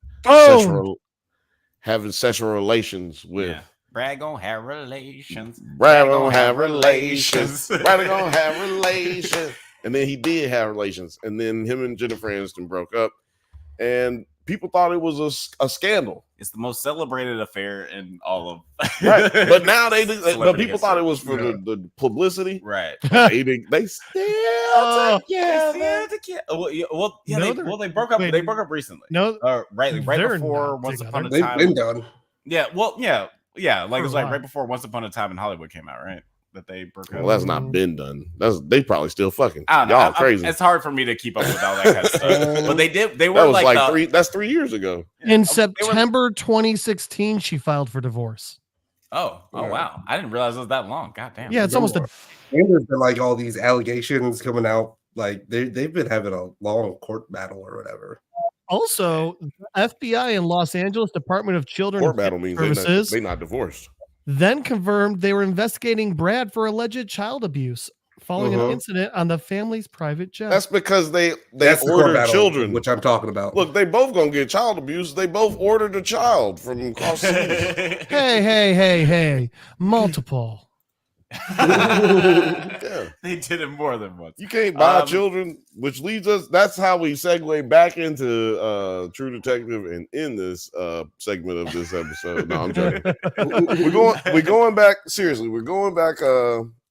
sexual relations with. Yeah. Brad gonna have relations. Brad gonna have relations. Brad gonna have relations. And then he did have relations. And then him and Jennifer Aniston broke up. And people thought it was a scandal. It's the most celebrated affair in all of right. But now but people thought it was for the publicity. Right. They still together. They broke up. They broke up recently. No, right before Once Upon a Time. They've been done. Yeah. Well, yeah. It was right before Once Upon a Time in Hollywood came out, right? That they broke up. Well, that's not been done. They probably still fucking. I don't know. Y'all crazy. It's hard for me to keep up with all that kind of stuff. But they did. They were that was like 3. That's 3 years ago. In September 2016, she filed for divorce. Oh wow! I didn't realize it was that long. God damn. Yeah, it's almost and there's been all these allegations coming out Like they've been having a long court battle or whatever. Also, FBI in Los Angeles Department of Children Court and battle Family means Services they not divorced. then confirmed they were investigating Brad for alleged child abuse following an incident on the family's private jet. That's because they That's the court ordered battle, children, which I'm talking about. Look, they both gonna get child abuse. They both ordered a child from across the seas. Hey, multiple. Yeah. They did it more than once. You can't buy children, which leads us. That's how we segue back into True Detective and in this segment of this episode. No, I'm joking. we're going back seriously. We're going back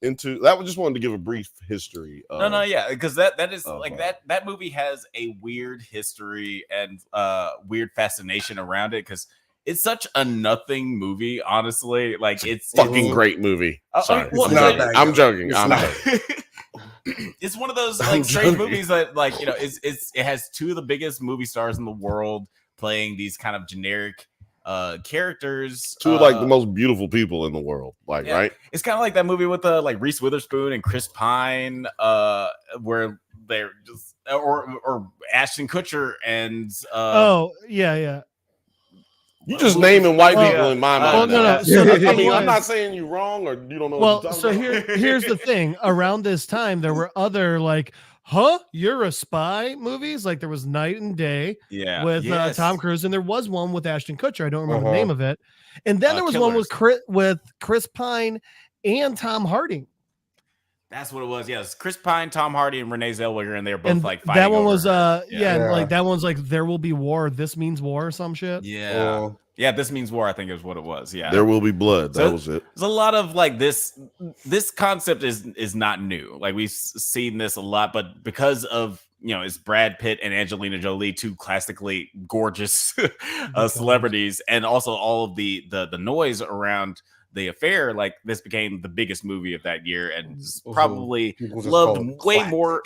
into that. We just wanted to give a brief history. Yeah, because that is like that movie has a weird history and weird fascination around it because it's such a nothing movie, honestly. Like it's fucking great movie. Sorry, I'm joking. It's one of those like strange movies that, like, you know, it has two of the biggest movie stars in the world playing these kind of generic characters. Two of like the most beautiful people in the world, like right? It's kind of like that movie with like Reese Witherspoon and Chris Pine, where they're just or Ashton Kutcher and yeah. You just naming white people in my mind. No. I mean, I'm not saying you wrong or you don't know. Well, what so here's the thing. Around this time, there were other like, you're a spy movies. Like there was Night and Day, with Tom Cruise, and there was one with Ashton Kutcher. I don't remember the name of it. And then there was Killers. one with Chris Pine and Tom Hardy. That's what it was. Yes, Chris Pine, Tom Hardy, and Renee Zellweger, and they were both like fighting. That one was her. like that one's like There Will Be War. This Means War or some shit. Yeah, This Means War, I think is what it was. Yeah, There Will Be Blood. That was it. There's a lot of like this concept is not new. Like we've seen this a lot, but because of, you know, it's Brad Pitt and Angelina Jolie, two classically gorgeous celebrities, and also all of the noise around the affair, like this became the biggest movie of that year and probably loved way more.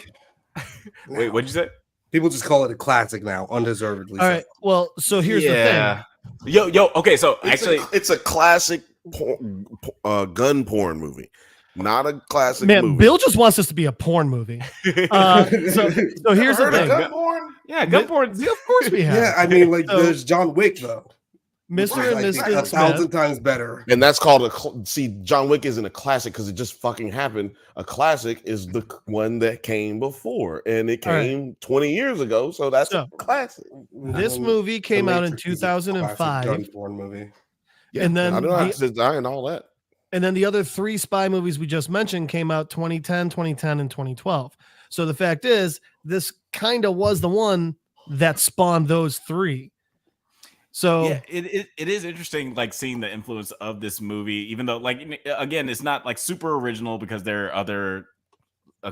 Wait, what'd you say? People just call it a classic now, undeservedly. All right. Well, so here's the thing. Yo. Okay, so it's a classic gun porn movie, not a classic movie. Bill just wants this to be a porn movie. So here's the thing. Gun porn? Yeah, gun porn. Of course we have. Yeah, I mean, like there's John Wick though. Mr. and Mrs. Smith. 1,000 times better. And that's called John Wick isn't a classic because it just fucking happened. A classic is the one that came before, and it came 20 years ago, so that's a classic. This movie came out in 2005. Gun porn movie. Yeah, and then I don't have to die and all that. And then the other three spy movies we just mentioned came out 2010, 2010, and 2012. So the fact is, this kind of was the one that spawned those three. So yeah, it is interesting, like seeing the influence of this movie, even though, like, again, it's not like super original because there are other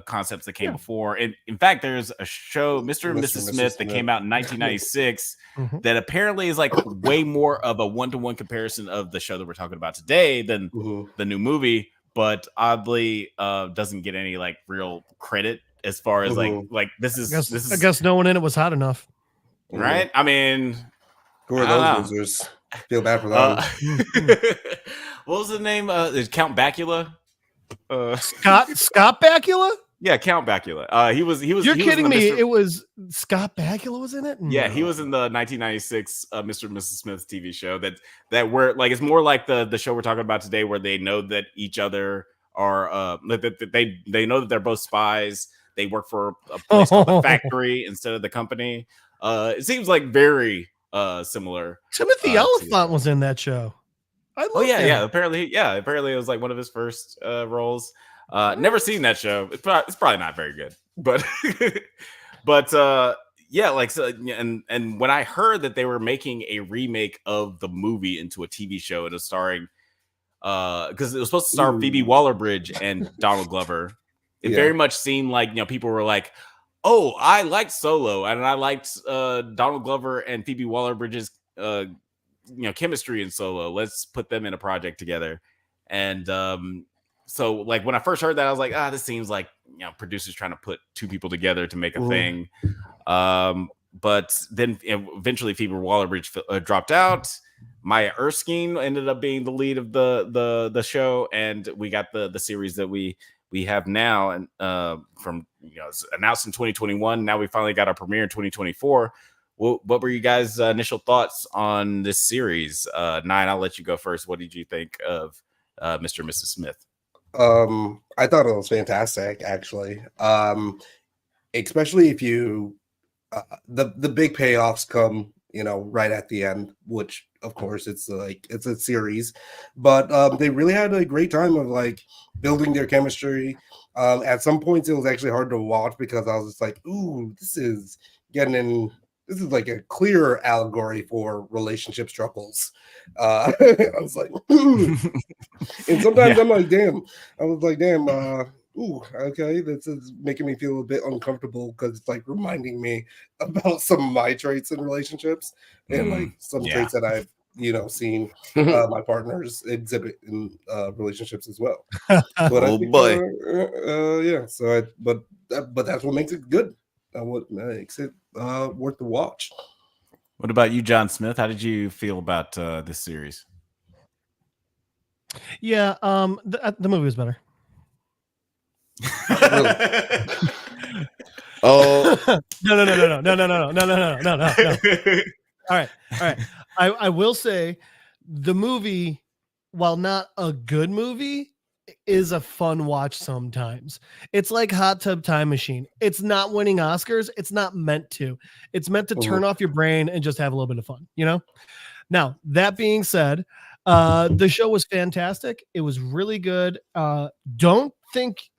concepts that came before. And in fact, there's a show, Mr. and Mrs. Smith, that came out in 1996 that apparently is like way more of a one-to-one comparison of the show that we're talking about today than the new movie, but oddly doesn't get any like real credit as far as like this is. I guess no one in it was hot enough, right? I mean. Who are those losers? Feel bad for them. What was the name? Is Count Bakula? Scott Bakula? Yeah, Count Bakula. He was. You're kidding me? It was Scott Bakula was in it. Yeah, he was in the 1996 Mr. and Mrs. Smith TV show. That were like, it's more like the show we're talking about today, where they know that each other are they know that they're both spies. They work for a place called the Factory instead of the company. It seems like very similar. Timothy Oliphant was in that show. Apparently it was like one of his first roles. Never seen that show. It's probably not very good, but like, so, and when I heard that they were making a remake of the movie into a TV show, it was starring because it was supposed to star Phoebe Waller-Bridge and Donald Glover. It very much seemed like, you know, people were like, oh, I liked Solo, and I liked Donald Glover and Phoebe Waller-Bridge's chemistry in Solo. Let's put them in a project together. And so like when I first heard that, I was like, this seems like, you know, producers trying to put two people together to make a thing. But then eventually Phoebe Waller-Bridge dropped out. Maya Erskine ended up being the lead of the show, and we got the series that we we have now, and from it's announced in 2021. Now we finally got our premiere in 2024. What were you guys' initial thoughts on this series? Nine, I'll let you go first. What did you think of Mr. and Mrs. Smith? I thought it was fantastic, actually. Especially if you the big payoffs come, right at the end, which of course it's a series, but they really had a great time of building their chemistry. At some points, it was actually hard to watch because I was just like, "Ooh, this is like a clear allegory for relationship struggles." I was like, and sometimes I'm like, damn. I was like, damn. Ooh, okay, this is making me feel a bit uncomfortable because it's reminding me about some of my traits in relationships and some traits that I've seen my partners exhibit in relationships as well. But I think, boy. yeah. So, but that's what makes it good. What makes it worth the watch. What about you, John Smith? How did you feel about this series? Yeah, the movie was better. Oh no. All right. I will say the movie, while not a good movie, is a fun watch sometimes. It's like Hot Tub Time Machine. It's not winning Oscars. It's not meant to. It's meant to turn off your brain and just have a little bit of fun, Now, that being said, the show was fantastic. It was really good. Don't think,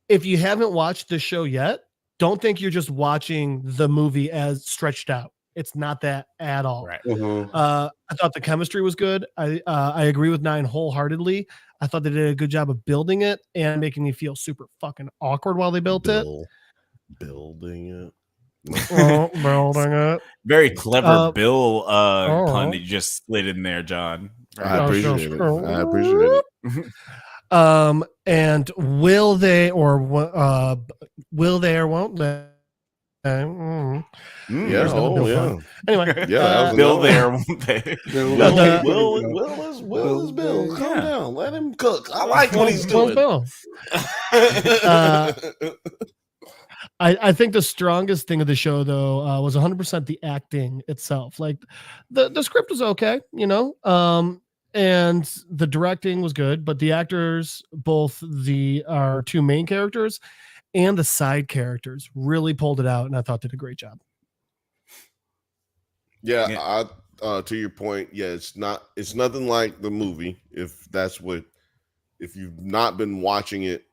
if you haven't watched the show yet, don't think you're just watching the movie as stretched out. It's not that at all. Right. I thought the chemistry was good. I agree with Nine wholeheartedly. I thought they did a good job of building it and making me feel super fucking awkward while they built it. Building it. Building it. Very clever Bill pun that you just slid in there, John. I appreciate it. I appreciate it. And will they or won't they? Yeah. Oh, yeah. Anyway, yeah. Bill there, won't they? Will is Bill. Calm down. Let him cook. I like what he's doing. Bill. I think the strongest thing of the show, though, was 100% the acting itself. Like the script was okay, and the directing was good, but the actors, both our two main characters and the side characters, really pulled it out, and I thought did a great job. Yeah. To your point, yeah, it's nothing like the movie. If you've not been watching it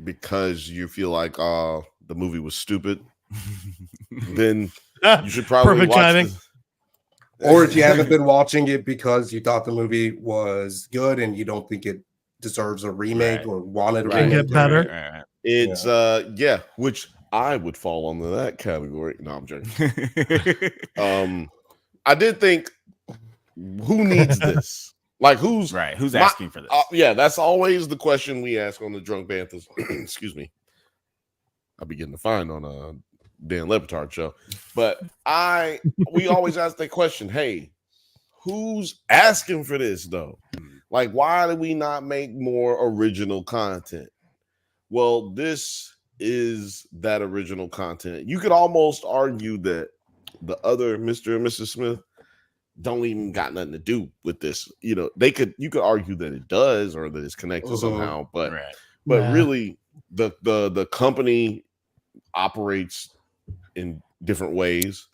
because you feel like the movie was stupid, then you should probably watch it. Or if you haven't been watching it because you thought the movie was good and you don't think it deserves a remake or wanted a remake, get better. Right. It's which I would fall under that category. No, I'm joking. I did think, who needs this? Like, who's asking for this? Yeah, that's always the question we ask on the Drunk Banthas. Excuse me. I'll be getting a fine on a Dan Lepetard show, but we always ask that question. Hey, who's asking for this though? Like, why do we not make more original content? Well, this is that original content. You could almost argue that the other Mr. and Mrs. Smith don't even got nothing to do with this. You could argue that it does or that it's connected somehow, but really the company operates in different ways,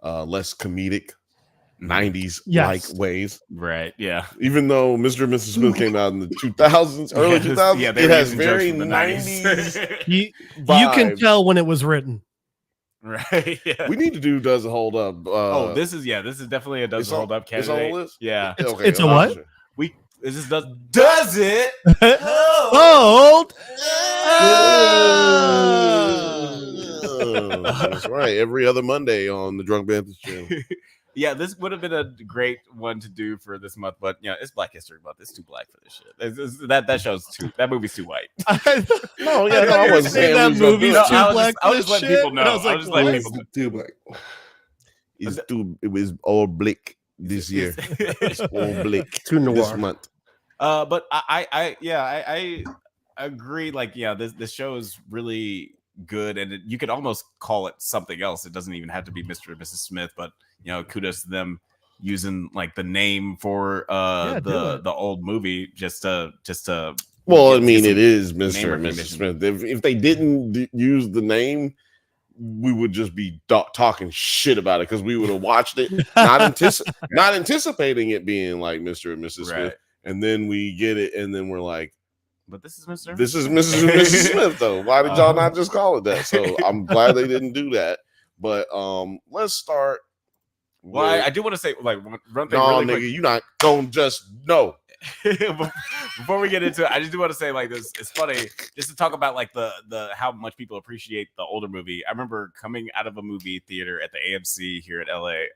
less comedic 90s like ways. Right. Yeah. Even though Mr. and Mrs. Smith came out in the 2000s, early 2000s, it has very 90s. You can tell when it was written. Right. Yeah. We need to do Does It Hold Up? This is definitely a Does It Hold Up candidate. It's on the list? Yeah. It's a what? Does it hold? That's right. Every other Monday on the Drunk Banthas channel. Yeah, this would have been a great one to do for this month, but it's Black History Month. It's too black for this shit. That movie's too white. I wasn't saying that movie's too black. I was just letting people know. I was just letting people know. Too black. It was all black this year. It's all black Too noir this month. But agree. Like, yeah, this show is really good, and you could almost call it something else. It doesn't even have to be Mr. and Mrs. Smith, but kudos to them using like the name for the old movie just to well, I mean, it is Mr. and Mrs. Smith. If they didn't use the name, we would just be talking shit about it because we would have watched it, not anticipating it being like Mr. and Mrs. Smith, and then we get it, and then we're like, but this is Mr. This is Mrs. and Mrs. Smith, though. Why did y'all not just call it that? So I'm glad they didn't do that. But let's start. Well, I do want to say, like, run thing. No, really nigga, quick. you not gonna just no. Before we get into it, I just do want to say, like, this. It's funny just to talk about like the how much people appreciate the older movie. I remember coming out of a movie theater at the AMC here at LA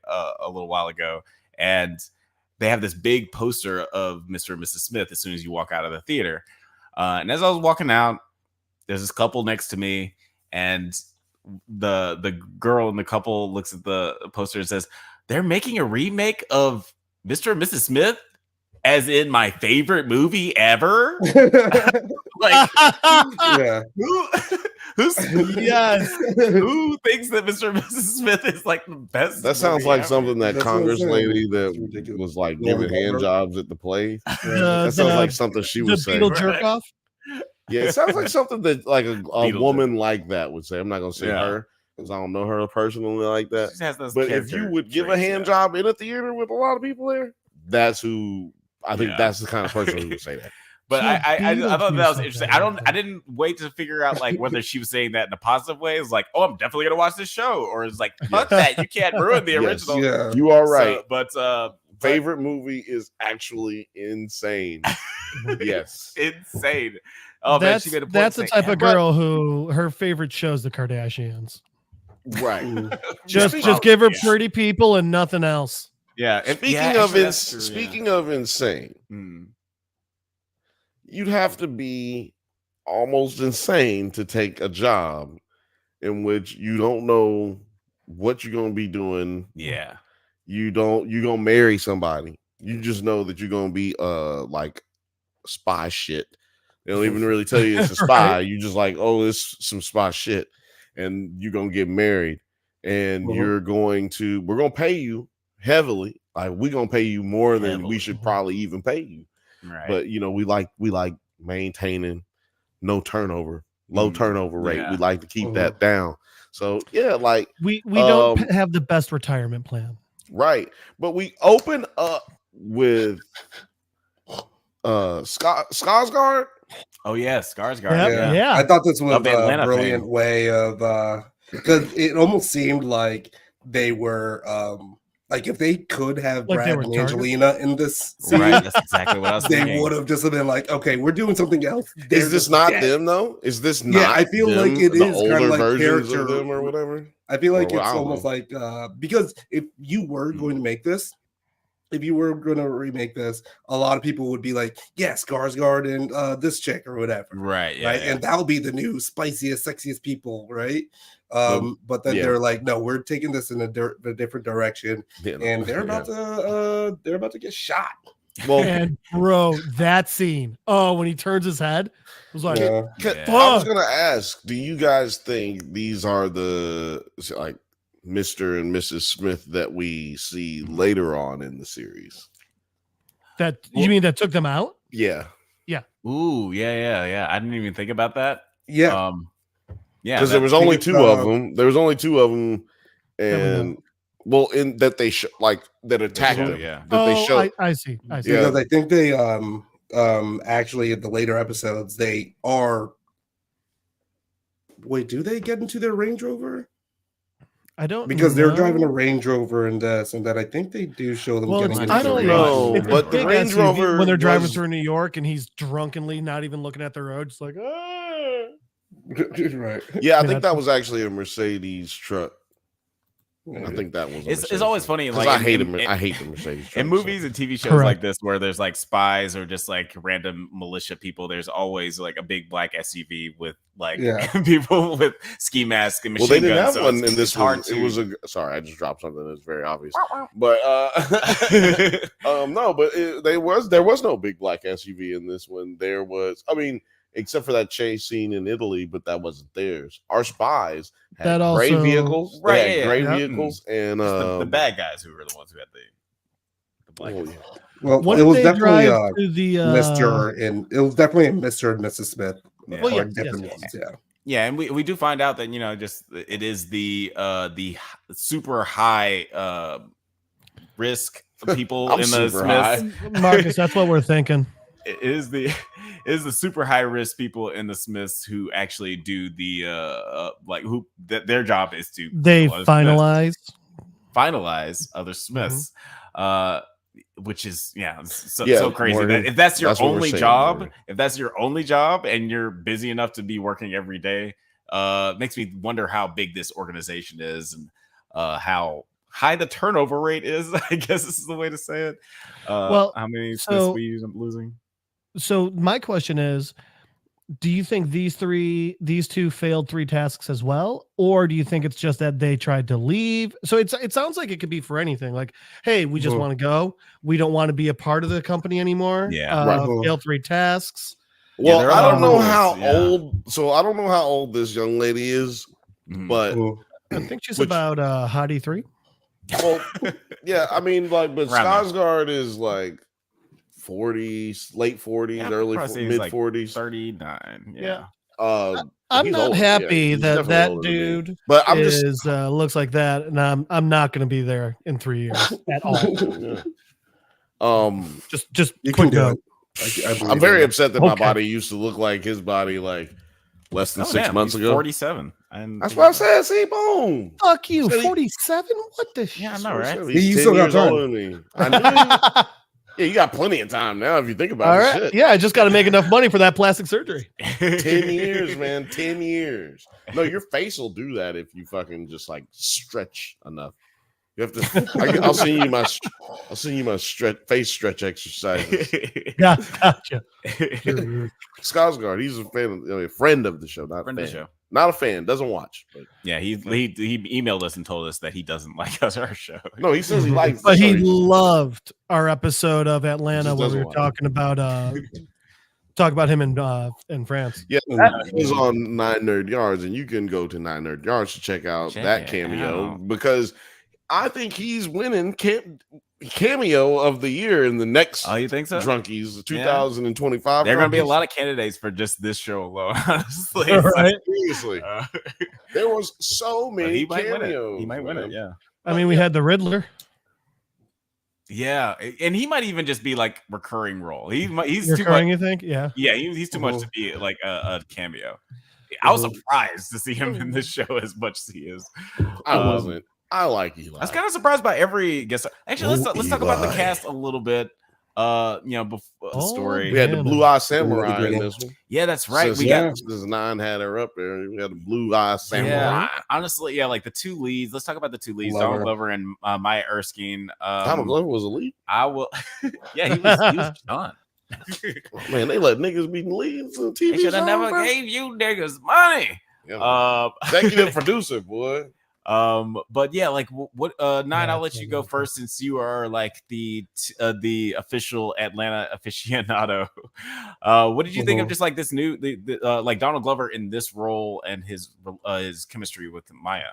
a little while ago, and they have this big poster of Mr. and Mrs. Smith as soon as you walk out of the theater. And as I was walking out, there's this couple next to me, and the girl in the couple looks at the poster and says, "They're making a remake of Mr. and Mrs. Smith, as in my favorite movie ever." Like, Yeah. Who thinks that Mr. and Mrs. Smith is like the best? That sounds like something that That's Congress what I'm saying. lady It's that ridiculous. was like Yeah, giving hand jobs at the play. The- That sounds the- like something she the would say. Beetle jerk off. Yeah, it sounds like something that like a Beetle woman like that would say. I'm not gonna say Yeah. her because I don't know her personally like that. She has those But if character you would give a traits, hand yeah. job in a theater with a lot of people there, that's who I think that's the kind of person who would say that. But I thought that was interesting. Something. I didn't wait to figure out like whether she was saying that in a positive way. It's like, oh, I'm definitely gonna watch this show, or it's like, fuck that, you can't ruin the Yes. original. Yeah. You are right. So, but Favorite movie is actually insane. Yes. insane. Oh man, she made a point. That's the saying, type of girl who her favorite show's the Kardashians. Right. Just Speaking- give her yeah. pretty people and nothing else. Yeah. And Speaking yeah, of actually, that's true, yeah. speaking of insane, Mm. you'd have to be almost insane to take a job in which you don't know what you're gonna be doing. Yeah. You're gonna marry somebody. You just know that you're gonna be like spy shit. They don't even really tell you it's a spy. You just like, oh, it's some spy shit, and you're gonna get married, and we're gonna pay you heavily. Like we're gonna pay you more than we should probably even pay you. Right. But we like maintaining low turnover rate. Yeah. We like to keep that down. So yeah, like We don't have the best retirement plan. right. But we open up with Skarsgård. Oh yeah, Skarsgård. Yep. Yeah. I thought this was Of Atlanta a brilliant fame. way of because it almost seemed like they were like if they could have Like they Brad were and targets? Angelina in this scene, Right. That's exactly what I was they thinking. would have just been like, okay, we're doing something else. They're Is this just not dead. them though? Is this Yeah, not? I feel them, like it the is kinda older like versions character- of them or whatever. I feel like Or, it's I don't almost know. like because if you were going to make this, if you were going to remake this, a lot of people would be like, yes, Skarsgård and this chick or whatever. Right. Yeah. Right. yeah. And that'll be the new spiciest, sexiest people. Right. But then yeah. they're like, no, we're taking this in a different direction. Yeah, And they're about to get shot. well, And bro, that scene. Oh, when he turns his head, it was like, Yeah. I was gonna ask, do you guys think these are the like Mr. and Mrs. Smith that we see later on in the series? that you mean that took them out? Yeah, Ooh. Yeah. I didn't even think about that. Yeah. Yeah. because there was only two of them. There was only two of them, and well, in that they like that attacked show, them. yeah. That they showed. I see. Yeah. Because I think they actually in the later episodes they are. Wait, do they get into their Range Rover? I don't Because they're know. driving a Range Rover in this, and that I think they do show them Well, getting it's, into I the don't Range know. No, It's a but the big Range SUV Rover when they're driving was- through New York and he's drunkenly not even looking at the road, just like, ah. right. Yeah, I Yeah, think that was actually a Mercedes truck. I think that was. It's always funny. Because Like I hate in, them. I hate the Mercedes trucks. in movies and TV shows Correct. like this, where there's like spies or just like random militia people, there's always like a big black SUV with like people with ski masks and Well, machine they didn't guns. have so one it's- in this it's hard one. to. It was a. Sorry, I just dropped something that's very obvious. But no, but there was no big black SUV in this one. There was. I mean, except for that chase scene in Italy, but that wasn't theirs. Our spies had That gray also- vehicles, Right, they had yeah, gray yeah. vehicles, and Just the bad guys who were the ones who had the black. oh, yeah. Well, What it did was they definitely drive to the Mr. and it was definitely a Mr. and Mrs. Smith. Yeah. Well, Or yes, different yes. ones, yeah. Yeah, and we do find out that just it is the super high risk people I'm in the super Smiths. high. Marcus, that's what we're thinking. It is the super high risk people in the Smiths who actually do the their job is to They kill other Smiths, finalize. other Mm-hmm. Smiths, which is so Yeah, crazy. Morgan, That if that's your that's what we're only saying, job, Morgan. if that's your only job, and you're busy enough to be working every day, makes me wonder how big this organization is and how high the turnover rate is. I guess this is the way to say it. Well, how many Smiths so- we end up losing? So my question is, do you think these two failed 3 tasks as well, or do you think it's just that they tried to leave? So it sounds like it could be for anything. Like, hey, we just Mhm. want to go. We don't want to be a part of the company anymore. Yeah. Right. Failed 3 tasks. Well, there are I a lot don't of know rules, how yeah. old. So I don't know how old this young lady is, Mhm. but Ooh. I think she's Which- about Hottie 3. well, yeah. I mean, but Around there. Skarsgård is like 40s, late 40s, Yeah, early probably say he's mid like 40s. 39. Yeah. Yeah. I'm He's not older, happy yeah, he's that definitely that older than me. dude But I'm just is looks like that, and I'm not going to be there in 3 years at all. yeah. Just You quick can do note. it. I believe I'm very in it. upset that my Okay. body used to look like his body like less than 6 damn, months he's ago. 47. That's what I said. See, boom. Fuck you, Said he- 47. What the Yeah, I shit? know, right? He's You 10 still got years time. older than me. I knew. Yeah, you got plenty of time now if you think about All the right. shit. Yeah, I just got to make enough money for that plastic surgery. 10 years, man. 10 years. No, your face will do that if you fucking just like stretch enough. You have to. I'll send you my face stretch exercises. Gotcha. Skarsgård, he's a friend of the show, not Friend a of fan. the show. Not a fan. Doesn't watch. But Yeah, he emailed us and told us that he doesn't like our show. no, he says he likes. But the show. he He just- loved our episode of Atlanta just where we doesn't were watch. talking about him in France. Yeah, that is on 9 Nerd Yards, and you can go to 9 Nerd Yards to check out Check that it cameo out. because I think he's winning cameo of the year in the next Oh, you think so? Drunkies 2025. There are going to be a Drunkies. lot of candidates for just this show alone. Honestly, It's Right? Seriously, there was so but many he might win cameos. it. He might win man. it. Yeah. I mean, we had the Riddler. Yeah, and he might even just be like recurring role. He's too Recurring, much. you think? Yeah. Yeah, he's too much to be like a cameo. I was surprised to see him in this show as much as he is. I wasn't. I like Eli. I was kind of surprised by every guest. Actually, let's talk about the Eli. cast a little bit. Before the Oh, story. We had the Man. Blue Eye Samurai in this one. Yeah, that's right. Since, We got since 9 had her up there. We had the Blue Eye Samurai. yeah. Honestly, yeah, like the two leads. Let's talk about the two leads: Glover. Donald Glover and Maya Erskine. Donald Glover was elite. I will. Yeah, he was done. Man, they let niggas be leads in TV They should have shows, never bro. gave you niggas money. Yeah, executive producer, boy. But yeah, like what Nine, Yeah, I'll let you go first since you are like the official Atlanta aficionado. What did you think of just like this new like Donald Glover in this role and his chemistry with Maya?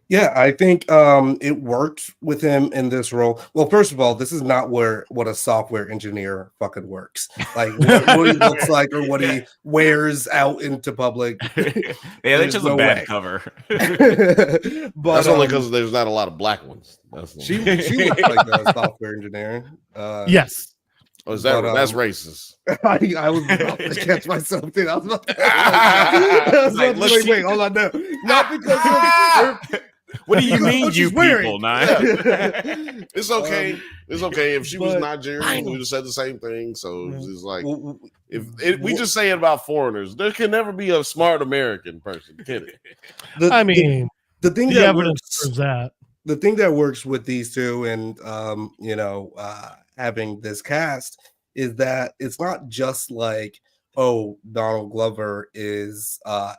Yeah, I think it worked with him in this role. Well, first of all, this is not what a software engineer fucking works. Like what he looks like or what he wears out into public. Yeah, they There's chose no a bad way. cover. But That's only because there's not a lot of black ones. That's she looks like a software engineer. Yes. Oh, is that but, that's racist? I was about to catch myself. Dude. I was about to, Like, let's wait, hold on, no, not because of What do you Because mean, what you she's wearing. people? Nine. It's okay. It's okay. If she was but- Nigerian, we would have said the same thing. So it's just like Well, we just say it about foreigners. There can never be a smart American person, can it? I mean, the thing the that evidence works, proves that. the thing that works with these two and having this cast is that it's not just like oh, Donald Glover is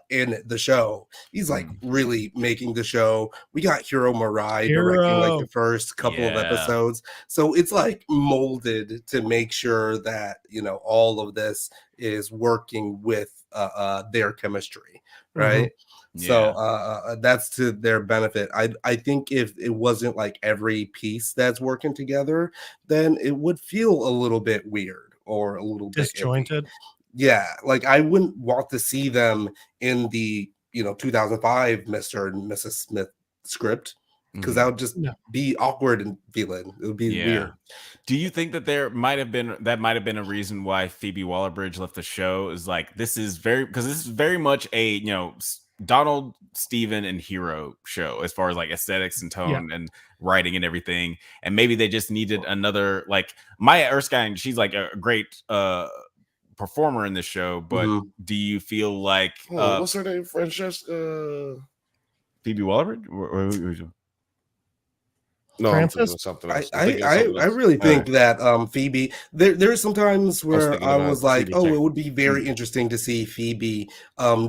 in the show. He's like really making the show. We got Hiro Murai directing like the first couple of episodes. So it's like molded to make sure that, you know, all of this is working with their chemistry, right? So that's to their benefit. I think if it wasn't like every piece that's working together, then it would feel a little bit weird or a little bit disjointed. Yeah, like I wouldn't want to see them in the 2005 Mr. and Mrs. Smith script because that would just be awkward and feeling. It would be weird. Do you think that there might have been a reason why Phoebe Waller-Bridge left the show? Is like this is very much a Donald, Steven, and Hero show as far as like aesthetics and tone and writing and everything, and maybe they just needed another like Maya Erskine. She's like a great performer in this show, but do you feel like what's her name? Francesca Phoebe Waller-Bridge? No, Francis? something else. I really think that Phoebe. There's some times where I was like, oh, it would be very interesting to see Phoebe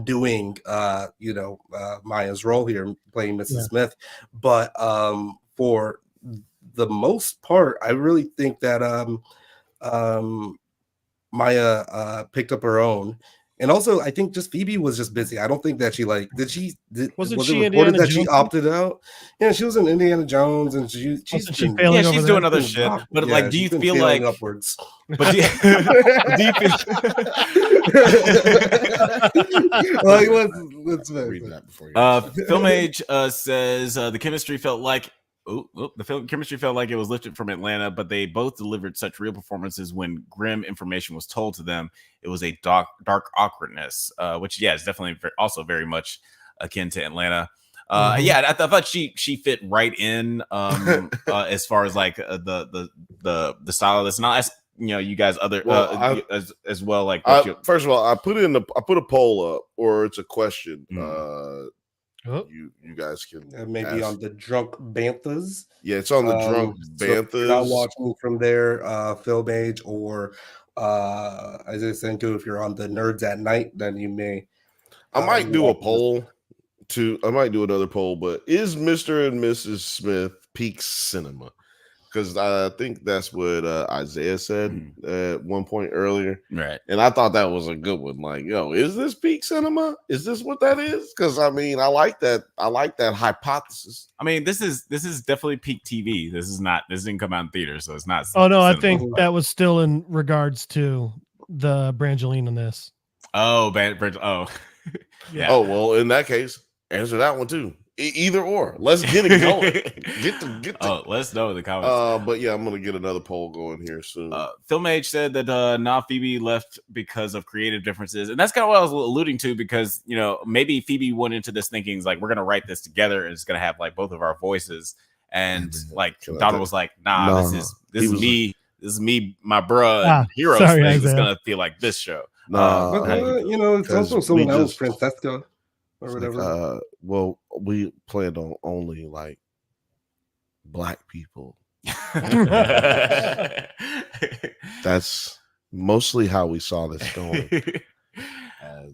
doing Maya's role here, playing Mrs. Smith. But for the most part, I really think that Maya picked up her own. And also, I think just Phoebe was just busy. I don't think that she was it reported that she opted out? Yeah, she was in Indiana Jones, and she's doing other shit. But like, do you feel like upwards? But do you feel let's read that before you Film Age says the chemistry felt like chemistry felt like it was lifted from Atlanta, but they both delivered such real performances when grim information was told to them. It was a dark awkwardness, which is definitely also very much akin to Atlanta. I thought she fit right in as far as like the style of this. Not you guys other as well. Like first of all, I put a poll up, or it's a question. You guys can maybe ask. On the Drunk Banthas. Yeah, it's on the Drunk Banthas. So not watching from there, Film Age, or as I said too, if you're on the Nerds at Night, then you may. I might do a poll too. I might do another poll, but is Mr. and Mrs. Smith peak cinema? Because I think that's what Isaiah said at one point earlier. Right. And I thought that was a good one. Like, is this peak cinema? Is this what that is? Because I mean, I like that hypothesis. I mean, this is definitely peak TV. This didn't come out in theaters, so it's not. Oh no, cinema. I think that was still in regards to the Brangelina in this. Oh, yeah. Oh, well, in that case, answer that one too. Either or. Let's get it going. Get the let us know in the comments. But yeah, I'm gonna get another poll going here soon. Film Age said that Phoebe left because of creative differences, and that's kind of what I was alluding to, because maybe Phoebe went into this thinking like, we're gonna write this together and it's gonna have like both of our voices, and like Donald was like, this is me, my bruh, and Heroes thing is gonna feel like this show. It's also someone else, Francesca. Or whatever. Well, we planned on only like Black people. That's mostly how we saw this going. I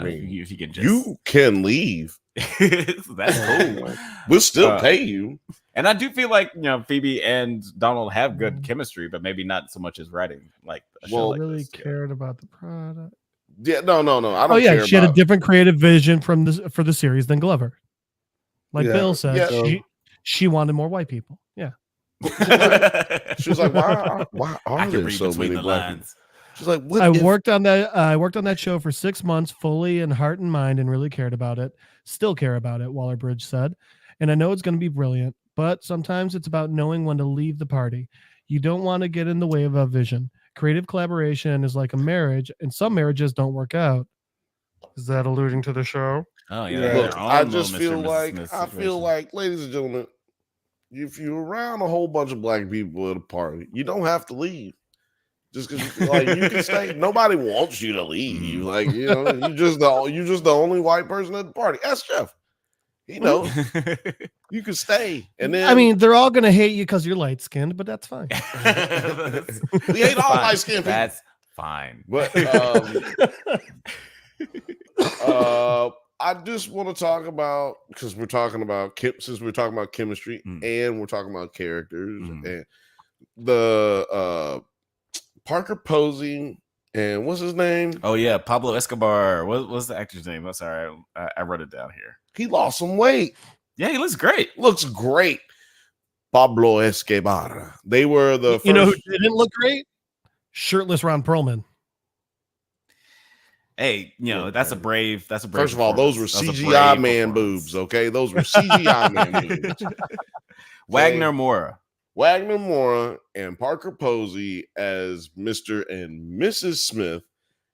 mean, if you can you can leave. That's cool. We'll still pay you. And I do feel like Phoebe and Donald have good chemistry, but maybe not so much as writing. Like, really cared about the product. Yeah, no. I don't care. She had a different creative vision for the series than Glover. Like Bill said, she wanted more white people. Yeah. She was like, why are there so many Black people? She's like, I worked on that show for 6 months, fully in heart and mind, and really cared about it. Still care about it, Waller-Bridge said. And I know it's going to be brilliant, but sometimes it's about knowing when to leave the party. You don't want to get in the way of a vision. Creative collaboration is like a marriage, and some marriages don't work out. Is that alluding to the show? Oh yeah. Look, I just feel like ladies and gentlemen, if you're around a whole bunch of Black people at a party, you don't have to leave. Just because you can stay. Nobody wants you to leave. Like, you're just the only white person at the party. Ask Jeff. He knows. You can stay. And then, I mean, they're all gonna hate you because you're light skinned, but that's fine. We hate all light skinned people. That's Fine. But I just want to talk about, because we're talking about since we're talking about chemistry and we're talking about characters and the Parker Posey and what's his name? Oh yeah, Pablo Escobar. What's the actor's name? I'm sorry, I wrote it down here. He lost some weight. Yeah, he looks great. Looks great. Pablo Escobar. They were the first. You know who didn't look great? Shirtless Ron Perlman. Hey, that's a brave. First of all, those were CGI man boobs. Okay, those were CGI man boobs. Wagner Moura and Parker Posey as Mr. and Mrs. Smith.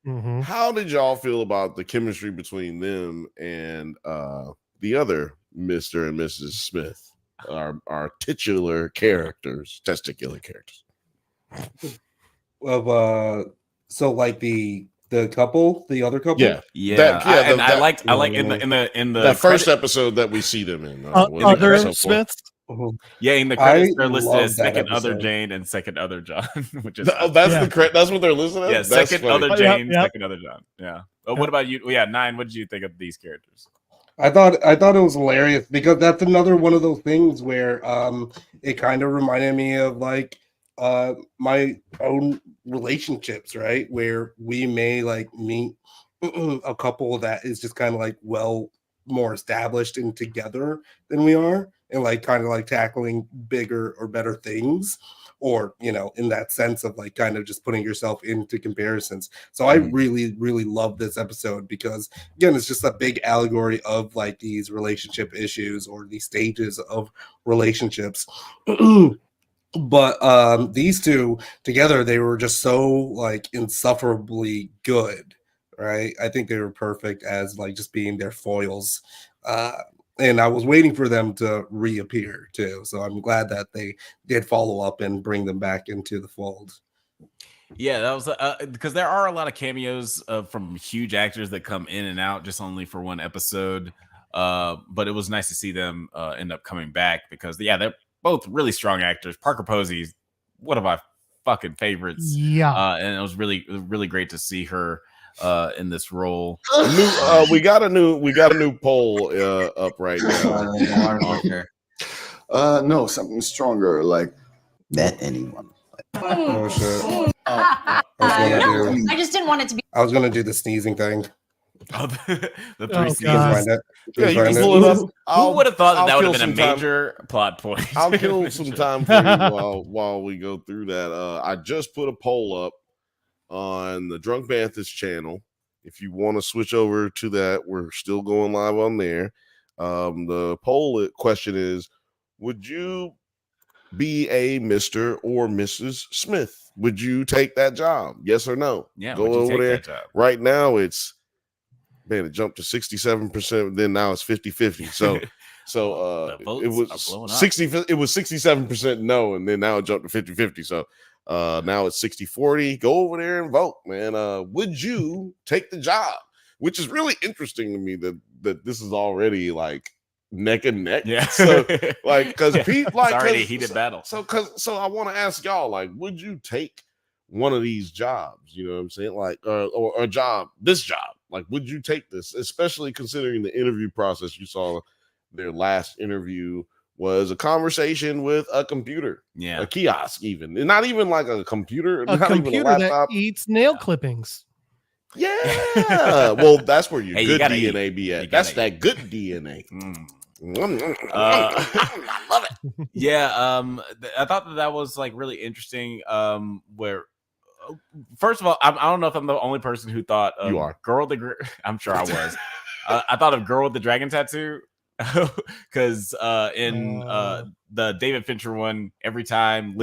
Mm-hmm. How did y'all feel about the chemistry between them and the other Mr. and Mrs. Smith, our testicular characters? So like the couple, the other couple. Yeah. I like in the that first episode that we see them in. Other Smiths. Yeah, in the credits they're listed as second other Jane and second other John, which is that's what they're listed as. Yeah, second other Jane, second other John. Yeah. What about you? Yeah, Nine. What did you think of these characters? I thought it was hilarious because that's another one of those things where it kind of reminded me of like my own relationships, right? Where we may like meet a couple that is just kind of like more established and together than we are, and like kind of like tackling bigger or better things, or in that sense of like kind of just putting yourself into comparisons. So I really, really love this episode because again, it's just a big allegory of like these relationship issues or these stages of relationships. But these two together, they were just so like insufferably good, right? I think they were perfect as like just being their foils. And I was waiting for them to reappear too. So I'm glad that they did follow up and bring them back into the fold. Yeah, that was because there are a lot of cameos from huge actors that come in and out just only for one episode. But it was nice to see them end up coming back because they're both really strong actors. Parker Posey, one of my fucking favorites. Yeah. And it was really, really great to see her in this role. We got a new poll up right now. No, something stronger, like met anyone. Oh shit. I just didn't want it to be. I was gonna do the sneezing thing. The three God. seasons. Find it. Yeah, you can Find pull it up. Who would have thought that would have kill been a some time. major plot point? I'll kill some time for you while we go through that. I just put a poll up on the Drunk Banthas channel. If you want to switch over to that, we're still going live on there. The poll question is, would you be a Mr. or Mrs. Smith? Would you take that job? Yes or no? Yeah, go would you over take there. that job? Right now, it jumped to 67%. Then now it's 50-50. So The votes it are was blowing up. 60. It was 67% no, and then now it jumped to 50-50. So now it's 60-40. Go over there and vote, man. Would you take the job? Which is really interesting to me that this is already like neck and neck. Yeah. So like, because Pete, like, it's already a heated battle. So I want to ask y'all, like, would you take one of these jobs? You know what I'm saying? Like, or a job, this job. Like, would you take this? Especially considering the interview process. You saw their last interview was a conversation with a computer, Yeah. a kiosk, even, and not even like a computer, A not computer even a laptop. that eats nail clippings. Yeah. Well, that's where your Hey, you good gotta DNA eat. be at. You That's gotta that good DNA. I love it. Yeah, I thought that was like really interesting. Where first of all, I don't know if I'm the only person who thought of You are. I'm sure I was. I thought of Girl with the Dragon Tattoo because in the David Fincher one, every time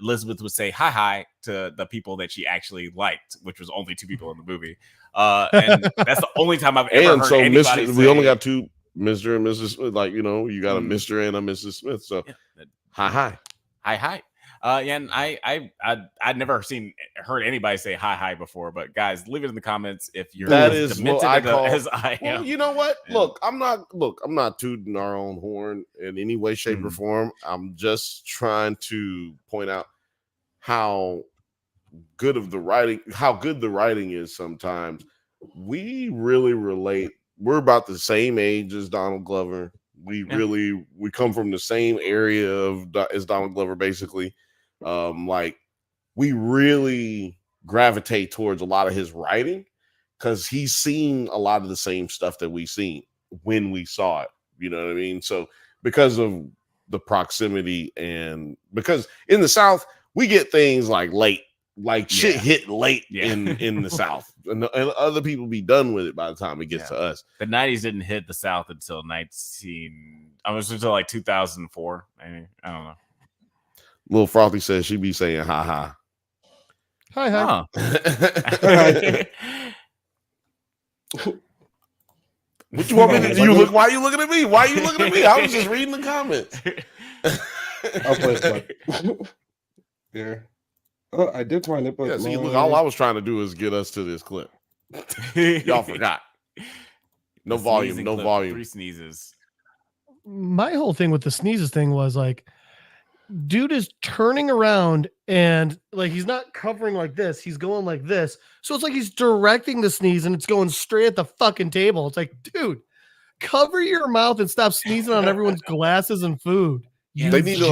Elizabeth would say hi to the people that she actually liked, which was only two people in the movie. And that's the only time I've ever heard anybody say, we only got two, Mr. and Mrs. Smith. Like, you got a Mr. and a Mrs. Smith. So hi. Yeah, and I'd never heard anybody say hi before. But guys, leave it in the comments if you're as demented as I am. Well, you know what? Yeah. I'm not tooting our own horn in any way, shape, or form. I'm just trying to point out how good the writing is sometimes, we really relate. We're about the same age as Donald Glover. We come from the same area as Donald Glover, basically. Like we really gravitate towards a lot of his writing because he's seen a lot of the same stuff that we've seen when we saw it. You know what I mean? So because of the proximity and because in the South, we get things like late, like shit hit late in the South, and other people be done with it by the time it gets to us. The 90s didn't hit the South until until like 2004. Maybe. I don't know. Little Frothy says she be saying ha ha. Hi, hi. What you want me to do? Why are you looking at me? Why are you looking at me? I was just reading the comments. I'll play it. Yeah. Oh, I did find it, but yeah, see, look, all I was trying to do is get us to this clip. Y'all forgot. No volume, no clip, volume. 3 sneezes. My whole thing with the sneezes thing was like, dude is turning around and like he's not covering like this, he's going like this. So it's like he's directing the sneeze and it's going straight at the fucking table. It's like, dude, cover your mouth and stop sneezing on everyone's glasses and food. They need to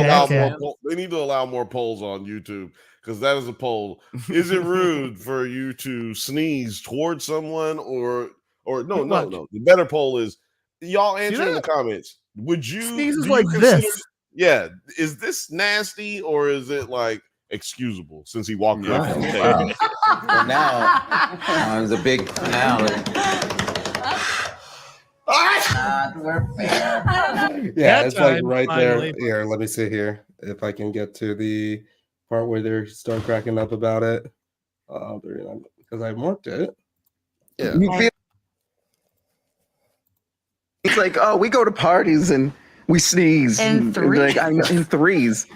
allow more polls on YouTube. Because that is a poll. Is it rude for you to sneeze towards someone or no? The better poll is y'all answer in the comments. Would you sneezes like this? Yeah. Is this nasty or is it like excusable since he walked away from the table? Well, now it's a big finale. Yeah, it's like right there. Here, let me see here if I can get to the part where they start cracking up about it. Because I marked it. Yeah. It's like, oh, we go to parties and we sneeze in threes. Like, I know, in threes.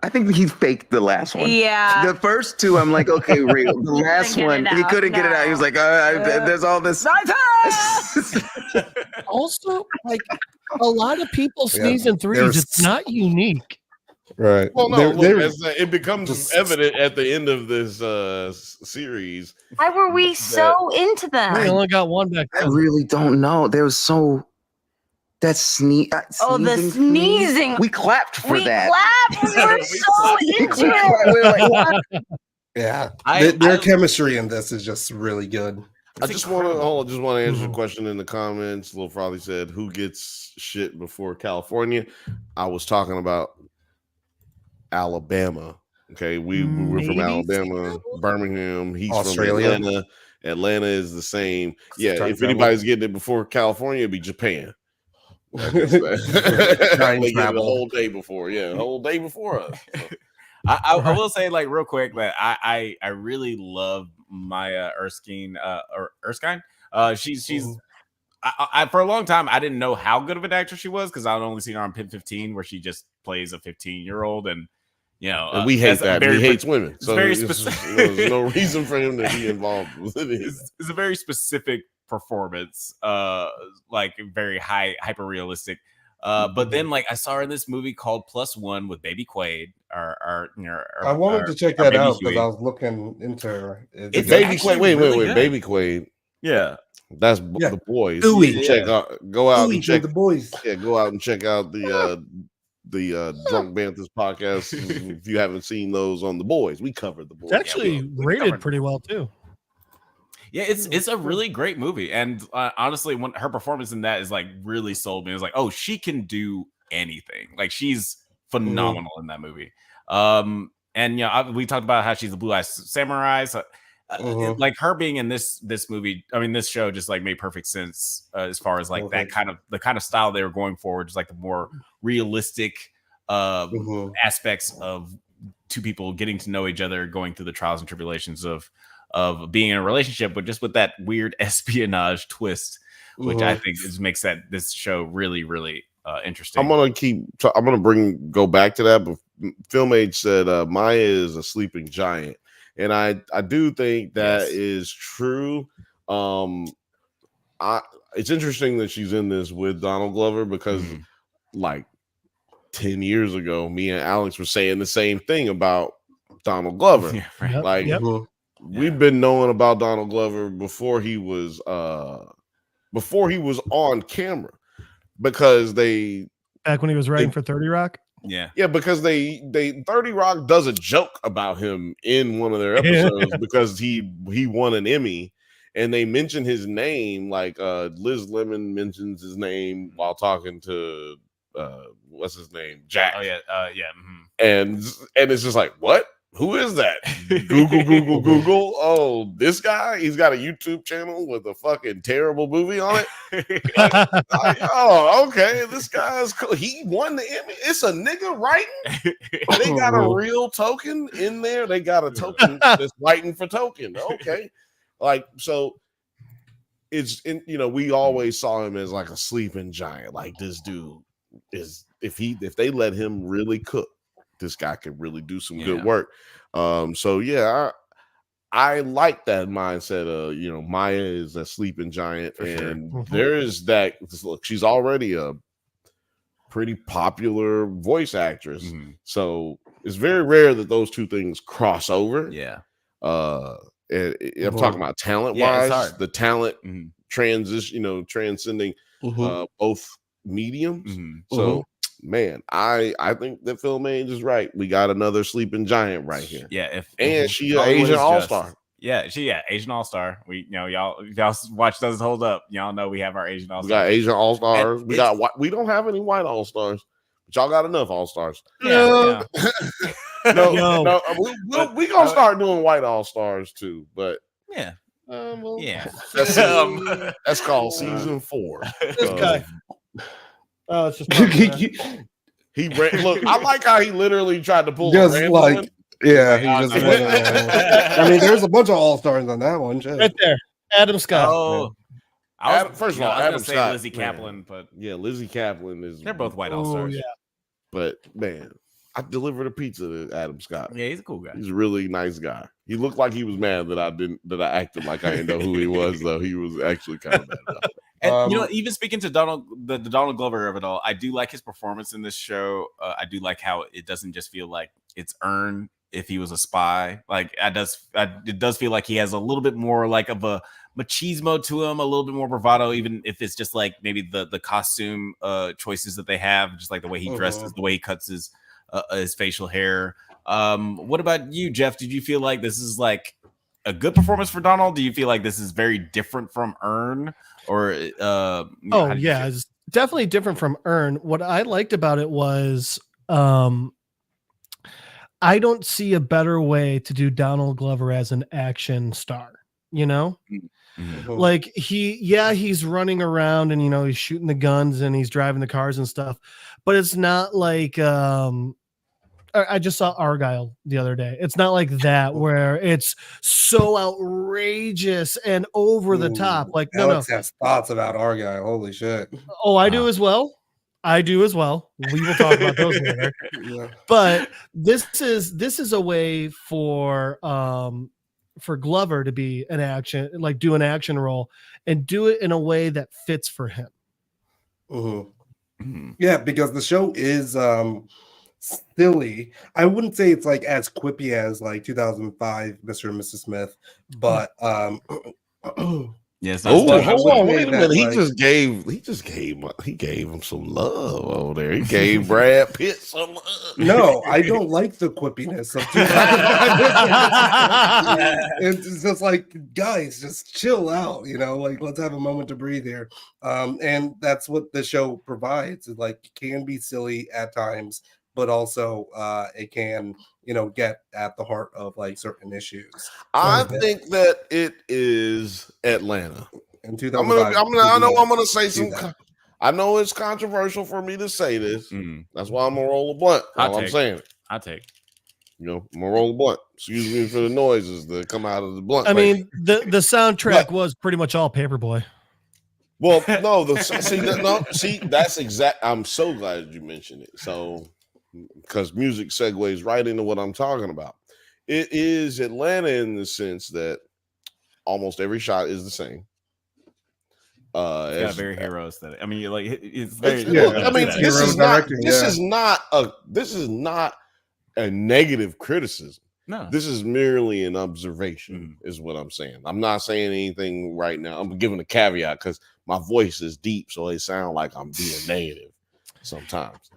I think he faked the last one. Yeah. The first two, I'm like, okay, real. The last one, he couldn't get it out. He was like, there's all this. Also, like a lot of people sneeze in threes. It's not unique. Right. Well, no, it becomes evident at the end of this series. Why were we so into them? We only got one back then. I really don't know. There was so that sneezing. The sneezing. We clapped for that. We were so into it. Yeah. Their chemistry in this is just really good. I just want to answer the question in the comments. Lil Frothy said, "Who gets shit before California?" I was talking about Alabama. Okay, we're from Alabama, Birmingham. He's Australia. from Atlanta. Atlanta is the same. Yeah, if anybody's getting it before California, it'd be Japan. They get it a whole day before. Yeah, a whole day before us. So. I will say, like, real quick that I really love Maya Erskine. She's I for a long time I didn't know how good of an actress she was because I'd only seen her on Pin 15 where she just plays a 15-year-old and and we hate that. He hates women, so very there's no reason for him to be involved with it. It's a very specific performance, like very hyper realistic. But then, like, I saw her in this movie called Plus One with Baby Quaid. I wanted to check that out because I was looking into her. It's Baby Quaid. Wait, Baby Quaid. Yeah, that's the boys. Go out and check the boys. Yeah, go out and check out the Drunk Banthas podcast if you haven't seen those on the boys. We covered the boys. It's actually rated pretty well too. Yeah, it's a really great movie, and honestly, when her performance in that is like really sold me. It's like, oh, she can do anything. Like she's phenomenal in that movie. And we talked about how she's the Blue Eyed Samurai. So, like her being in this movie, I mean, this show just like made perfect sense as far as like the kind of style they were going for, just like the more realistic aspects of two people getting to know each other, going through the trials and tribulations of being in a relationship, but just with that weird espionage twist, which I think makes this show really, really interesting. I'm gonna go back to that, but Film Age said Maya is a sleeping giant, and I do think that is true. It's interesting that she's in this with Donald Glover because like 10 years ago, me and Alex were saying the same thing about Donald Glover. Yeah, right. Yep, Like yep. we've been knowing about Donald Glover before he was on camera, because Back when he was writing for 30 Rock. Yeah, because they 30 Rock does a joke about him in one of their episodes because he won an Emmy, and they mention his name, like Liz Lemon mentions his name while talking to what's his name, Jack. Oh yeah, yeah. And it's just like, what? Who is that? Google. Oh, this guy? He's got a YouTube channel with a fucking terrible movie on it. Oh, okay. This guy's cool. He won the Emmy. It's a nigga writing. They got a real token in there. They got a token that's writing for token. Okay. Like, so it's we always saw him as like a sleeping giant. Like, this dude is, if they let him really cook, this guy could really do some good work. So yeah, I like that mindset of, Maya is a sleeping giant, and there is that. Look, she's already a pretty popular voice actress, so it's very rare that those two things cross over. Yeah. I'm talking about talent wise, the talent transition, transcending both mediums. So man, I think that Phil Mange is right. We got another sleeping giant right here. Yeah, She's an Asian all-star. Asian all-star. We y'all, if y'all watch Doesn't Hold Up, y'all know we have our Asian all-stars. We got Asian all-stars. We don't have any white all-stars, but y'all got enough all-stars. Yeah. No, we gonna start doing white all-stars too, but yeah. That's called season 4. This guy. Oh, it's just he ran. Look, I like how he literally tried to pull just a like one. Yeah, he just I mean, there's a bunch of all-stars on that one. Shit. Right there. Adam Scott. Oh, first of all, Adam Scott, Lizzie Kaplan, but Lizzie Kaplan is. They're both white all-stars. Yeah. But man, I delivered a pizza to Adam Scott. Yeah, he's a cool guy. He's a really nice guy. He looked like he was mad that I acted like I didn't know who he was, though. He was actually kind of mad about it. And even speaking to the Donald Glover of it all, I do like his performance in this show. I do like how it doesn't just feel like it's earned if he was a spy. Like it does feel like he has a little bit more like of a machismo to him, a little bit more bravado, even if it's just like maybe the costume choices that they have, just like the way he dresses, the way he cuts his facial hair. What about you, Jeff? Did you feel like this is like a good performance for Donald? Do you feel like this is very different from Earn? Or yeah, it's definitely different from Earn. What I liked about it was I don't see a better way to do Donald Glover as an action star, like he's running around and he's shooting the guns and he's driving the cars and stuff, but it's not like I just saw Argyle the other day. It's not like that where it's so outrageous and over the top. Like Alex has thoughts about Argyle. Holy shit! Oh, I do as well. We will talk about those later. Yeah. But this is a way for Glover to be an action, like do an action role and do it in a way that fits for him. Yeah, because the show is silly. I wouldn't say it's like as quippy as like 2005 Mr. and Mrs. Smith, but yes. Hold on, wait a minute. He gave him some love over there. He gave Brad Pitt some love. No, I don't like the quippiness of 2005. It's just like, guys, just chill out, like let's have a moment to breathe here. And that's what the show provides. It like can be silly at times, but also it can, get at the heart of like certain issues. I think that it is Atlanta. In 2005, I know I'm gonna say some. I know it's controversial for me to say this. That's why I'm gonna roll a blunt. I'm saying it. I take. I'm gonna roll a blunt. Excuse me for the noises that come out of the blunt. I mean, the soundtrack was pretty much all Paperboy. Well, no, that's exact. I'm so glad you mentioned it. So, because music segues right into what I'm talking about. It is Atlanta in the sense that almost every shot is the same. It's got very hero aesthetic. I mean, like it's very. This is not a negative criticism. No. This is merely an observation, is what I'm saying. I'm not saying anything right now. I'm giving a caveat because my voice is deep, so it sounds like I'm being negative sometimes.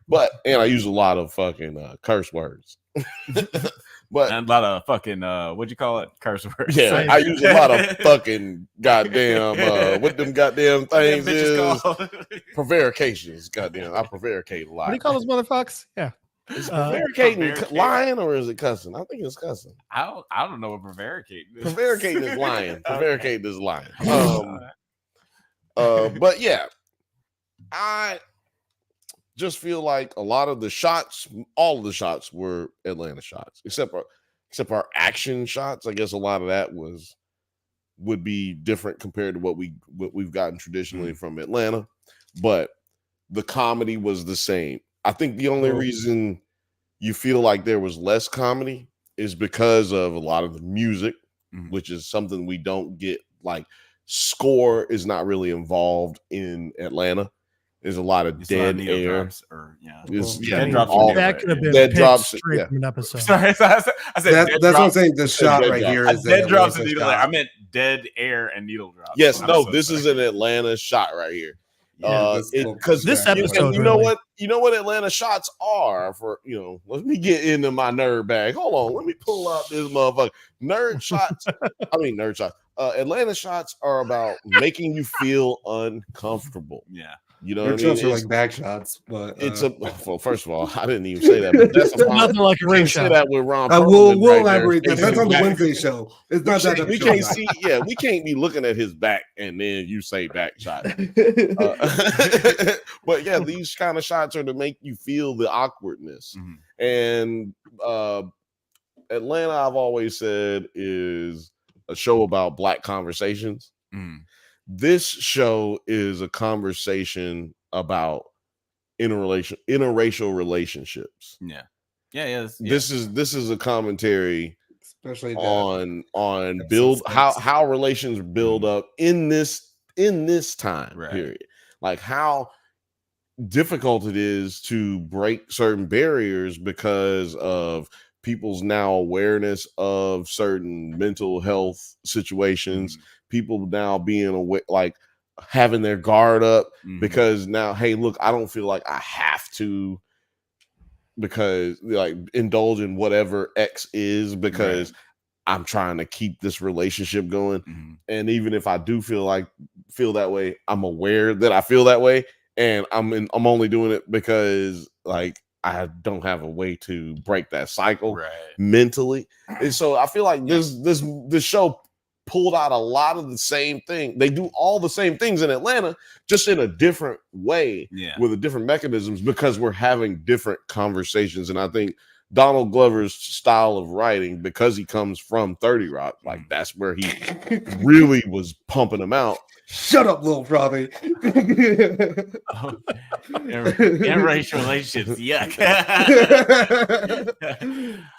But I use a lot of fucking curse words. But and a lot of fucking what'd you call it? Curse words. Yeah, I use a lot of fucking goddamn what them goddamn things is prevarications. Goddamn, I prevaricate a lot. What do you call those motherfuckers? Yeah. Is prevaricating lying or is it cussing? I think it's cussing. I don't know what prevaricating is. Prevaricating is lying. Prevaricating is lying. But yeah, I just feel like a lot of the shots, all of the shots were Atlanta shots, except our action shots. I guess a lot of that would be different compared to what we've gotten traditionally from Atlanta, but the comedy was the same. I think the only reason you feel like there was less comedy is because of a lot of the music, which is something we don't get. Like score is not really involved in Atlanta. There's a lot of dead air. Dead drops. That could have been dead drops straight from an episode. Sorry, I said that's what I'm saying. The shot right here is dead drops and needle. I meant dead air and needle drops. Yes, this is an Atlanta shot right here. Because this episode, you know what Atlanta shots are for. Let me get into my nerd bag. Hold on, let me pull out this motherfucker. Nerd shots. Nerd shots. Atlanta shots are about making you feel uncomfortable. Yeah. You know what I mean? Shots are like back shots, but it's first of all, I didn't even say that. But that's nothing like a ring shot. Say that with Ron. We'll elaborate that. That's on the Wednesday show. It's not that we can't see. Yeah, we can't be looking at his back and then you say back shot. But yeah, these kind of shots are to make you feel the awkwardness. And Atlanta, I've always said, is a show about Black conversations. This show is a conversation about interracial relationships. Yeah. This is a commentary, especially on how relations build up in this time period, like how difficult it is to break certain barriers because of people's now awareness of certain mental health situations. People now being aware, like having their guard up because now, hey, look, I don't feel like I have to because like indulge in whatever X is because I'm trying to keep this relationship going. And even if I do feel that way, I'm aware that I feel that way, and I'm only doing it because like I don't have a way to break that cycle mentally. And so I feel like this show pulled out a lot of the same thing. They do all the same things in Atlanta, just in a different way with a different mechanisms because we're having different conversations. And I think Donald Glover's style of writing, because he comes from 30 Rock, like that's where he really was pumping them out. Shut up, Lil Frothy. Interracial relationships, yuck.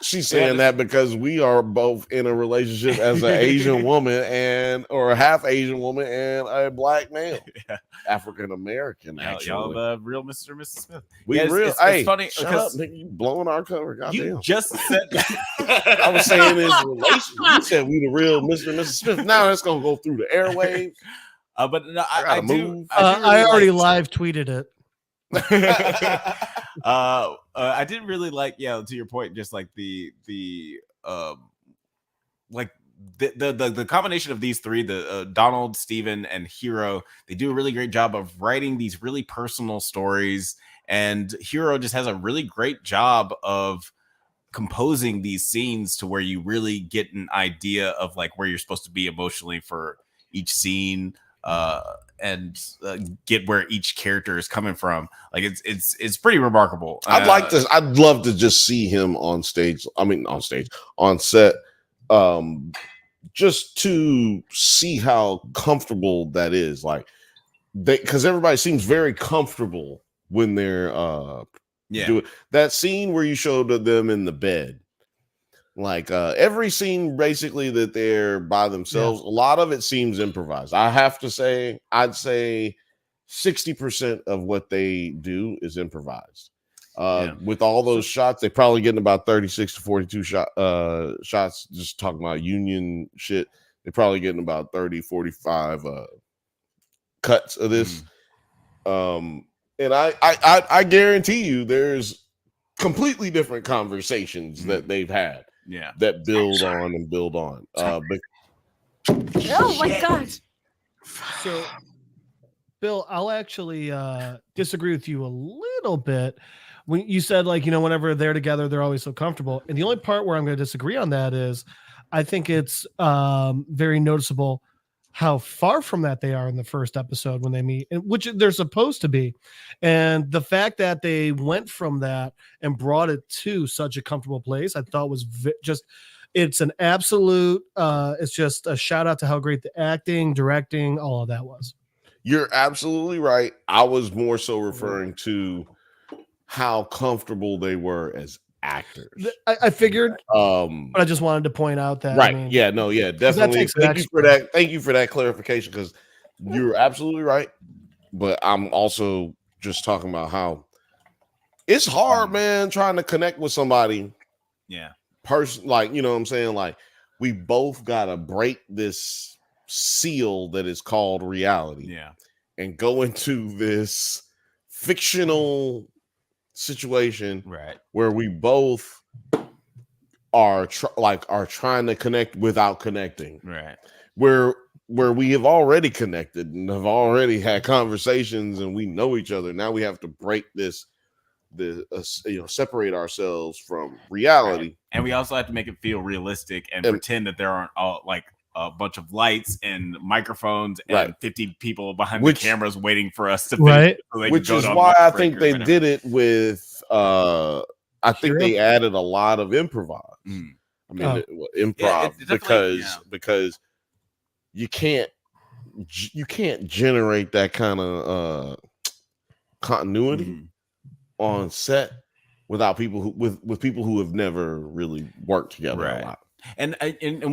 She's saying that because we are both in a relationship as an Asian woman or a half Asian woman and a Black male, African American. Y'all real Mr. and Mrs. Smith. It's funny shut up, nigga, you blowing our cover. Goddamn. You just said that. I was saying this relation. You said we the real Mr. and Mrs. Smith. Now it's gonna go through the airwaves. But no, I do. I already live tweeted it. I didn't really like, to your point, just like the combination of these three, the Donald, Steven, and Hero. They do a really great job of writing these really personal stories, and Hero just has a really great job of composing these scenes to where you really get an idea of like where you're supposed to be emotionally for each scene. And get where each character is coming from. Like it's pretty remarkable. I'd love to just see him on stage. On set, just to see how comfortable that is. Like because everybody seems very comfortable when they're doing that scene where you showed them in the bed. Like every scene basically that they're by themselves, a lot of it seems improvised. I have to say, I'd say 60% of what they do is improvised. With all those shots, they're probably getting about 36 to 42 shots. Just talking about union shit, they're probably getting about 30, 45 cuts of this. And I guarantee you, there's completely different conversations that they've had. That build on and build on. Oh my god! So, Bill, I'll actually disagree with you a little bit. When you said, like, whenever they're together, they're always so comfortable. And the only part where I'm going to disagree on that is I think it's very noticeable how far from that they are in the first episode when they meet, which they're supposed to be. And the fact that they went from that and brought it to such a comfortable place, I thought was it's an absolute, it's just a shout out to how great the acting, directing, all of that was. You're absolutely right. I was more so referring to how comfortable they were as actors. I figured, but I just wanted to point out that. Right. Definitely. Thank you for that. Thank you for that clarification, because you're absolutely right. But I'm also just talking about how it's hard, man, trying to connect with somebody. Person, like, you know what I'm saying? Like, we both gotta break this seal that is called reality. And go into this fictional situation where we both are trying to connect without connecting, where we have already connected and have already had conversations and we know each other. Now we have to break separate ourselves from reality, and we also have to make it feel realistic and pretend that there aren't all like a bunch of lights and microphones and 50 people behind the cameras waiting for us to finish, so which is why I think they did it with I think they added a lot of improv. Improv, because you can't generate that kind of continuity on set without people with people who have never really worked together a lot. And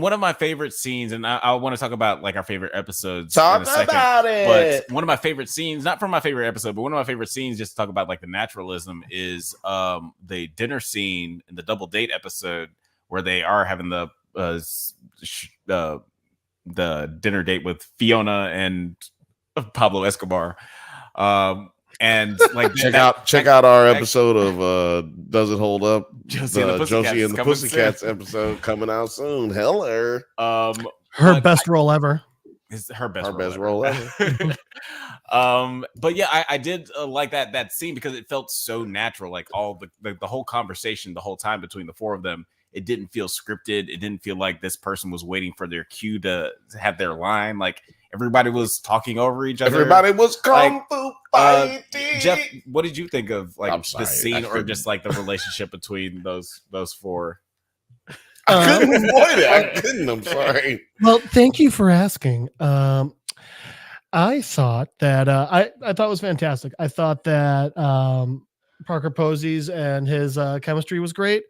one of my favorite scenes, and I want to talk about like our favorite episodes. Talk about it. But one of my favorite scenes, not from my favorite episode, but one of my favorite scenes, just to talk about like the naturalism, is the dinner scene in the double date episode where they are having the dinner date with Fiona and Pablo Escobar. And like check out our episode of Does It Hold Up? Josie and the Pussycats episode coming out soon. Hello. Her best role ever. Is her best role ever. But yeah, I did like that scene because it felt so natural. Like all the whole conversation the whole time between the four of them, it didn't feel scripted. It didn't feel like this person was waiting for their cue to have their line. Like everybody was talking over each other. Everybody was kung fu fighting. Jeff, what did you think of like the scene or just like the relationship between those four? I couldn't avoid it. I couldn't. I'm sorry. Well, thank you for asking. I thought that I thought it was fantastic. I thought that Parker Posey's and his chemistry was great.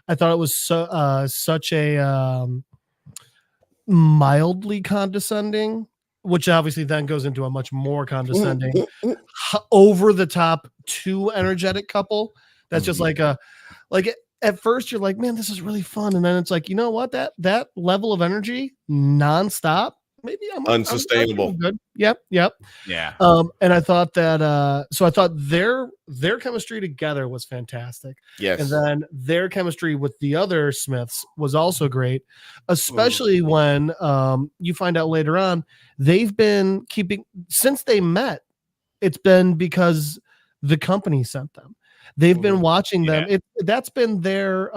I thought it was such a mildly condescending, which obviously then goes into a much more condescending, over the top, too energetic couple. That's just like at first you're like, man, this is really fun, and then it's like, you know what, that level of energy nonstop, maybe I'm unsustainable. I'm good. Yep. Yeah. And I thought that so I thought their chemistry together was fantastic. Yes. And then their chemistry with the other Smiths was also great, especially when you find out later on they've been keeping, since they met, it's been because the company sent them. They've been watching them. That's been their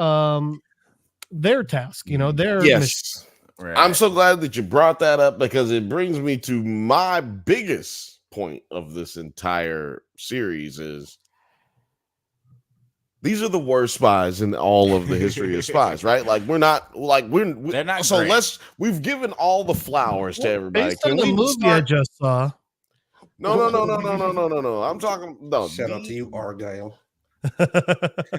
task, their mission. Right. I'm so glad that you brought that up, because it brings me to my biggest point of this entire series is these are the worst spies in all of the history of spies, right? Like they're not so great. We've given all the flowers to everybody. Based on the movie I just saw. No. I'm talking Shout out to you, Argyle.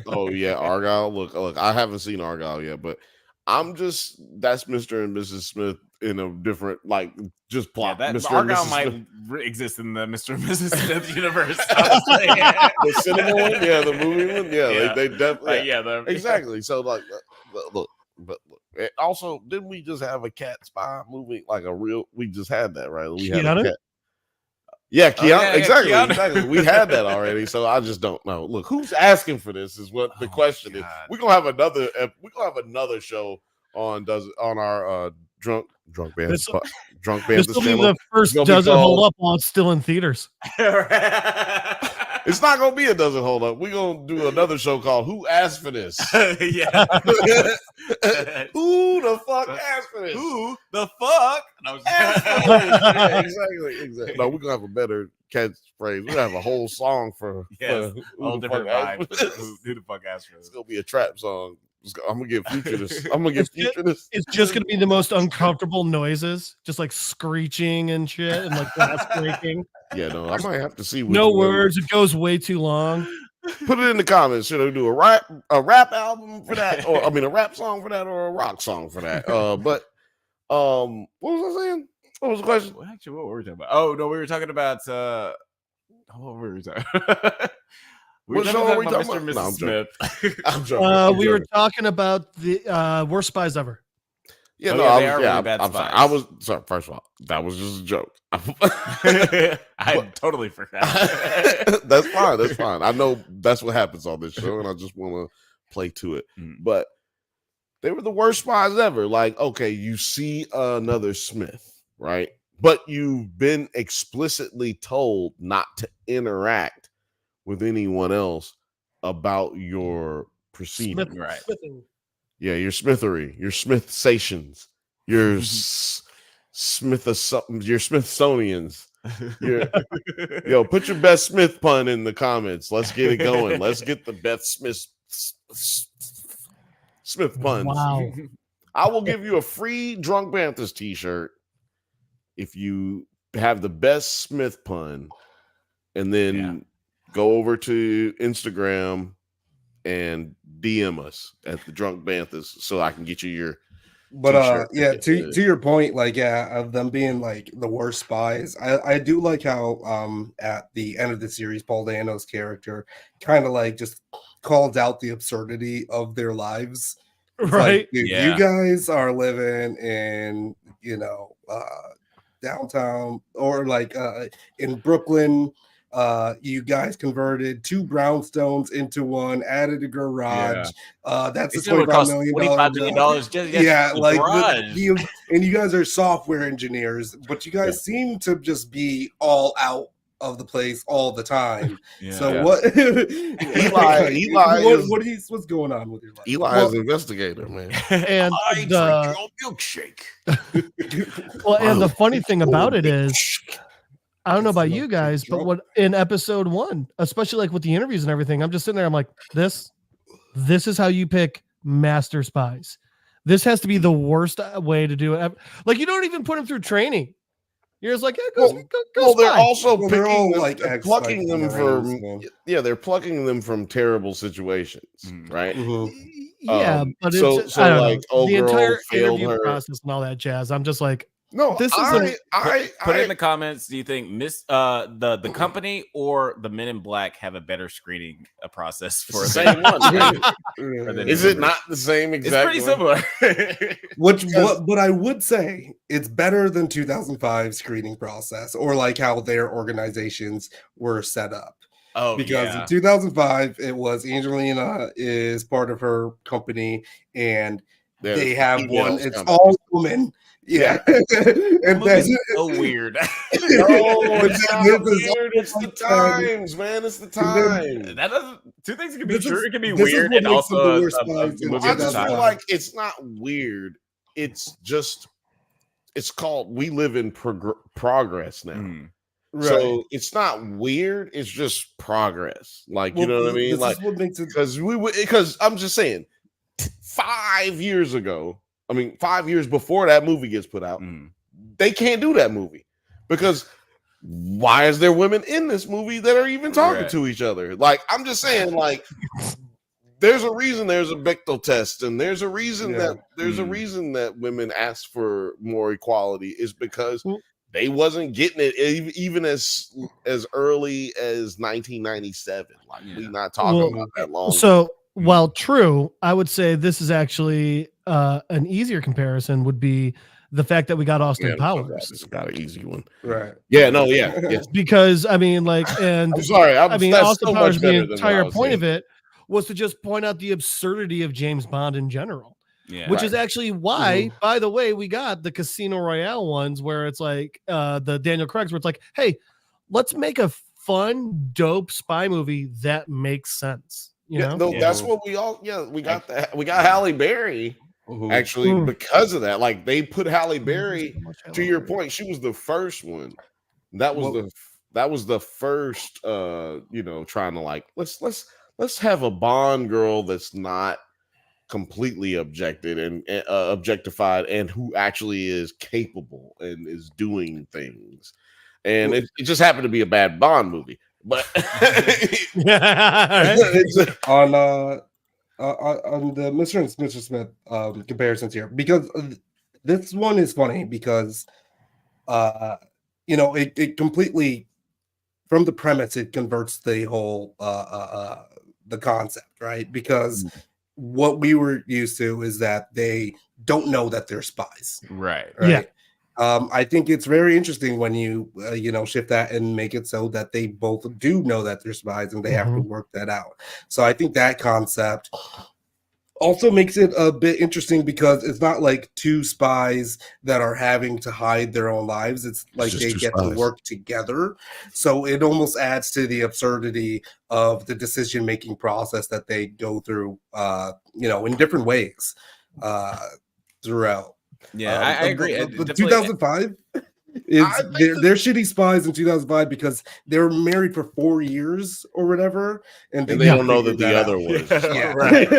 Oh yeah, Argyle. Look, I haven't seen Argyle yet, but that's Mr. and Mrs. Smith in a different just plot. Yeah, that Mr. and Argyle Mrs. might Smith. exist in the Mr. and Mrs. Smith universe. Honestly. The cinema one, yeah, the movie one, yeah. They definitely, exactly. So look. And also, didn't we just have a cat spy movie? We just had that, right? We had a cat. Yeah, Keanu. Exactly, Keanu. Exactly. We had that already, so I just don't know. Look, who's asking for this is what the question is. We're gonna have another show on our drunk bands This will be the first Doesn't Hold Up while it's still in theaters. It's not gonna be a Doesn't Hold Up. We're gonna do another show called Who Asked for This? Yeah. Who the fuck asked for this? Who the fuck? Yeah, exactly. No, we're gonna have a better catchphrase. We're gonna have a whole song for whole different vibe. Who the fuck asked for this? It's gonna be a trap song. I'm gonna get Future this. It's just gonna be the most uncomfortable noises, just like screeching and shit, and like glass breaking. Yeah, no, I might have to see. No words. It goes way too long. Put it in the comments. Should I do a rap album for that, or a rap song for that, or a rock song for that? But what was I saying? What was the question? Well, actually, what were we talking about? Oh no, we were talking about what were we talking? What show are we talking about? Mr. Smith. I'm joking. We were talking about the worst spies ever. Yeah, I'm sorry. I was sorry. First of all, that was just a joke. I totally forgot. That's fine. That's fine. I know that's what happens on this show, and I just want to play to it. But they were the worst spies ever. Like, okay, you see another Smith, right? But you've been explicitly told not to interact with anyone else about your proceeding, right? Yeah, your smithery, your Smithsations, your Smithsonians. Yo, put your best Smith pun in the comments. Let's get it going. Let's get the best Smith puns. Wow. I will give you a free Drunk Banthas t-shirt if you have the best Smith pun, and then go over to Instagram and DM us at the Drunk Banthas so I can get you your. But to your point, of them being like the worst spies, I do like how at the end of the series, Paul Dano's character kind of just called out the absurdity of their lives. It's right? Dude, you guys are living in downtown or in Brooklyn. You guys converted 2 brownstones into one, added a garage. That's a $25 million. And you guys are software engineers, but you guys seem to just be all out of the place all the time. What? What's going on with your life? Eli is an investigator, man. And I drink your milkshake. And the funny thing about it is, I don't know about you guys, but what in episode 1, especially with the interviews and everything, I'm just sitting there. I'm like, this is how you pick master spies. This has to be the worst way to do it. You don't even put them through training. You're just like, go they're also they're all plucking them from they're plucking them from terrible situations, right? Yeah, but so the entire interview process and all that jazz. I'm just like, no, this put it in the comments. Do you think the company or the Men in Black have a better screening process for the same one? Is it not the same exact? It's pretty similar. But I would say it's better than 2005 screening process or how their organizations were set up. Oh, because in 2005 it was Angelina is part of her company and they have one. It's all women. Yeah, and that's so weird. It's the times, man. It's the time. That doesn't. Two things can be true. It can be weird and also. I just feel like it's not weird. It's just. It's called. We live in progress now. Right. So it's not weird. It's just progress. You know what I mean? This is what makes it because I'm just saying. 5 years ago. 5 years before that movie gets put out, they can't do that movie because why is there women in this movie that are even talking to each other? I'm just saying, there's a reason there's a Bechdel test, and there's a reason that women ask for more equality is because they wasn't getting it even as early as 1997. Like we not talking about that long. So while true, I would say this is actually an easier comparison would be the fact that we got Austin Powers. It's got an easy one, right? Yeah, no, yeah. Because I mean, like, and I'm sorry, Austin so Powers, much the better than entire what I was point of saying. it was to just point out the absurdity of James Bond in general. Yeah. Which is actually why, by the way, we got the Casino Royale ones where it's like the Daniel Craig's where it's like, hey, let's make a fun, dope spy movie that makes sense. You know? No, that's what we got that. We got Halle Berry actually because of that. Like they put Halle Berry, to your point, she was the first one. That was the first trying to like let's have a Bond girl that's not completely objectified and who actually is capable and is doing things. And it just happened to be a bad Bond movie. But on the Mr. and Mr. Smith comparisons here, because this one is funny because it completely from the premise it converts the whole the concept, right? Because what we were used to is that they don't know that they're spies, right? Yeah. I think it's very interesting when you shift that and make it so that they both do know that they're spies and they have to work that out. So I think that concept also makes it a bit interesting because it's not like two spies that are having to hide their own lives. It's like they get to work together. So it almost adds to the absurdity of the decision-making process that they go through, in different ways throughout. Yeah, I agree. 2005 they're shitty spies in 2005 because they were married for 4 years or whatever, and they don't know that the other was. Yeah, right.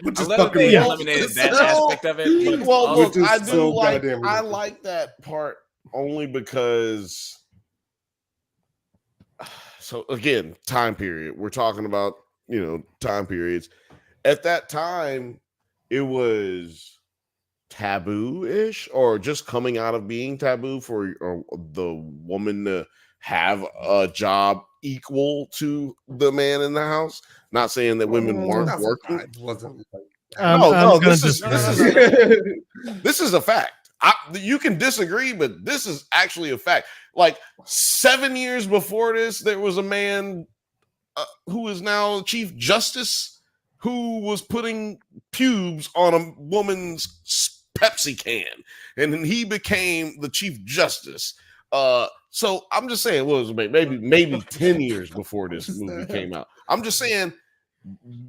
Which is fucking eliminated that aspect of it. Well, look, I so I like that part only because. So again, time period. We're talking about time periods. At that time, it was taboo-ish or just coming out of being taboo for the woman to have a job equal to the man in the house. Not saying that women weren't working. Wasn't this is a fact. You can disagree, but this is actually a fact. Like 7 years before this, there was a man who is now Chief Justice who was putting pubes on a woman's Pepsi can, and then he became the Chief Justice. So I'm just saying, what was it, maybe 10 years before this movie came out. I'm just saying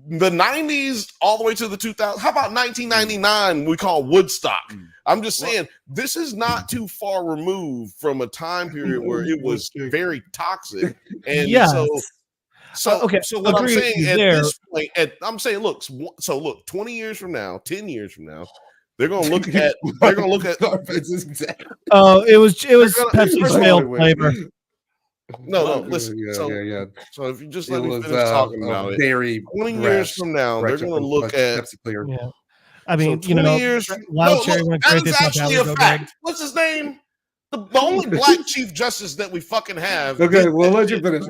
the 90s all the way to the 2000s. How about 1999? We call Woodstock. I'm just saying this is not too far removed from a time period where it was very toxic. And So what I'm saying at this point, look, 20 years from now, 10 years from now, they're gonna look at oh, it was Pepsi's failed flavor. No, listen. So if you just let me finish talking about it, 20 years from now, they're gonna look at Yeah. I mean, 20 years that is actually a fact. What's his name? The only black Chief Justice that we fucking have. Okay, we'll let you finish.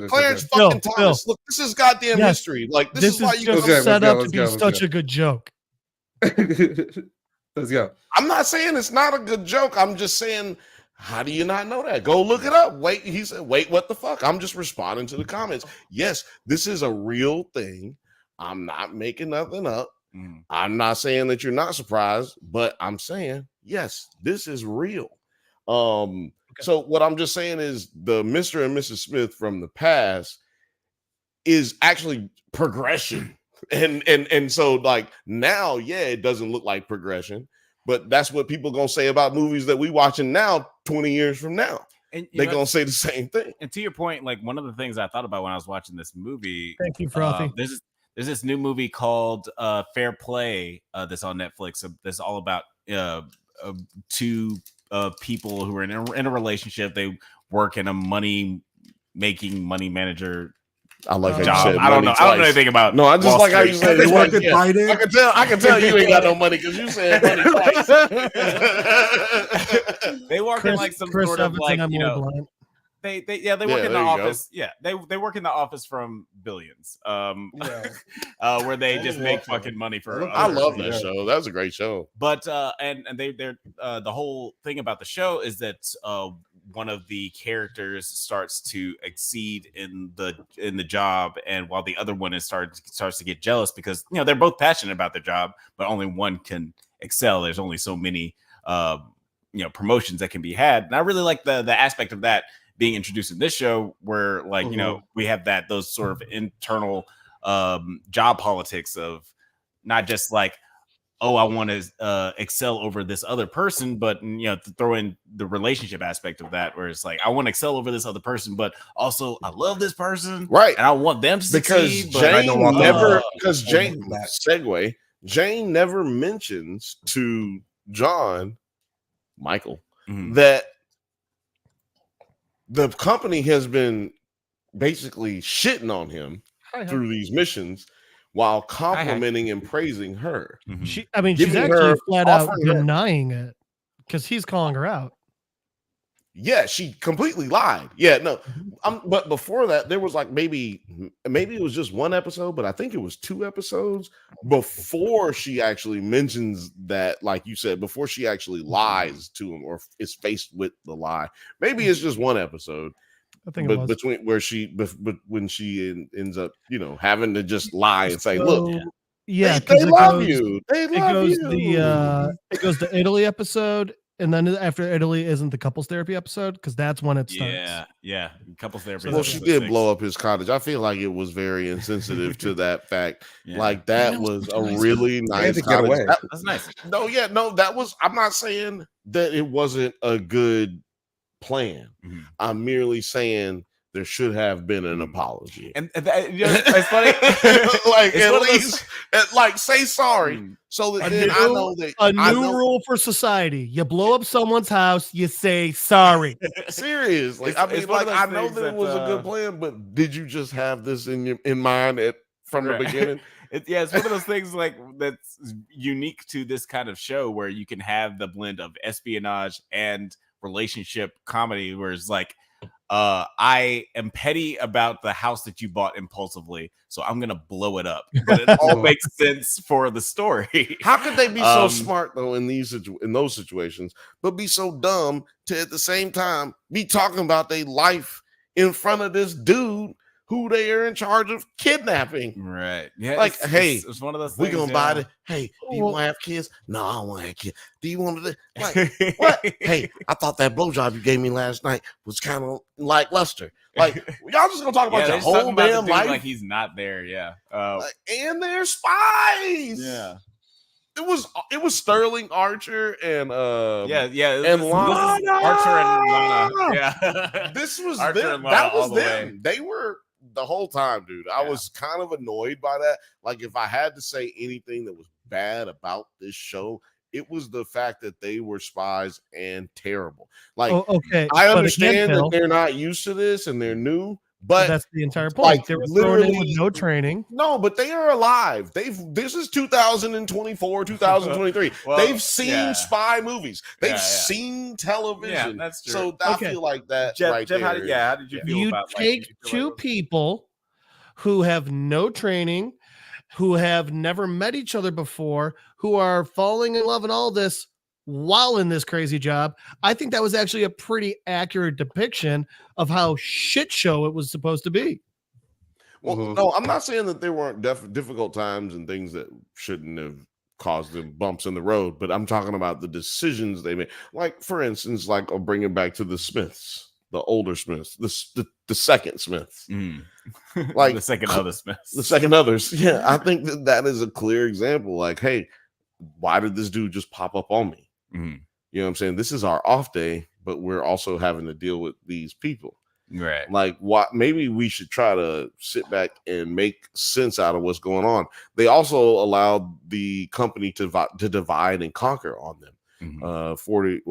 Clarence fucking Thomas. Look, this is goddamn history. Like this is why you just set up to be such a good joke. Let's go. I'm not saying it's not a good joke. I'm just saying, how do you not know that? Go look it up. Wait, he said, wait, what the fuck? I'm just responding to the comments. Yes, this is a real thing. I'm not making nothing up. I'm not saying that you're not surprised, but I'm saying, yes, this is real. So what I'm just saying is the Mr. and Mrs. Smith from the past is actually progression. And so like now, it doesn't look like progression, but that's what people gonna say about movies that we watching now 20 years from now. And they're gonna say the same thing. And to your point, like one of the things I thought about when I was watching this movie, thank you, Frothy. There's this new movie called Fair Play that's on Netflix. That's all about two people who are in a relationship. They work in a money manager I like how you job. said I don't know. money I don't know twice. anything about. No, I just Wall like how you Street. said They it work twice. at Biden. I can tell you ain't got no money because you said money twice. They work in like some sort of like, I'm you know, blind. they work Yeah, in the there you go. office. Yeah, they work in the office from Billions. Where they just make fucking money for. I other love people. that show. That's a great show. But and they're the whole thing about the show is that one of the characters starts to exceed in the job, and while the other one starts to get jealous because they're both passionate about their job, but only one can excel. There's only so many promotions that can be had, and I really like the aspect of that being introduced in this show, where like we have those sort of internal job politics of not just like, oh, I want to excel over this other person, but to throw in the relationship aspect of that, where it's like, I want to excel over this other person, but also I love this person, right? And I want them to succeed. Jane never mentions to John Michael that the company has been basically shitting on him through these missions, while complimenting and praising her. She's actually flat out denying it because he's calling her out. Yeah, she completely lied. Yeah, no. But before that, there was like maybe it was just one episode, but I think it was 2 episodes before she actually mentions that, like you said, before she actually lies to him or is faced with the lie. Maybe it's just one episode. I think but between where when she ends up, having to just lie and say, "Look, yeah, they love you. They love you." It goes to Italy episode, and then after Italy isn't the couples therapy episode because that's when it starts. Yeah, couples therapy. Well, she did blow up his cottage. I feel like it was very insensitive to that fact. Like that was a really nice cottage. That's nice. No, that was. I'm not saying that it wasn't a good plan. I'm merely saying there should have been an apology, and it's funny. Like at least, say sorry, so that then I know that a new rule for society: you blow up someone's house, you say sorry. Seriously, I mean, like I know that it was a good plan, but did you just have this in mind from the beginning? It's one of those things like that's unique to this kind of show where you can have the blend of espionage and relationship comedy, where it's like, I am petty about the house that you bought impulsively, so I'm gonna blow it up. But it all makes sense for the story. How could they be so smart though in those situations, but be so dumb to at the same time be talking about their life in front of this dude who they are in charge of kidnapping? Right. Yeah. Like, it's one of those we're things, gonna buy the. Hey, do you want to have kids? No, I don't want to have kids. Do you want to? Like, what? Hey, I thought that blowjob you gave me last night was kind of lackluster. Like, y'all just gonna talk about your whole damn life? Like he's not there. Yeah. And they're spies. Yeah. It was Sterling Archer and and Lana. Archer and Lana. Yeah. This was Archer them. And Lana That was all the them. way. They were the whole time, dude. I was kind of annoyed by that. Like, if I had to say anything that was bad about this show, it was the fact that they were spies and terrible. Like, I understand that they're not used to this and they're new, but that's the entire point. Like, they were thrown in with no training. No, but they are alive. This is 2024, 2023. They've seen spy movies. They've seen television. Yeah, that's true. So I feel like that. Jeff, how did you feel about take two people who have no training, who have never met each other before, who are falling in love and all this while in this crazy job? I think that was actually a pretty accurate depiction of how shit show it was supposed to be. Well, no, I'm not saying that there weren't difficult times and things that shouldn't have caused them bumps in the road, but I'm talking about the decisions they made. Like, for instance, like I'll bring it back to the Smiths, the older Smiths, the second Smiths. Like the second other Smiths. The second others. Yeah, I think that is a clear example. Like, hey, why did this dude just pop up on me? You know what I'm saying? This is our off day, but we're also having to deal with these people. Right. Like, what? Maybe we should try to sit back and make sense out of what's going on. They also allowed the company to divide and conquer on them. 48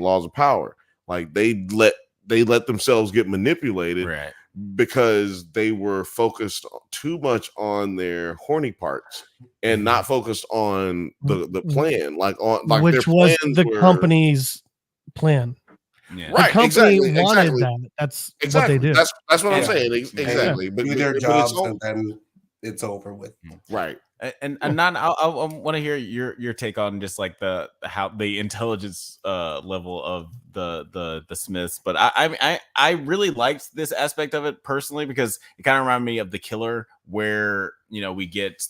laws of power. Like they let themselves get manipulated. Right. because they were focused too much on their horny parts and not focused on the plan, like which their was plans the were, company's plan. Yeah. The right? company Exactly, wanted exactly. that. That's Exactly. what they did. That's what I'm Yeah. saying. And Exactly. But do their it's jobs, all- and then it's over with. right. And Nan, I want to hear your take on just like how the intelligence level of the Smiths. But I really liked this aspect of it personally because it kind of reminded me of The Killer, where we get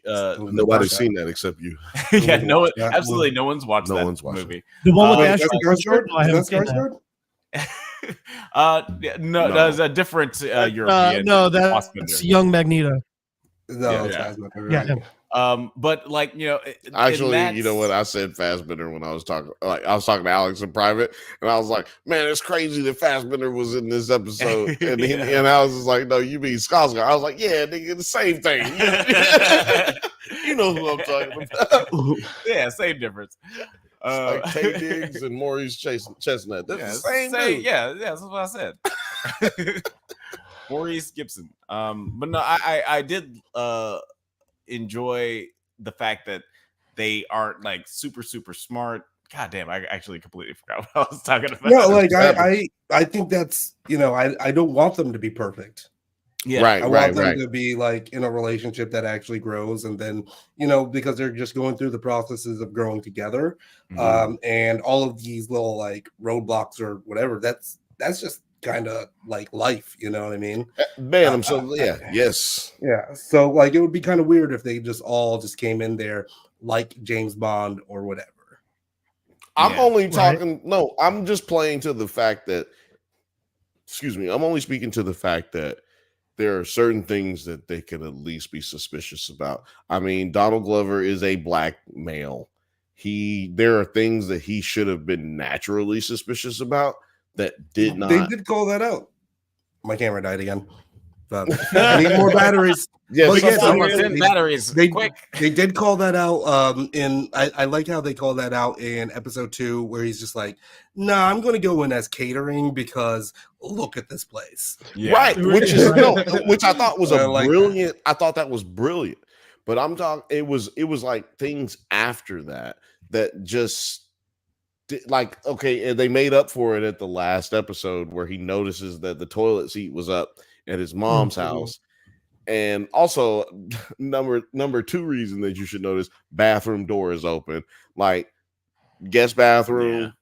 Nobody's seen that except you. yeah, no one, that absolutely no one's watched No that one's watched movie. The one with Wait, Ashton that's Kutcher? Skarsgård? No, I haven't Is that seen that. Skarsgård? No, No. that's a different European. No, Fassbender. that's young Magneto. No, Yeah. it's Yeah. Fassbender, Yeah, right? him. But like Actually, you know what? I said Fassbender when I was talking. Like I was talking to Alex in private, and I was like, "Man, it's crazy that Fassbender was in this episode." And and I was just like, "No, you mean Skarsgård?" I was like, "Yeah, nigga, the same thing." You know who I'm talking about? Yeah, same difference. Like Tay Diggs and Maurice Chestnut. That's the same dude. Yeah, that's what I said. Maurice Gibson. But no, I did enjoy the fact that they aren't like super smart. God damn, I actually completely forgot what I was talking about. No, like I think that's I don't want them to be perfect. Yeah, Right, I want them right. to be like in a relationship that actually grows, and then because they're just going through the processes of growing together, and all of these little like roadblocks or whatever. That's just kind of like life, you know what I mean? Man, I'm so yes. Yeah. So like it would be kind of weird if they just all just came in there like James Bond or whatever. I'm only talking. No, I'm just playing to the fact that. Excuse me. I'm only speaking to the fact that there are certain things that they can at least be suspicious about. I mean, Donald Glover is a black male. There are things that he should have been naturally suspicious about that did not. They did call that out. My camera died again. But I need more batteries. Yes, But yes, batteries. Quick. They did call that out. I like how they called that out in episode 2, where he's just like, "Nah, I'm going to go in as catering because look at this place." Yeah. Right, which I thought was brilliant. I thought that was brilliant, but I'm talking. It was like things after that just like okay, and they made up for it at the last episode where he notices that the toilet seat was up at his mom's house. And also, number 2 reason that you should notice, bathroom door is open. Like guest bathroom,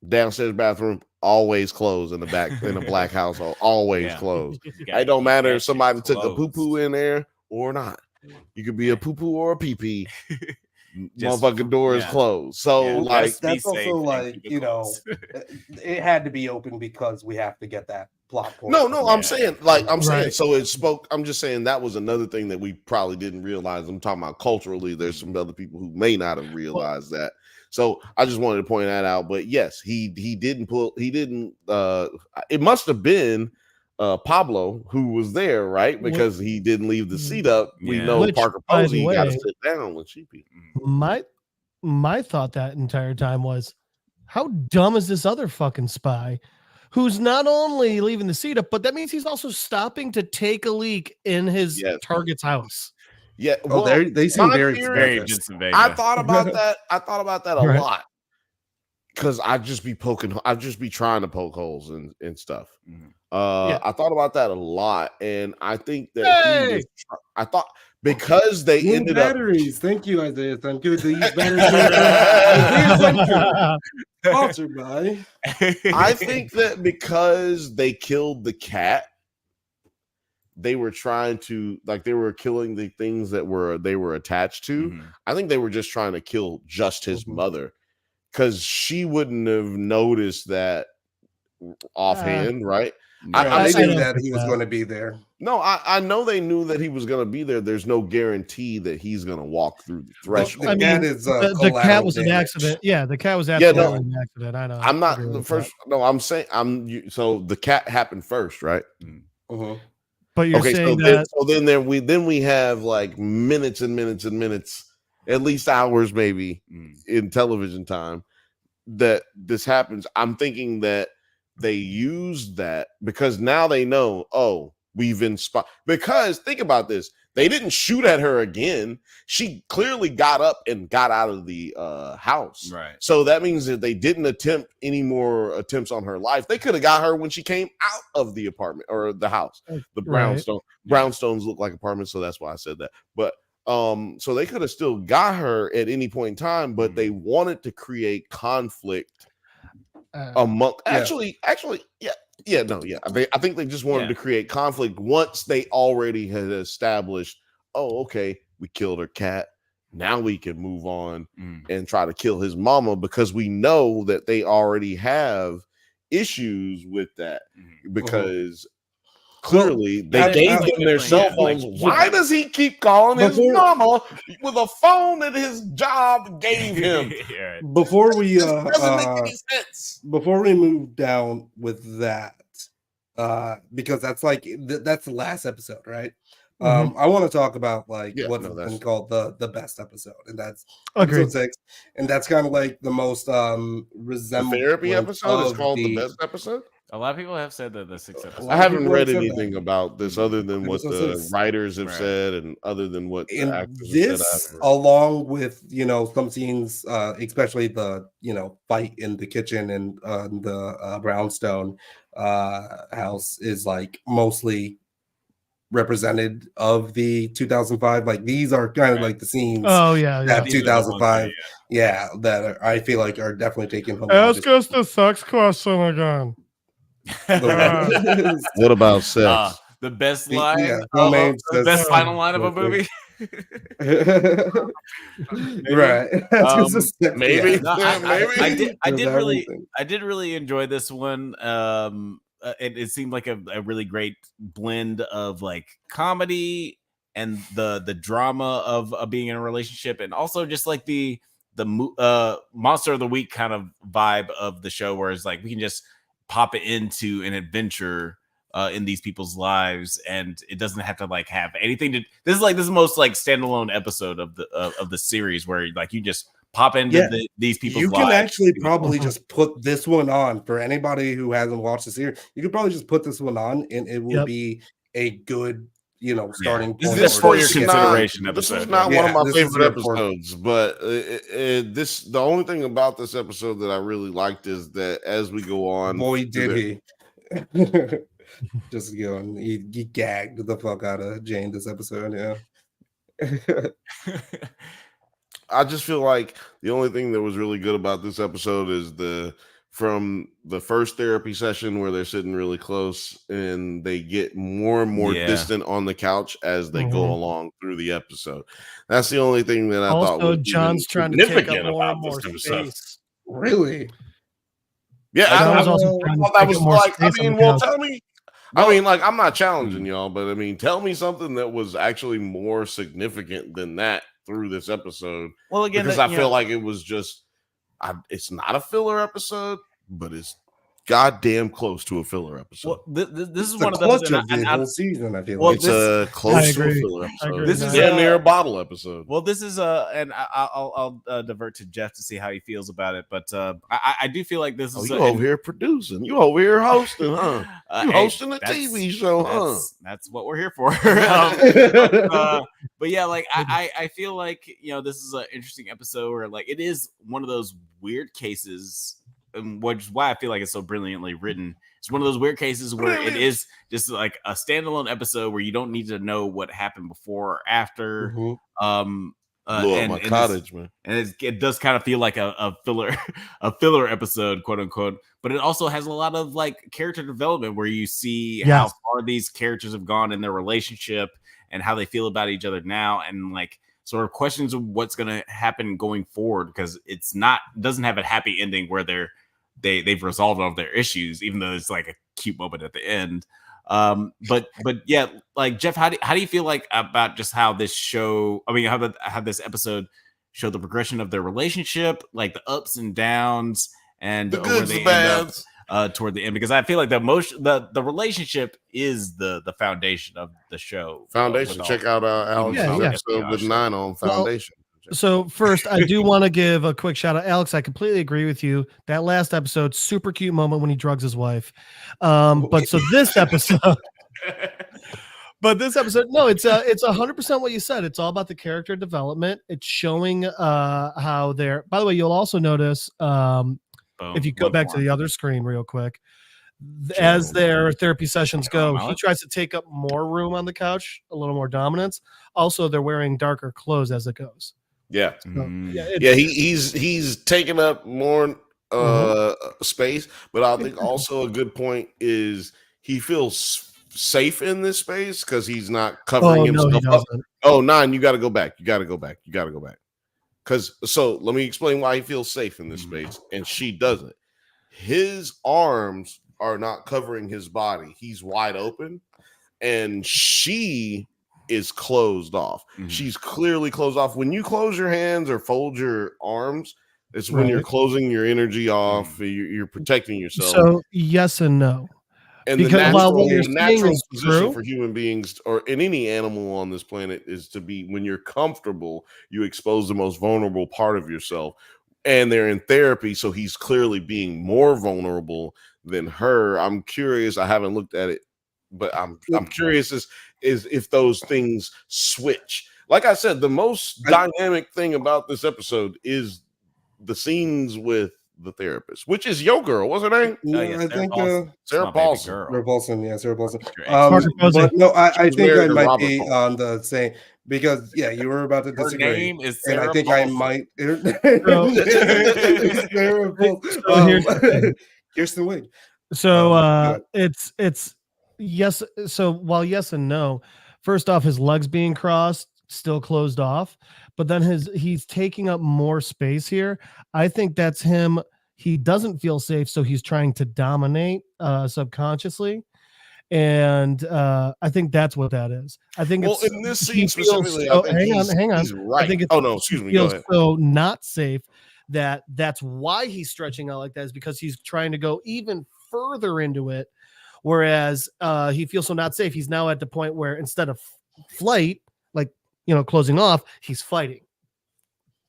downstairs bathroom, always closed in the back in a black household, always closed. It don't matter if somebody took a poo-poo in there or not. You could be a poo-poo or a pee-pee. Motherfucking door is closed. So like that's also like it had to be open because we have to get that plot point. No, I'm saying saying so it spoke. I'm just saying that was another thing that we probably didn't realize. I'm talking about culturally. There's some other people who may not have realized that. So I just wanted to point that out. But yes, he didn't. It must have been Pablo who was there, right? Because he didn't leave the seat up. We know Parker Posey got to sit down when she peed. My thought that entire time was, how dumb is this other fucking spy who's not only leaving the seat up, but that means he's also stopping to take a leak in his target's house. Yeah, well, they seem very I thought about that. I thought about that a lot because I'd just be trying to poke holes and stuff. I thought about that a lot, and I think that I thought because they ended batteries. Thank you, Isaiah. I'm good to use batteries. Sponsored by. I think that because they killed the cat, they were trying to they were killing the things that they were attached to. I think they were just trying to kill just his mother because she wouldn't have noticed that offhand, right? I knew that he was going to be there. No, I know they knew that he was going to be there. There's no guarantee that he's going to walk through the threshold. I mean, the cat was an accident. Yeah, the cat was absolutely an accident. I know. I'm not the first. No, I'm saying so the cat happened first, right? But you're saying that. Then we have like minutes and minutes and minutes, at least hours maybe in television time that this happens. I'm thinking that they used that because now they know, oh, we've inspired. Because think about this. They didn't shoot at her again. She clearly got up and got out of the house. Right. So that means that they didn't attempt any more attempts on her life. They could have got her when she came out of the apartment or the house. The brownstone. Brownstones look like apartments, so that's why I said that. But so they could have still got her at any point in time, but they wanted to create conflict among actually, yeah. I think they just wanted to create conflict once they already had established, oh, okay, we killed her cat. Now we can move on and try to kill his mama because we know that they already have issues with that because clearly they gave them their cell phones. Why does he keep calling his mama with a phone that his job gave him? Before we doesn't make any sense. Before we move down with that, because that's like that's the last episode, right? I want to talk about like what's been called the best episode, and that's episode 6, and that's kind of like the most resemblance. The therapy episode is called the best episode. A lot of people have said that the 6th episode. I haven't read anything about this other than what the writers have said, and other than what the actors have said. Along with some scenes, especially the fight in the kitchen and the brownstone house is like mostly represented of the 2005. Like these are kind of like the scenes. That 2005. That I feel like are definitely taking home. Ask us the sex question again. What about sex? The best line, the best final line of a movie. Right. Maybe. I did really enjoy this one. It seemed like a really great blend of like comedy and the drama of being in a relationship, and also just like the monster of the week kind of vibe of the show, where it's like we can just pop it into an adventure in these people's lives, and it doesn't have to like have anything to. This is the most like standalone episode of the series, where like you just pop into these people's lives. You can actually probably just put this one on for anybody who hasn't watched the series. You could probably just put this one on, and it will be a good starting point. This is for your consideration episode. This is not one of my favorite episodes, but the only thing about this episode that I really liked is that as we go on, boy, did he just going, he gagged the fuck out of Jane this episode. I just feel like the only thing that was really good about this episode is from the first therapy session where they're sitting really close and they get more and more distant on the couch as they go along through the episode. That's the only thing that I thought was John's trying to take up more and more space. Really? Yeah, I was like, tell me. I mean, like, I'm not challenging y'all, but I mean, tell me something that was actually more significant than that through this episode. Well, again, because I feel like it was just, it's not a filler episode, but it's goddamn close to a filler episode. Well, this is one of those whole season. I feel like it's a close to a filler episode. This is damn near a bottle episode. Well, this is and I'll divert to Jeff to see how he feels about it. But I do feel like this is you over here producing, you over here hosting, huh? You hosting a TV show, huh? That's what we're here for. But yeah, like I feel like this is an interesting episode where like it is one of those weird cases. Which is why I feel like it's so brilliantly written. It's one of those weird cases where it is just like a standalone episode where you don't need to know what happened before or after. Man. And it does kind of feel like a filler episode, quote unquote. But it also has a lot of like character development where you see how far these characters have gone in their relationship and how they feel about each other now, and like sort of questions of what's going to happen going forward, because doesn't have a happy ending where they've resolved all of their issues, even though it's like a cute moment at the end. But yeah, like Jeff, how do you feel like about just how this show? I mean, how this episode showed the progression of their relationship, like the ups and downs, and the goods and bads toward the end? Because I feel like the relationship is the foundation of the show. Check out Alex episode with 9 on Foundation. So first, I do want to give a quick shout out, Alex. I completely agree with you. That last episode, super cute moment when he drugs his wife. But so this episode, no, it's 100% what you said. It's all about the character development. It's showing how they're. By the way, you'll also notice if you go back to the other screen real quick, as their therapy sessions go, he tries to take up more room on the couch, a little more dominance. Also, they're wearing darker clothes as it goes. Yeah. So, He's taking up more space, but I think also a good point is he feels safe in this space because he's not covering himself up. Oh, Nine, you got to go back. You got to go back. Because so let me explain why he feels safe in this space, and she doesn't. His arms are not covering his body. He's wide open, and she is closed off. She's clearly closed off. When you close your hands or fold your arms, it's when you're closing your energy off. You're protecting yourself. So yes and no. And because the natural position for human beings or in any animal on this planet is to be, when you're comfortable, you expose the most vulnerable part of yourself. And they're in therapy, so he's clearly being more vulnerable than her. I'm curious. I haven't looked at it, but I'm curious is if those things switch. Like I said, the most dynamic thing about this episode is the scenes with the therapist, which is your girl. What's her name? I think Sarah Paulson. Sarah Paulson. Yeah, Sarah Paulson. But no, I think I might be on the same because you were about to disagree. Her name is Sarah and I think Paulson. I might. Kirsten Wig. So it's yes. So while yes and no, first off, his legs being crossed, still closed off, but then he's taking up more space here. I think that's him. He doesn't feel safe, so he's trying to dominate subconsciously. And I think that's what that is. I think it's in this scene specifically. Hang on. He's right. I think excuse me. Go ahead. So not safe. That's why he's stretching out like that, is because he's trying to go even further into it. Whereas he feels so not safe. He's now at the point where instead of flight, like closing off, he's fighting.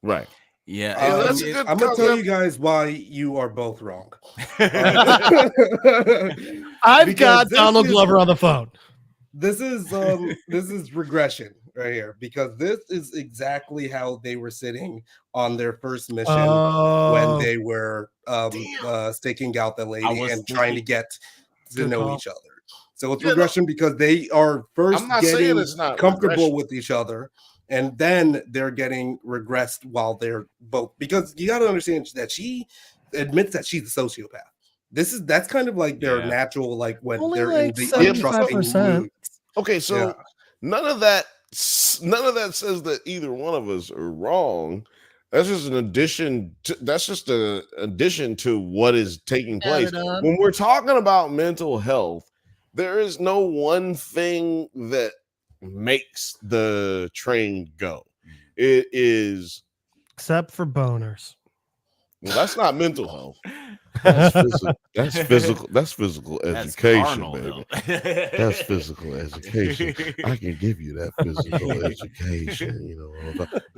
Right. Yeah, I'm gonna tell you guys why you are both wrong. I've got Donald Glover on the phone. This is regression right here, because this is exactly how they were sitting on their first mission when they were staking out the lady and trying to get to know each other. So it's regression because they are first getting comfortable with each other. And then they're getting regressed while they're both, because you got to understand that she admits that she's a sociopath. That's kind of like their natural, like when only they're like in the untrusting mood. Okay, so none of that says that either one of us are wrong. That's just an addition. That's just an addition to what is taking place. When we're talking about mental health, there is no one thing that makes the train go. It is, except for boners. Well, that's not mental health. That's physical. That's physical education, baby. That's physical education. I can give you that physical education.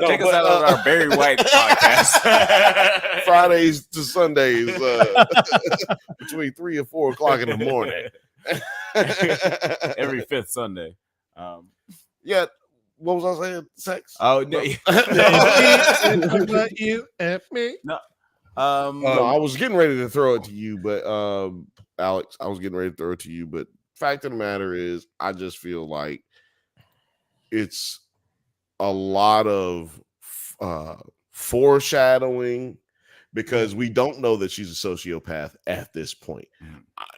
Check us out on our Barry White podcast, Fridays to Sundays, between 3 and 4 o'clock in the morning. Every fifth Sunday. What was I saying? Sex? Oh no! You and me. No. No, I was getting ready to throw it to you, but Alex, I was getting ready to throw it to you. But fact of the matter is, I just feel like it's a lot of foreshadowing, because we don't know that she's a sociopath at this point.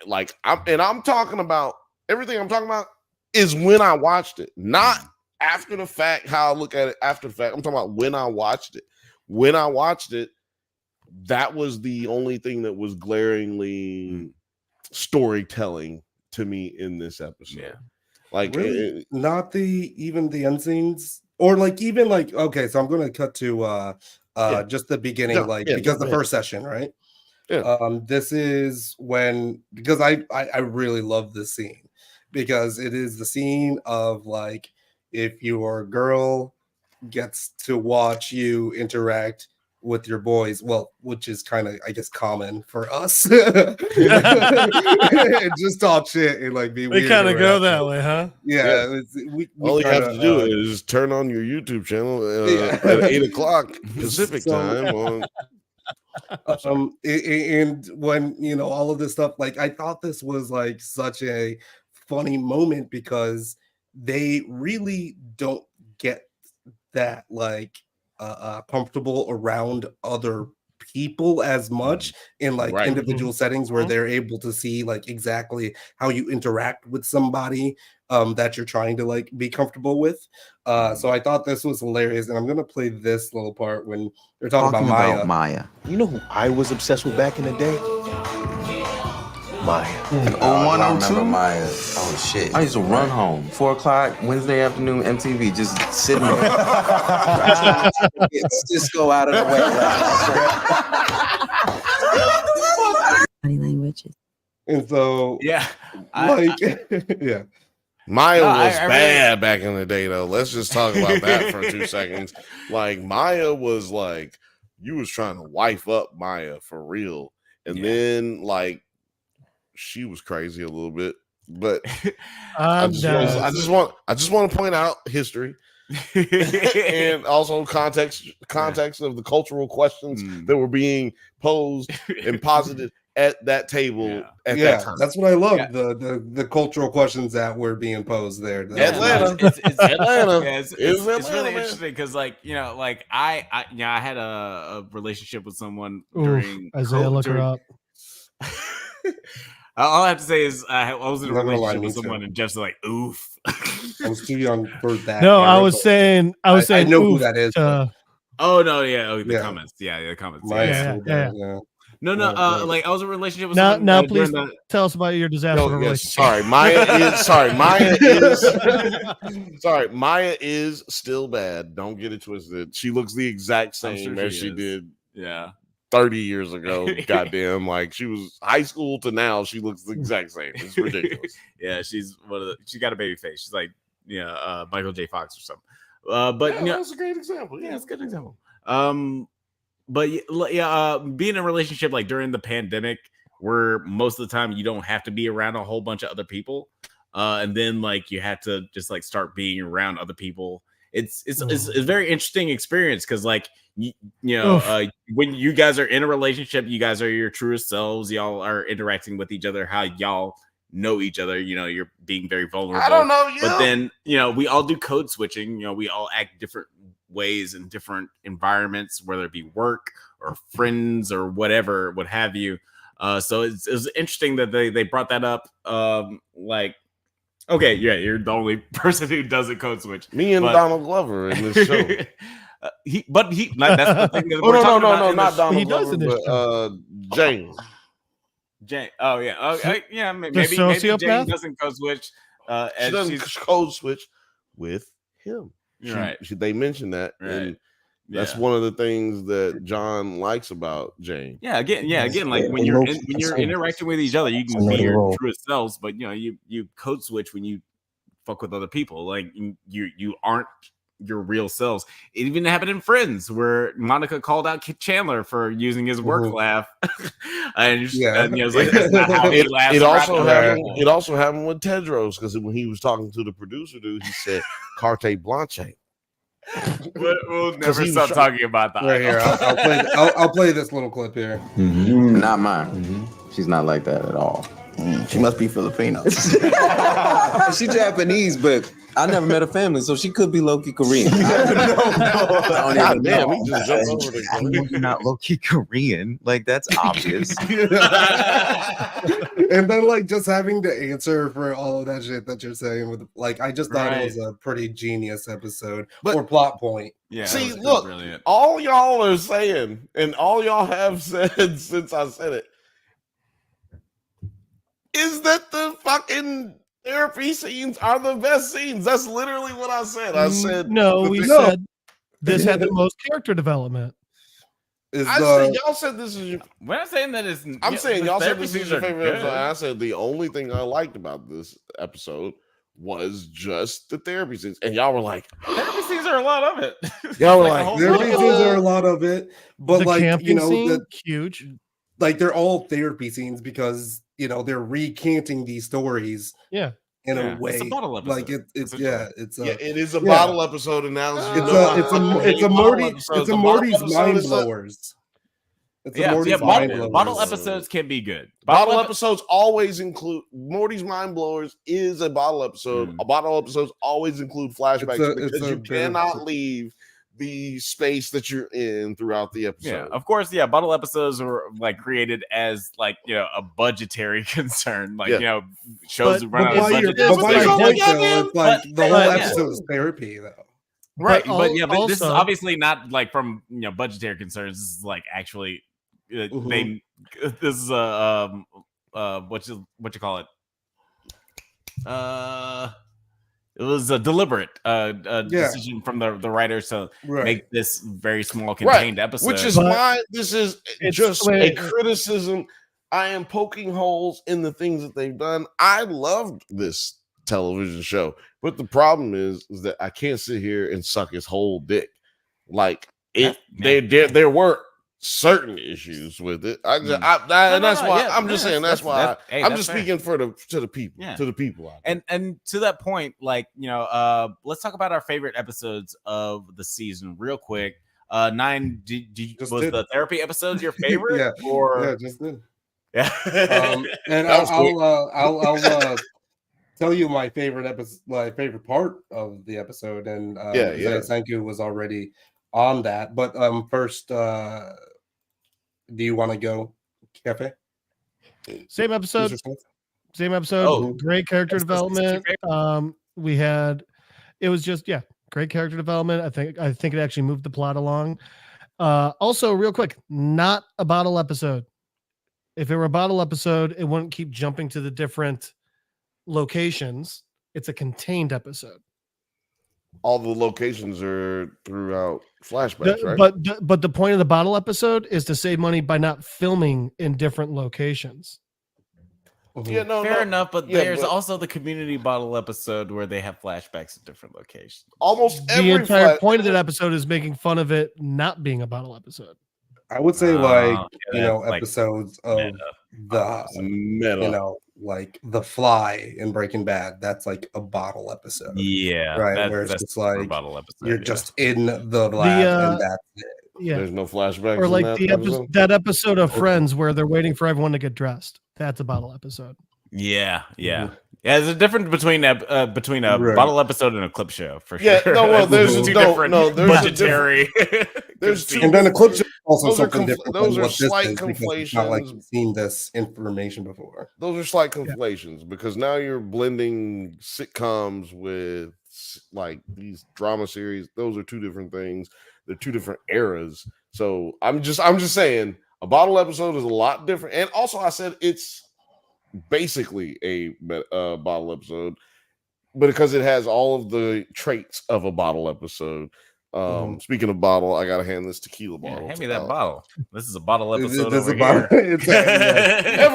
I'm talking about everything I'm talking about is when I watched it, not after the fact. How I look at it after the fact. I'm talking about when I watched it. When I watched it, that was the only thing that was glaringly storytelling to me in this episode. Yeah. Like really? Not even the unscenes, or okay, so I'm gonna cut to just the beginning, because the first session, right? Yeah. This is when, because I really love this scene, because it is the scene of, like, if you are a girl gets to watch you interact with your boys, well, which is kind of, I guess, common for us. And just talk shit and like be weird. They kind of go that way, huh? Yeah. All you have to do is turn on your YouTube channel at 8:00 Pacific time. And when all of this stuff, like I thought this was like such a funny moment because they really don't get that like comfortable around other people as much in like individual settings where they're able to see like exactly how you interact with somebody that you're trying to like be comfortable with. So I thought this was hilarious, and I'm gonna play this little part when they're talking about Maya. You know who I was obsessed with back in the day? Maya. In 0102? Maya. Oh shit. I used to run home 4:00 Wednesday afternoon, MTV, just sitting there. Get Cisco out of the way. Body languages. And so yeah. Maya was bad back in the day, though. Let's just talk about that for 2 seconds. Like Maya was like, you was trying to wife up Maya for real, and then like she was crazy a little bit. But I just want to point out history and also context of the cultural questions that were being posed and posited at that table at that time. That's what I love. The cultural questions that were being posed there. Atlanta. It's really interesting because like I had a relationship with someone during Isaiah, look her up. All I have to say is I was in a relationship with someone and Jeff's like, oof. I was too young for that. No, I was saying I know who that is. Oh no, the comments. Yeah, the comments. No, like I was in a relationship with someone. Now, please tell us about your disaster relationship. Sorry, Maya is still bad. Don't get it twisted. She looks the exact same as she did. 30 years ago. Goddamn, like she was high school to now. She looks the exact same. It's ridiculous. She's she got a baby face. She's like Michael J. Fox or something. But that's a great example. Yeah, it's a good example. But being in a relationship like during the pandemic, where most of the time you don't have to be around a whole bunch of other people, and then like you have to just like start being around other people. It's a very interesting experience because like when you guys are in a relationship, you guys are your truest selves. Y'all are interacting with each other how y'all know each other. You're being very vulnerable. I don't know you. But then we all do code switching. We all act different ways in different environments, whether it be work or friends or whatever, what have you. So it's interesting that they brought that up. Okay, you're the only person who doesn't code switch. Me and Donald Glover in this show. That's the thing. That no, not Donald Glover, but Jane. Jane. Oh yeah. Maybe Jane doesn't code switch. She doesn't code switch with him. Right. They mentioned that, and that's one of the things that John likes about Jane. Again, like when you're interacting with each other, you can be your truest selves, but you code switch when you fuck with other people. Like you aren't your real selves. It even happened in Friends where Monica called out Chandler for using his work laugh. and it was like, that's not how he laughs. It also happened with Tedros because when he was talking to the producer dude, he said Carte Blanche. We'll never stop talking about that. Right here, I'll play this little clip here. Mm-hmm. Not mine. She's not like that at all. She must be Filipino. She's Japanese, but I never met her family, so she could be low-key Korean. I don't even know. I know you're not low-key Korean. Like, that's obvious. And then, like, just having to answer for all of that shit that you're saying with, like, I just thought it was a pretty genius episode or plot point. Yeah. See, look, all y'all are saying, and all y'all have said since I said it, is that the fucking therapy scenes are the best scenes. That's literally what I said. I said said this had the most character development. Y'all said this is your. We're not saying that it's. I'm saying y'all said this is your favorite episode. I said the only thing I liked about this episode was just the therapy scenes, and y'all were like, therapy scenes are a lot of it. Y'all were Like, like, therapy scenes are a lot of it, but the like camping scene, huge. Like they're all therapy scenes because they're recanting these stories. Yeah. In a way, it's a bottle episode. like it is a bottle episode analogy. It's a Morty's mind blowers. Bottle episodes can be good. Bottle episodes always include Morty's Mind Blowers is a bottle episode. A bottle episodes always include flashbacks because you cannot leave the space that you're in throughout the episode. Yeah, of course. Yeah, bottle episodes were like created as like a budgetary concern. Like shows run out of budget. It's like the whole episode is therapy though. Right, but this is obviously not like from budgetary concerns. This is like actually this is what you call it? It was a deliberate decision from the writers to make this very small contained episode. Which is why this is just a criticism. I am poking holes in the things that they've done. I loved this television show, but the problem is that I can't sit here and suck his whole dick. Like there were certain issues with it. I'm just saying that's why I'm just speaking to the people, to the people out there. And to that point, like let's talk about our favorite episodes of the season real quick. 9, was the therapy episode your favorite? Just did. Yeah, and I'll tell you my favorite episode, my favorite part of the episode, and Sanku was already on that. But first, do you want to go, Cafe? Same episode. Great character development. It was just great character development. I think it actually moved the plot along. Also, real quick, not a bottle episode. If it were a bottle episode, it wouldn't keep jumping to the different locations. It's a contained episode. All the locations are throughout flashbacks, right? But the point of the bottle episode is to save money by not filming in different locations. Fair enough, but there's also the community bottle episode where they have flashbacks at different locations. Almost the entire point of that episode is making fun of it not being a bottle episode. I would say episodes of the like The Fly in Breaking Bad. That's like a bottle episode. Yeah, right. Where it's just like a bottle episode, you're just in the lab and that's it. Yeah, there's no flashbacks. Or like that episode of Friends where they're waiting for everyone to get dressed. That's a bottle episode. Yeah. There's a difference between a bottle episode and a clip show for sure. Yeah, there's two different budgetary. And then a clip show is also something different. Those are slight conflations. It's not like you've seen this information before. Those are slight conflations because now you're blending sitcoms with like these drama series. Those are two different things. They're two different eras. So I'm just saying a bottle episode is a lot different. And also I said it's basically a bottle episode, but because it has all of the traits of a bottle episode. Speaking of bottle, I gotta hand this tequila bottle. Hand me that bottle. This is a bottle episode. Every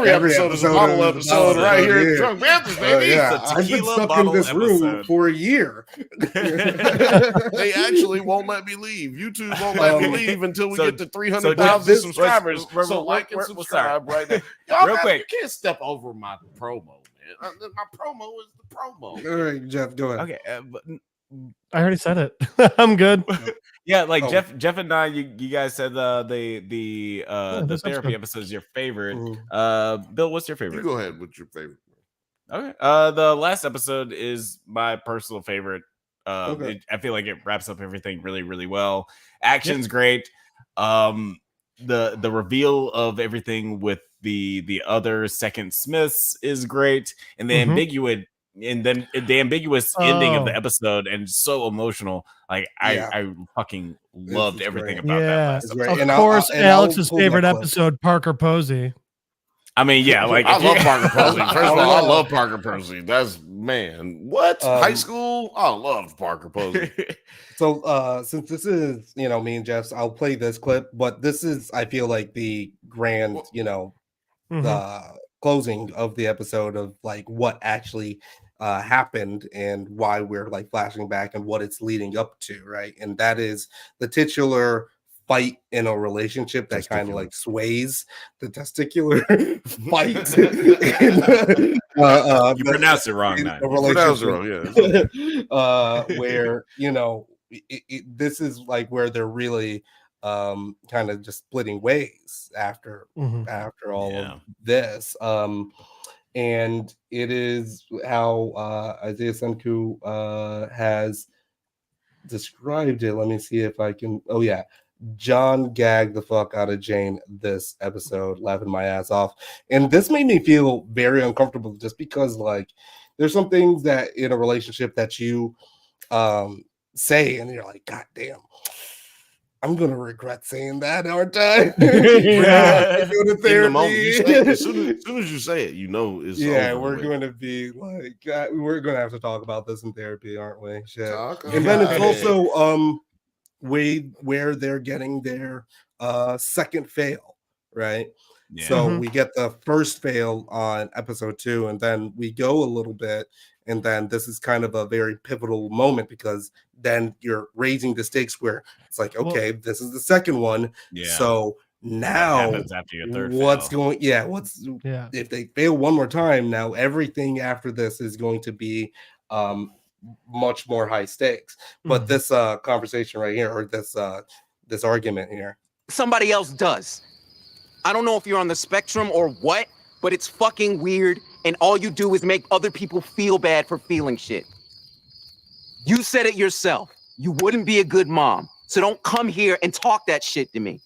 episode is a bottle episode right here at Drunk Banthas, baby. I've been stuck in this room for a year. They actually won't let me leave. YouTube won't let me leave until we get to 300,000 subscribers. So like and subscribe right now. Y'all real quick, you can't step over my promo, man. My promo is the promo. All right, Jeff, go ahead. Okay, I already said it. I'm good. Yeah, like Jeff and I, you guys said the therapy episode is your favorite. Bill, what's your favorite? You go ahead with your favorite. Okay. The last episode is my personal favorite. I feel like it wraps up everything really, really well. Action's great. The reveal of everything with the other second Smiths is great, and the ambiguous ending of the episode and so emotional. Like I fucking loved everything about that. Of course, Alex's favorite episode, Parker Posey. I mean, like I love Parker Posey. First of all, I love Parker Posey. That's high school. I love Parker Posey. So since this is me and Jeff's, I'll play this clip, but this is I feel like the grand the closing of the episode of like what actually happened and why we're like flashing back and what it's leading up to, right? And that is the titular fight in a relationship that kind of like sways the testicular fight. You pronounced it wrong, in Nite. a relationship, where this is like where they're really kind of just splitting ways after all of this. And it is how Isaiah Senku has described it. Let me see if I can. Oh yeah, John gagged the fuck out of Jane this episode, laughing my ass off, and this made me feel very uncomfortable just because like there's some things that in a relationship that you say and you're like, God damn, I'm gonna regret saying that, aren't I? In the moment, as soon as you say it, you know it's over we're with. going to be like, we're going to have to talk about this in therapy, aren't we? Shit. And then it's also where they're getting their second fail, right? Yeah. So we get the first fail on episode 2, and then we go a little bit, and then this is kind of a very pivotal moment because then you're raising the stakes where it's like, okay, this is the second one. Yeah. So now after your third what's fail? if they fail one more time, now everything after this is going to be much more high stakes. But this conversation right here, or this argument here, somebody else does. I don't know if you're on the spectrum or what, but it's fucking weird, and all you do is make other people feel bad for feeling shit. You said it yourself. You wouldn't be a good mom, so don't come here and talk that shit to me.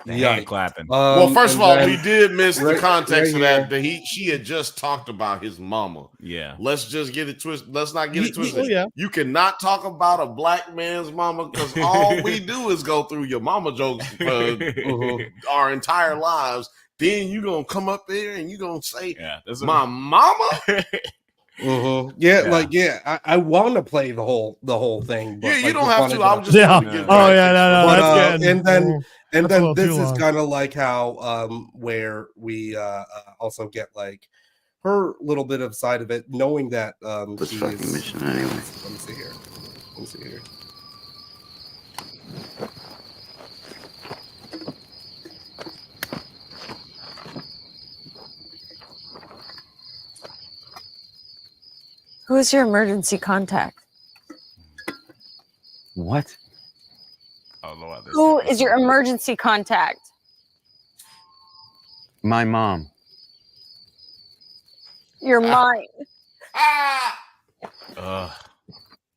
Hand clapping. Well, first of all, we did miss the context of that. She had just talked about his mama. Yeah. Let's just get it twisted. Let's not get it twisted. yeah. You cannot talk about a black man's mama because all we do is go through your mama jokes our entire lives. Then you gonna come up there and you gonna say, "My mama." I want to play the whole thing. But you don't have to. I'm just that's good. And then this is kind of like how where we also get like her little bit of side of it, knowing that she's mission anyway. Let me see here. Who is your emergency contact? What? Who is your emergency contact? My mom. Your mind.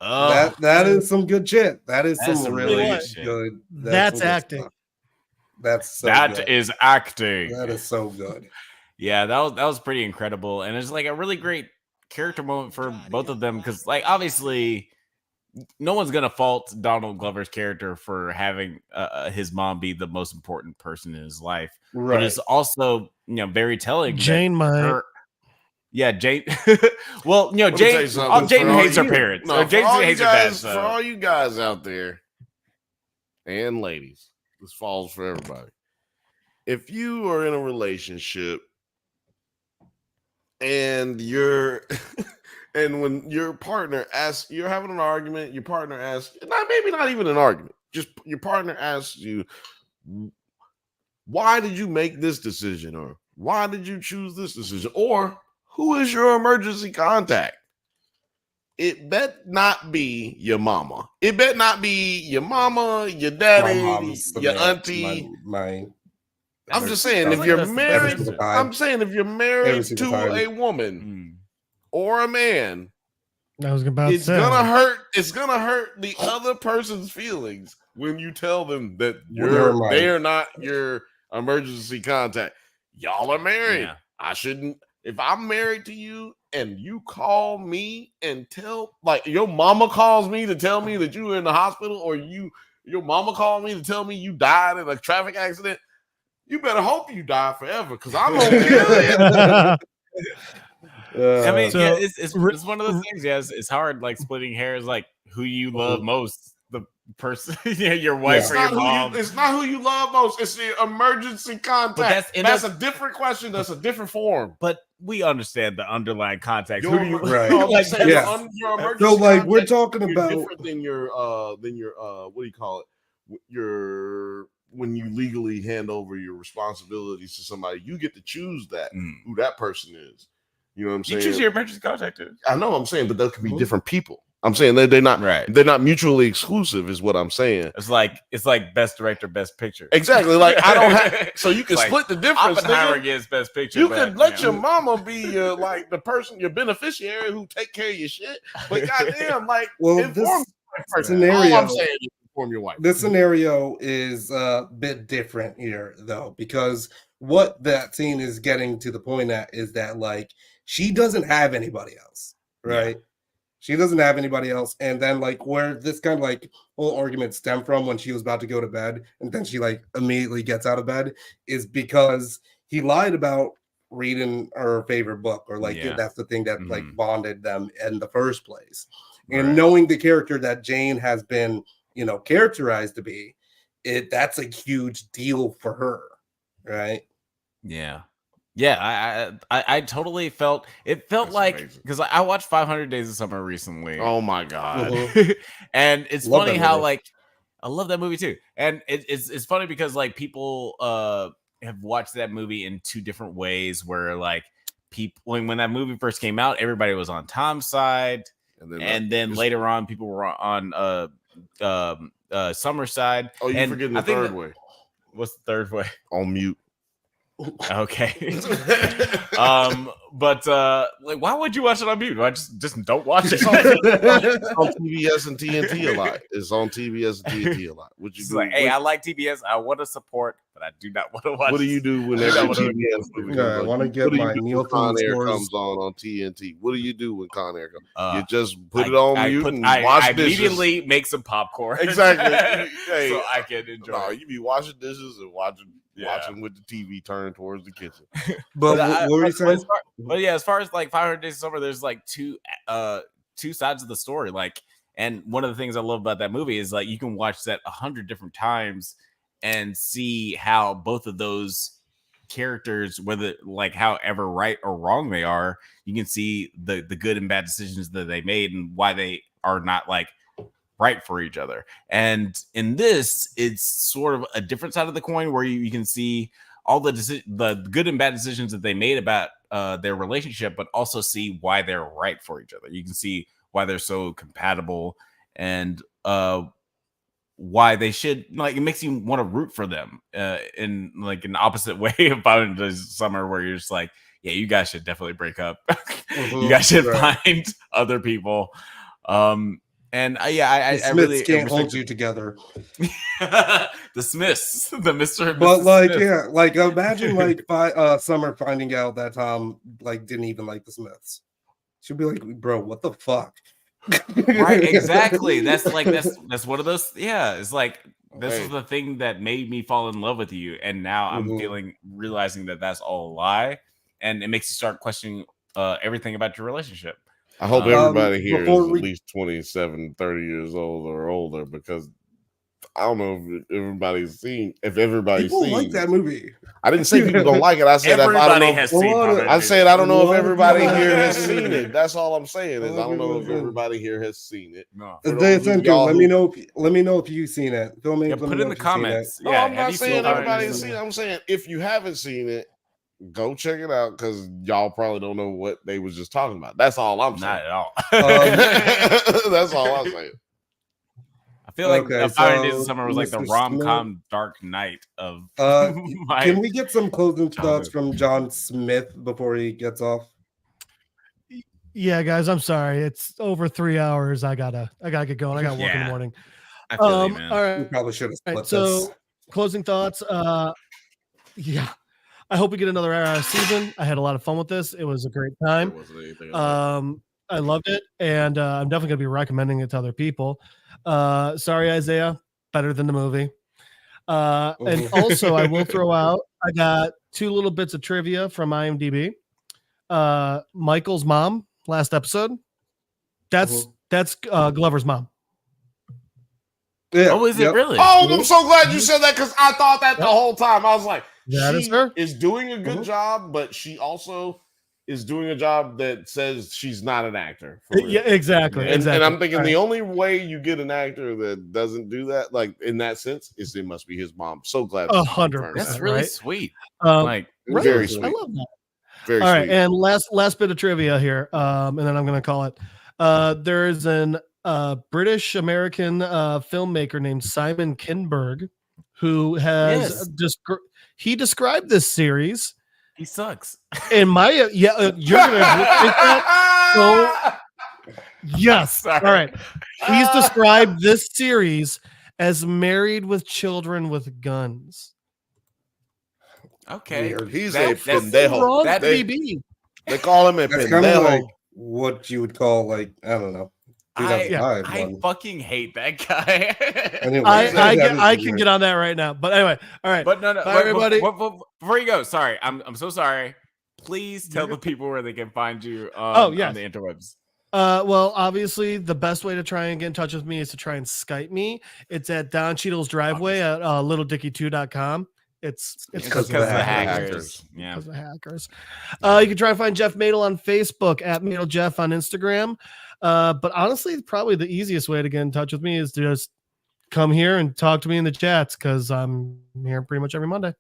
That is some good shit. That is some really good. That's acting. That is acting. That is so good. Yeah, that was pretty incredible, and it's like a really great character moment for both of them because, like, obviously, no one's gonna fault Donald Glover's character for having his mom be the most important person in his life, right? But it's also very telling. Jane might. Yeah, Jane. Well, Jane hates her parents. No, Jane hates her dad. For all you guys out there and ladies, this falls for everybody. If you are in a relationship and and when your partner asks, you're having an argument, your partner asks, maybe not even an argument, just your partner asks you, why did you make this decision? Or why did you choose this decision? Or who is your emergency contact? It bet not be your mama. It bet not be your mama, your daddy, your auntie. I'm just saying, if you're married, to a woman or a man, I was about to say, gonna hurt. It's gonna hurt the other person's feelings when you tell them that they are not your emergency contact. Y'all are married. Yeah. I shouldn't. If I'm married to you and you call me and tell, like, your mama calls me to tell me that you were in the hospital, or your mama called me to tell me you died in a traffic accident, you better hope you die forever, because I'm gonna kill you. I mean, it's one of those things. Yes, it's hard, like splitting hairs, like who you love most. person, your wife It's or your not, mom. it's not who you love most. It's the emergency contact. That's a different question. That's a different form. But we understand the underlying context. Your, Who do you right? No, I'm like? just saying, your emergency So like we're contact, talking you're about different than your what do you call it? Your when you legally hand over your responsibilities to somebody, you get to choose that who that person is. You know what I'm saying? You choose your emergency contact too. I know what I'm saying, but those could be different people. I'm saying they're not they're not mutually exclusive, is what I'm saying. It's like best director, best picture. Exactly. Like I don't have so you can Like, split the difference. Oppenheimer Nigga. gets best picture. You but, could let your mama be your like the person, your beneficiary who take care of your shit. But goddamn, like inform the person. scenario, All I'm saying is inform your wife. This scenario is a bit different here, though, because what that scene is getting to the point at is that like she doesn't have anybody else, right? Yeah. She doesn't have anybody else, and then like where this kind of like whole argument stemmed from when she was about to go to bed, and then she like immediately gets out of bed, is because he lied about reading her favorite book, or like that's the thing that like bonded them in the first place. And knowing the character that Jane has been, characterized to be, that's a huge deal for her, right? Yeah, I totally felt that's like because I watched 500 Days of Summer recently. Oh my god! And it's Love funny that how movie. like I love that movie too, and it's funny because like people have watched that movie in two different ways. Where like people when that movie first came out, everybody was on Tom's side, and then later on people were on Summer's side. Oh, you're forgetting the third way. What's the third way? On mute. Okay. But like why would you watch it on mute? Why just don't watch it? It's on TBS and TNT a lot. It's on TBS and TNT a lot. What you do? Like, hey, I like TBS. I want to support, but I do not want to watch. What do you do when every TBS movie I want to get my Neil Con Air scores. comes on TNT? What do you do when Con Air comes? You just put it on mute and I wash dishes. Immediately make some popcorn. Exactly. Hey, so I can enjoy. No, you be washing dishes and watching with the TV turned towards the kitchen. But what were you saying? But yeah, as far as like 500 Days of Summer, there's like two sides of the story. Like, and one of the things I love about that movie is like you can watch that 100 different times and see how both of those characters, whether like however right or wrong they are, you can see the good and bad decisions that they made and why they are not like right for each other. And in this, it's sort of a different side of the coin where you can see all the good and bad decisions that they made about their relationship, but also see why they're right for each other. You can see why they're so compatible and why they should, like, it makes you want to root for them in like an opposite way of 500 Days of Summer, where you're just like, yeah, you guys should definitely break up. You guys should find other people. And I Smiths really can't hold you together. The Smiths, the Mr. But like, Smith. yeah, like imagine like Summer finding out that Tom like didn't even like the Smiths. She'll be like, bro, what the fuck? Right, exactly. That's one of those. Yeah, it's like this is the thing that made me fall in love with you, and now I'm realizing that that's all a lie, and it makes you start questioning everything about your relationship. I hope everybody here is at least 27, 30 years old or older, because I don't know if everybody's seen. If everybody's people seen like that movie. I didn't say people don't like it. I said everybody I has don't know. seen. I said I don't know if everybody here has seen it. That's all I'm saying is I don't know if everybody here has seen it. No. Let me know if you've seen it. Put it in the comments. No, I'm not saying everybody has seen it. I'm saying if you haven't seen it, go check it out, because y'all probably don't know what they was just talking about. That's all I'm saying. Not at all. That's all I'm saying. I feel like 500 Days of Summer was like the rom-com Dark Knight of. Can we get some closing thoughts from John Smith before he gets off? Yeah, guys, I'm sorry. It's over 3 hours. I gotta get going. I got work in the morning. I feel you, man. All right. We probably should have split this. So, closing thoughts. Yeah. I hope we get another season. I had a lot of fun with this. It was a great time. I loved it, and I'm definitely going to be recommending it to other people. Sorry, Isaiah, better than the movie. And also, I will throw out, I got 2 little bits of trivia from IMDb. Michael's mom, last episode. That's Glover's mom. Yeah. Oh, is it really? Oh, I'm so glad you said that because I thought that the whole time. I was like, That is she her. is doing a good job, but she also is doing a job that says she's not an actor. For real. Yeah, exactly. And exactly. I'm thinking All the right. only way you get an actor that doesn't do that, like in that sense, is it must be his mom. So glad. 100%. That's really right? sweet. Right? Very sweet. I love that. Very All right, sweet. and last bit of trivia here, and then I'm going to call it. There is an British American filmmaker named Simon Kinberg who has he described this series. He sucks. In my you're gonna think that. So yes, all right. He's described this series as Married with Children with Guns. Okay, He's that's a pendejo. Wrong, They BB. call him a That's kind of like pendejo. what you would call like I don't know. 2005 I one. fucking hate that guy. Anyway, I can get on that right now. But anyway, all right. But no, Bye, everybody. Before you go, sorry, I'm so sorry. Please tell the people where they can find you yes. on the interwebs. Well, obviously, the best way to try and get in touch with me is to try and Skype me. It's at Don Cheadle's driveway at littledickie2.com. It's because of the hackers. Yeah. Because of hackers. You can try and find Jeff Madel on Facebook at MadelJeff on Instagram. But honestly, probably the easiest way to get in touch with me is to just come here and talk to me in the chats because I'm here pretty much every Monday.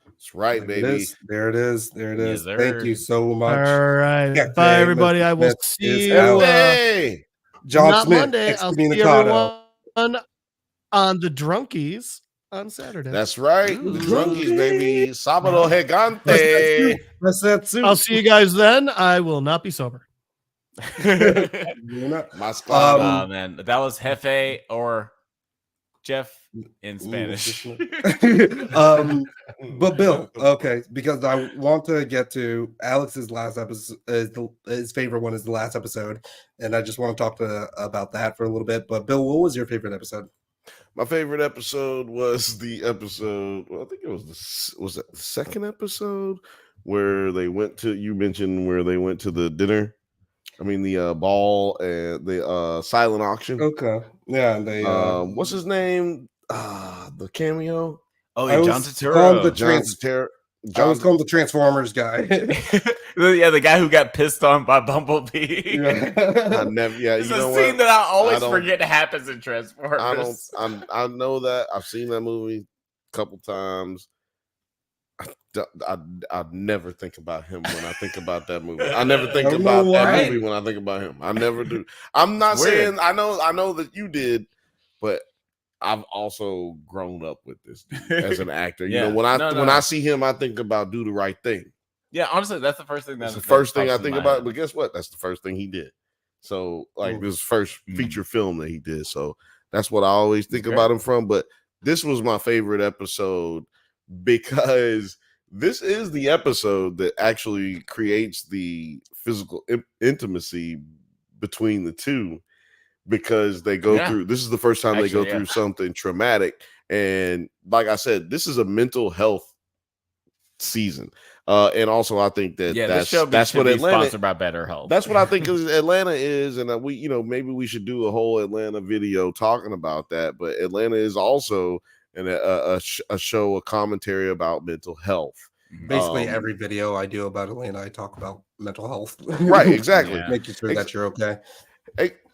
That's right, baby. There it is. Yes, Thank you so much. All right. Yeah, bye, Jay, everybody. Mr. I will Smith see is you. out. Hey, John not Smith, Monday. I'll see excommunicado. everyone on the Drunkies on Saturday. That's right. The Drunkies, baby. Sábado Gigante. That's that too. I'll see you guys then. I will not be sober. Oh man, that was Jefe or Jeff in Spanish. But Bill, okay, because I want to get to Alex's last episode. His favorite one is the last episode, and I just want to talk about that for a little bit. But Bill, what was your favorite episode? My favorite episode was the episode. Well, I think it was it the second episode where they went to. You mentioned where they went to the dinner. I mean the ball and the silent auction. Okay, yeah. And they what's his name? The cameo. Oh, yeah, John Turturro. John Turturro. I was called the Transformers guy. Yeah, the guy who got pissed on by Bumblebee. I never. Yeah, it's you a know scene what? that I always forget happens in Transformers. I know that. I've seen that movie a couple times. I never think about him when I think about that movie. I never think about that movie when I think about him. I never do. I'm not saying I know that you did, but I've also grown up with this dude as an actor. You know, when I see him, I think about Do the Right Thing. Yeah, honestly, that's the first thing. That's the first thing I think about. But guess what? That's the first thing he did. So, like, this first feature film that he did. So that's what I always think about him from. But this was my favorite episode because this is the episode that actually creates the physical intimacy between the two. Because they go through, this is the first time they go through something traumatic. And like I said, this is a mental health season. And also I think that that's what Atlanta sponsored by Better Health. That's what I think Atlanta is. And we, maybe we should do a whole Atlanta video talking about that. But Atlanta is also a show, a commentary about mental health. Basically, every video I do about Atlanta, I talk about mental health. Right, exactly. Making sure that you're okay.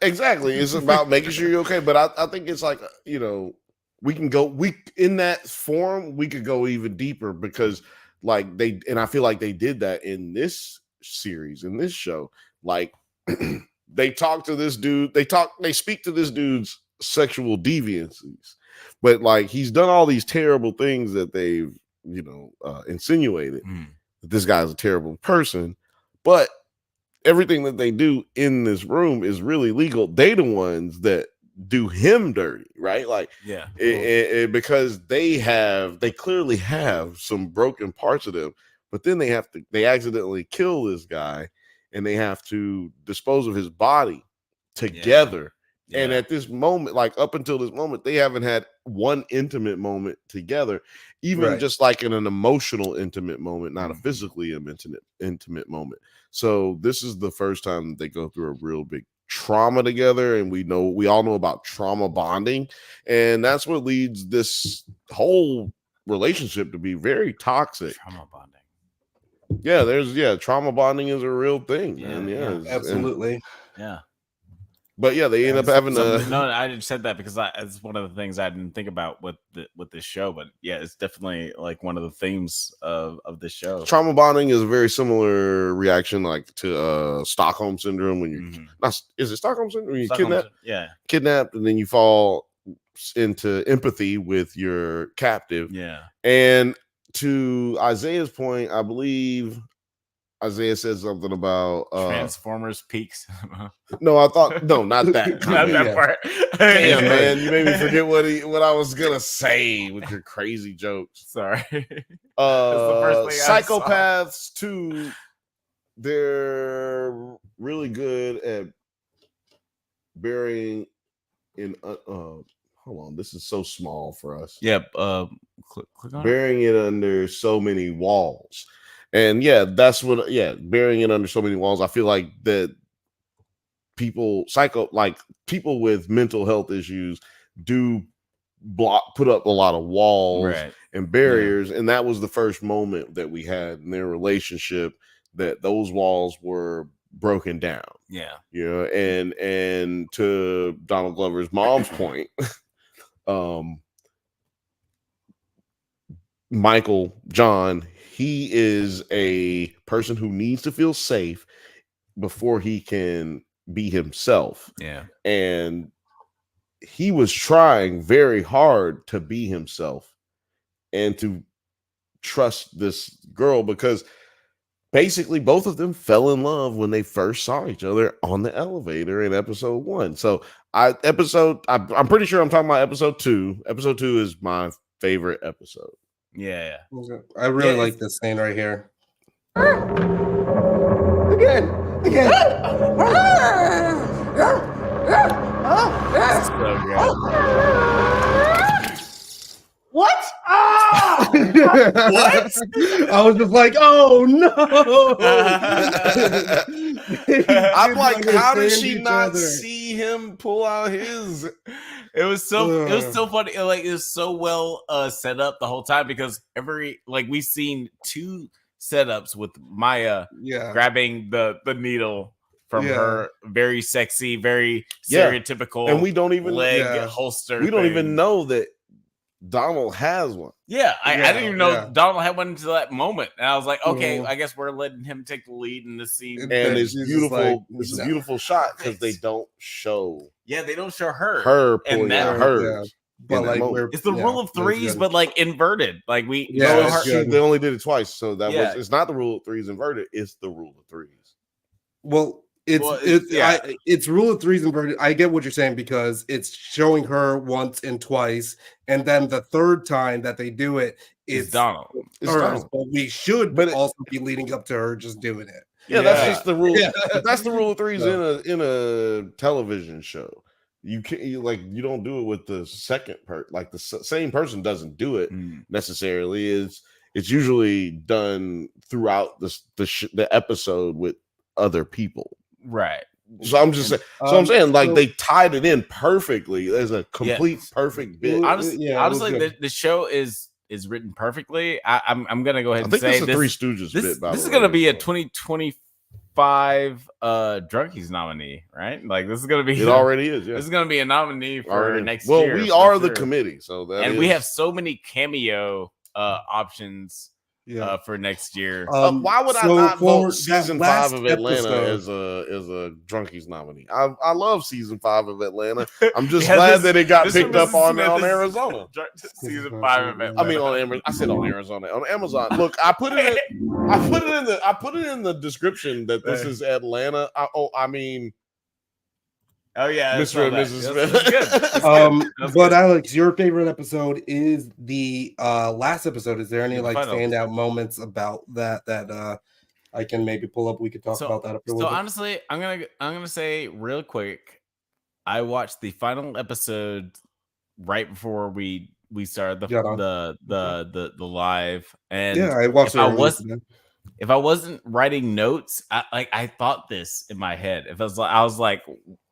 Exactly. It's about making sure you're okay. But I think it's like, we can go, in that form, we could go even deeper because like I feel like they did that in this series, in this show. Like they talk to this dude, they speak to this dude's sexual deviancies, but like he's done all these terrible things that they've, insinuated that this guy's a terrible person, but everything that they do in this room is really legal. They the ones that do him dirty, right? Like, because they clearly have some broken parts of them, but then they accidentally kill this guy and they have to dispose of his body together. Yeah. And at this moment, like up until this moment, they haven't had one intimate moment together, even just like in an emotional intimate moment, not a physically intimate moment. So this is the first time they go through a real big trauma together, and we all know about trauma bonding, and that's what leads this whole relationship to be very toxic. Trauma bonding. Yeah, trauma bonding is a real thing. Yeah, absolutely. Yeah. But yeah, they end up having no, I just said that because it's one of the things I didn't think about with this show. But yeah, it's definitely like one of the themes of this show. Trauma bonding is a very similar reaction, like to Stockholm syndrome when you is it Stockholm syndrome? When you kidnapped, and then you fall into empathy with your captive. Yeah, and to Isaiah's point, I believe Isaiah said something about Transformers peaks. No, I thought not that. Not that part. Damn, man, you made me forget what I was gonna say with your crazy jokes. Sorry. Psychopaths too. They're really good at burying in. Hold on, this is so small for us. Yeah. Click on burying it under so many walls. And yeah, that's what burying it under so many walls. I feel like that people with mental health issues do put up a lot of walls and barriers. And that was the first moment that we had in their relationship that those walls were broken down. Yeah. You know, and to Donald Glover's mom's point, Michael John, he is a person who needs to feel safe before he can be himself. Yeah. And he was trying very hard to be himself and to trust this girl, because basically both of them fell in love when they first saw each other on the elevator in episode 1. So I'm pretty sure I'm talking about episode 2. Episode 2 is my favorite episode. Yeah. I really like this scene right here. Again. What? Ah! What? I was just like, oh no! I'm like, how did she not see him pull out his? It was so funny. Like, it was so well set up the whole time, because we've seen 2 setups with Maya grabbing the needle from her very sexy, very stereotypical, and we don't even holster. We don't even know that Donald has one. I didn't even know Donald had one until that moment, and I was like, okay, I guess we're letting him take the lead in this scene. And it's beautiful. It's a beautiful shot because they don't show. Yeah, they don't show her pulling out hers. But like, it's the rule of threes, but like inverted. Like they only did it twice, so that was it's not the rule of threes inverted. It's the rule of threes. Well, it's rule of threes inverted. I get what you're saying, because it's showing her once and twice, and then the third time that they do it, it's Donald. But we should also be leading up to her just doing it. Yeah, that's just the rule. That's the rule of threes in a television show. You can't you don't do it with the second part. Like the same person doesn't do it necessarily. It's usually done throughout the episode with other people. Right. So I'm just saying. I'm saying they tied it in perfectly. There's a complete perfect bit. Honestly, the show is written perfectly. I'm gonna go ahead and say this is a Three Stooges bit. This is gonna be a 2025 Drunkies nominee, right? Like, this is gonna be. It already is. Yeah. This is gonna be a nominee for next year. Well, we are the committee, so we have so many cameo options. For next year. Why would I not vote season 5 of Atlanta as a Drunkies nominee? I love season 5 of Atlanta. I'm just glad that it got picked up on Arizona. Season 5 of Atlanta. I mean on Amazon. I said on Arizona. On Amazon. Look, I put it in the description that this is Atlanta. Oh yeah, Mr. and Mrs. Smith. But Alex, your favorite episode is the last episode. Is there any standout moments about that I can maybe pull up? We could talk about that afterwards. So honestly, I'm gonna say real quick, I watched the final episode right before we started the live, and I watched it. if I wasn't writing notes, I thought this in my head. If I was like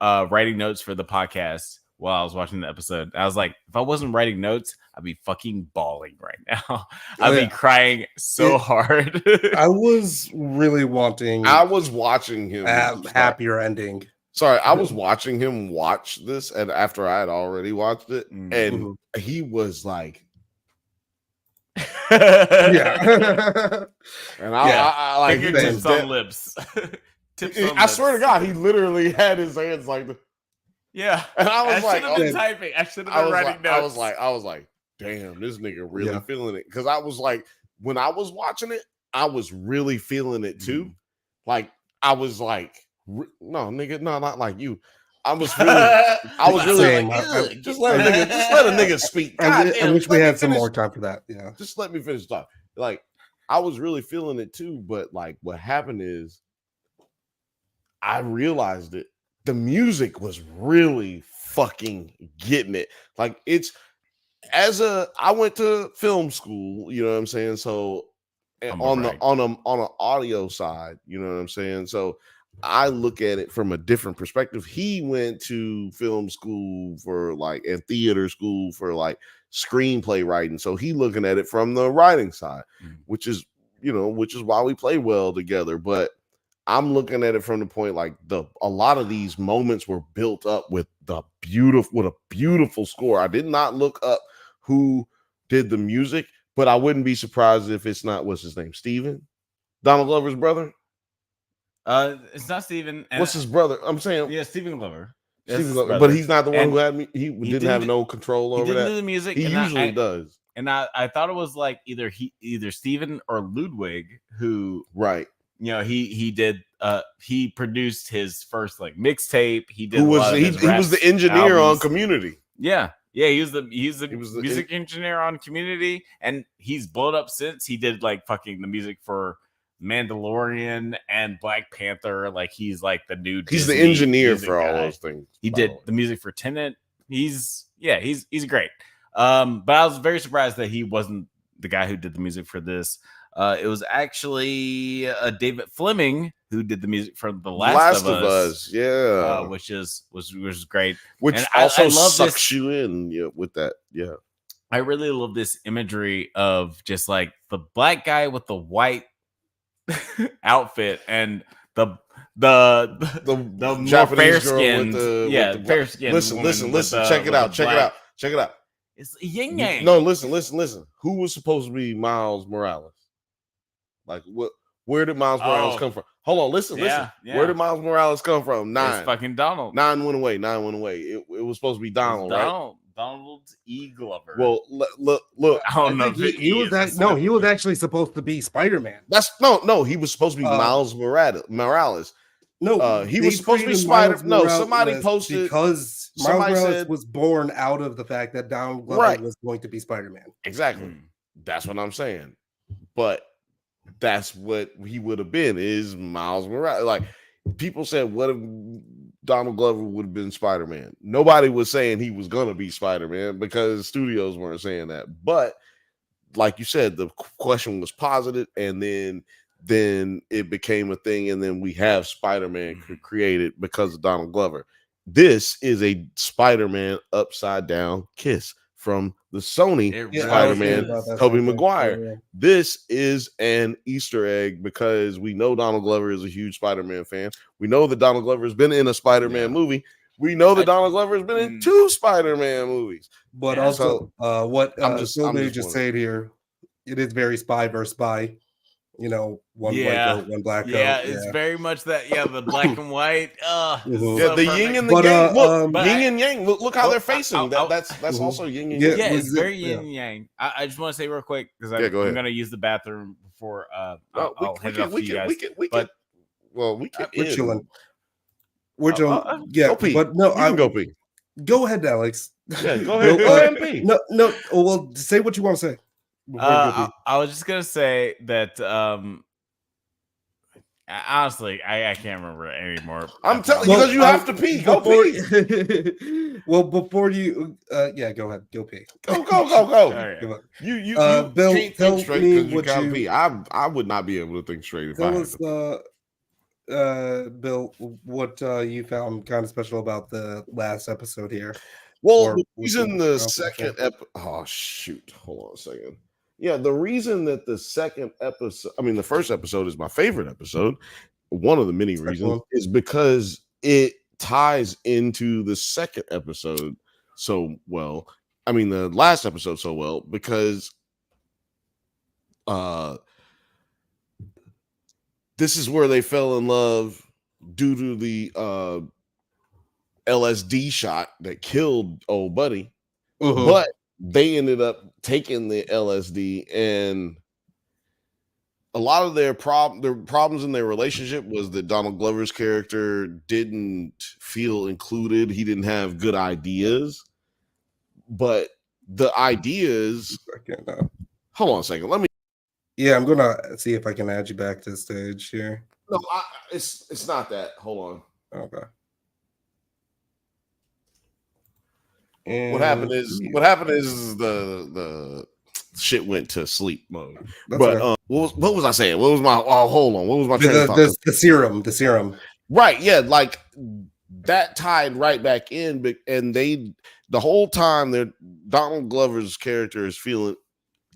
writing notes for the podcast while I was watching the episode, I was like, if I wasn't writing notes, I'd be fucking bawling right now. I'd be crying so hard. I was really wanting. I was watching him happier ending. Sorry, I was watching him watch this, and after I had already watched it, and he was like, yeah. And I like tips on lips. I swear to God, he literally had his hands like the. Yeah. And I was like, should have been typing. I should have been writing notes. I was like, damn, this nigga really feeling it. Because I was like, when I was watching it, I was really feeling it too. Like, I was like, no, nigga, no, not like you. I was really like, just let a nigga speak. I wish we had some more time for that. Yeah. Just let me finish talking. Like, I was really feeling it too, but like what happened is I realized it. The music was really fucking getting it. Like I went to film school, you know what I'm saying? So on an audio side, you know what I'm saying? So I look at it from a different perspective. He went to film school and theater school for like screenplay writing. So he looking at it from the writing side, which is why we play well together. But I'm looking at it from the point like a lot of these moments were built up with a beautiful score. I did not look up who did the music, but I wouldn't be surprised if it's not, what's his name, Steven? Donald Glover's brother? It's not Steven. What's his brother? I'm saying, yeah, Steven Glover. But he's not the one who had me. He didn't have no control over that. He didn't do the music. He usually does. And I thought it was like either Steven or Ludwig who, right? You know, he did. He produced his first like mixtape. He did. He was the engineer on Community. Yeah. He was the music engineer on Community, and he's blown up since. He did like fucking the music for Mandalorian and Black Panther. Like he's like the new. He's the engineer for all those things. He did the music for Tenet. He's great. But I was very surprised that he wasn't the guy who did the music for this. It was actually David Fleming who did the music for The Last of Us. Yeah, which was great. Which and also I love sucks you in with that. Yeah, I really love this imagery of just like the black guy with the white outfit and the more fair skin. Fair skin. Listen. Check it out. It's yin yang. No, listen. Who was supposed to be Miles Morales? Like what? Where did Miles Morales come from? Hold on, listen. Yeah. Where did Miles Morales come from? It's fucking Donald. 9 went away. It was supposed to be Donald, right? Donald E. Glover. Well, look. I don't know. He was actually supposed to be Spider-Man. He was supposed to be Miles Morales. No, he was supposed to be Spider. No, somebody posted because Miles Morales was born out of the fact that Donald Glover was going to be Spider-Man. Exactly. That's what I'm saying. But that's what he would have been, is Miles Morales. Like people said, what if Donald Glover would have been Spider-Man? Nobody was saying he was gonna be Spider-Man because studios weren't saying that. But like you said, the question was posited, and then it became a thing, and then we have Spider-Man created because of Donald Glover. This is a Spider-Man upside down kiss from the Sony Spider-Man, Tobey Maguire. Yeah. This is an Easter egg because we know Donald Glover is a huge Spider-Man fan. We know that Donald Glover has been in a Spider-Man movie. We know that Donald Glover has been in 2 Spider-Man movies. But also, what I'm just saying here, it is very spy versus spy. You know, one white coat, one black coat. Yeah, it's very much that. Yeah, the black and white. The yin and the yang. Look, yin and yang. Look how they're facing. That's also yin and yang. Yeah, it's very yin and yang. I just want to say real quick because I'm going to use the bathroom before I'll hand it off to you guys. We're chilling. We're chilling. Yeah, go pee. But no, I go pee. Go ahead, Alex. Yeah, go ahead. Go ahead and pee. No. Well, say what you want to say. I was just gonna say that Honestly, I can't remember anymore. I'm telling you, because you have to pee. Go pee. Well, before you, yeah, go ahead. Go pee. Go. Right. You Bill, can't tell think straight me because you what gotta you pee. I would not be able to think straight if I tell had us. to. Bill, what you found kind of special about the last episode here? Well, Or the what reason you the found second special? oh shoot, hold on a second. Yeah, the reason that the second episode, I mean, the first episode is my favorite episode. One of the many reasons is because it ties into the second episode so well. I mean, the last episode so well because this is where they fell in love due to the LSD shot that killed old buddy. But they ended up taking the LSD, and a lot of their problems in their relationship was that Donald Glover's character didn't feel included. He didn't have good ideas, but the ideas. Hold on a second. Let me. Yeah, I'm gonna see if I can add you back to the stage here. No, it's not that. Hold on. Okay. What happened is the shit went to sleep mode. That's but okay. What was I saying? What was my hold on? What was my train of thought? The serum. Right, yeah, like that tied right back in, and the whole time Donald Glover's character is feeling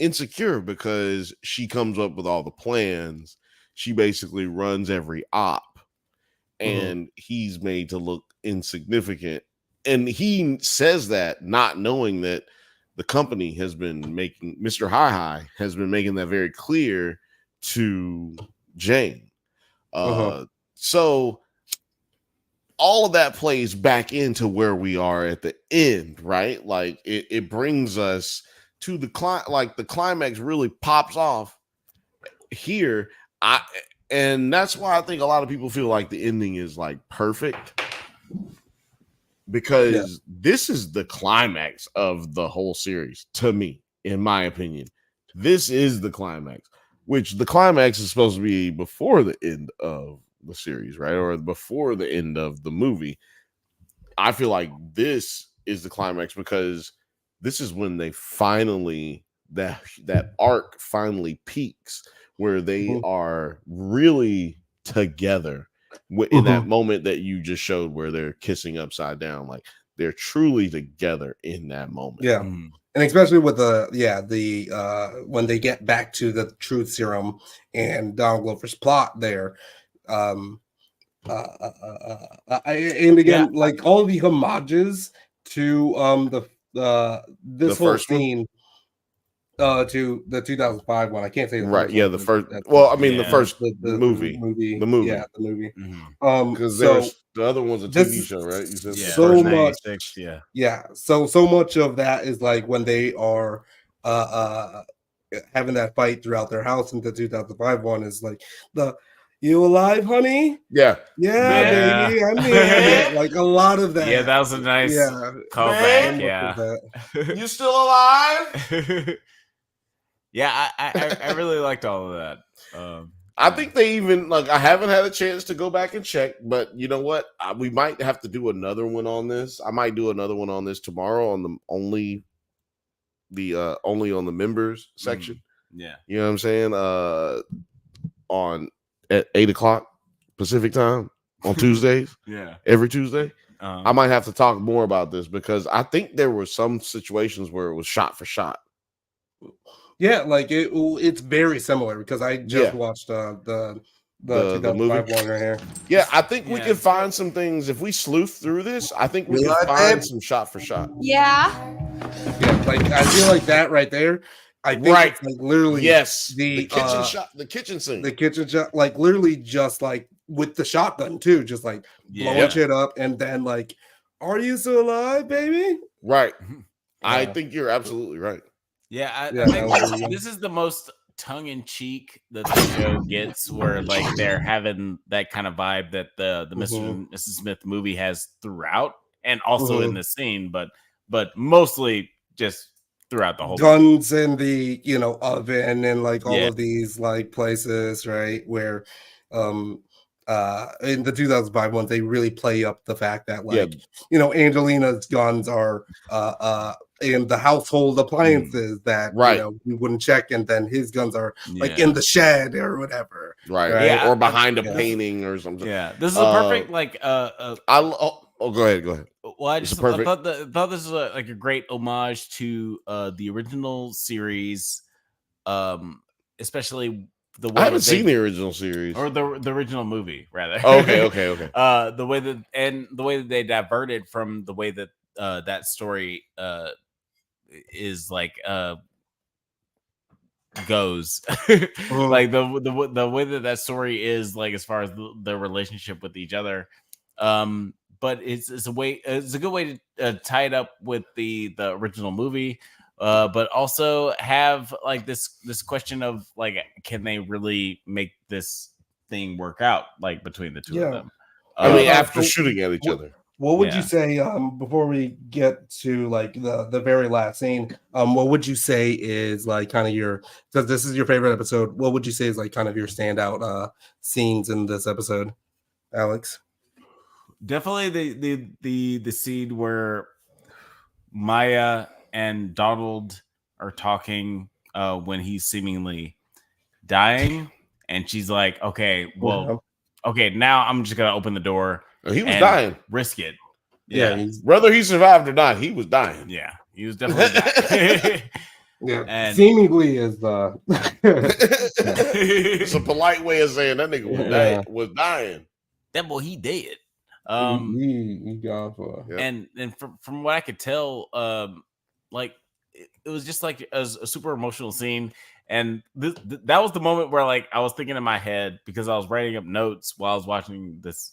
insecure because she comes up with all the plans. She basically runs every op, and he's made to look insignificant. And he says that not knowing that the company has been making, Mr. Hi has been making that very clear to Jane. So all of that plays back into where we are at the end, right? Like it brings us to the climax really pops off here. And that's why I think a lot of people feel like the ending is like perfect. Because this is the climax of the whole series, to me, in my opinion. This is the climax, which the climax is supposed to be before the end of the series, right? Or before the end of the movie. I feel like this is the climax because this is when they finally, that arc finally peaks, where they are really together. In that moment that you just showed where they're kissing upside down, like they're truly together in that moment. Yeah. And especially with the when they get back to the truth serum and Donald Glover's plot there. And again, like all the homages to this whole scene to the 2005 one. I can't say the right. First yeah, one, the first. the first the movie. The movie. Yeah, the movie. Because the other one's a TV show, right? You said so much. Yeah. So much of that is like when they are having that fight throughout their house in the 2005 one is like you alive, honey? Yeah, baby. I'm here. Like a lot of that. Yeah, that was a nice callback. Yeah, you still alive? Yeah, I really liked all of that. I think they even I haven't had a chance to go back and check, but you know what? We might have to do another one on this. I might do another one on this tomorrow on the only on the members section. Yeah, you know what I'm saying? On at 8:00 Pacific time on Tuesdays. Yeah, every Tuesday. I might have to talk more about this because I think there were some situations where it was shot for shot. Yeah, like it's very similar because I just watched the 2005 movie one right here. Yeah, I think we can find some things if we sleuth through this. I think we can find some shot for shot. Yeah, like I feel like that right there. I think it's like literally the kitchen shot, the kitchen scene, like literally just like with the shotgun too, just like blowing shit up, and then like, are you still alive, baby? Right. I think you're absolutely right. Yeah, I think this is the most tongue-in-cheek that the show gets, where like they're having that kind of vibe that the Mr. and Mrs. Smith movie has throughout, and also in the scene, but mostly just throughout the whole guns in the oven and like all of these like places, right, where in the 2005 ones, they really play up the fact that Angelina's guns are in the household appliances that we wouldn't check, and then his guns are like in the shed or whatever, right? Or behind a painting or something. Yeah, this is a perfect go ahead. Well, I thought this is a great homage to the original series, especially the one I haven't seen the original series or the original movie rather. Okay. The way that they diverted from the way that that story is goes like the way that story is like as far as the relationship with each other, but it's a good way to tie it up with the original movie, but also have like this question of like, can they really make this thing work out like between the two of them? I mean, after shooting at each other. What would you say, before we get to like the very last scene, what would you say is like kind of because this is your favorite episode, what would you say is like kind of your standout scenes in this episode, Alex? Definitely the scene where Maya and Donald are talking when he's seemingly dying, and she's like, okay, well, now I'm just gonna open the door. He was dying. Risk it. Yeah. Whether he survived or not, he was dying. Yeah, he was definitely dying. Yeah, and seemingly is it's a polite way of saying that nigga was dying. That boy, he dead. He gone for and from what I could tell, like it was just like a super emotional scene. And that was the moment where like I was thinking in my head, because I was writing up notes while I was watching this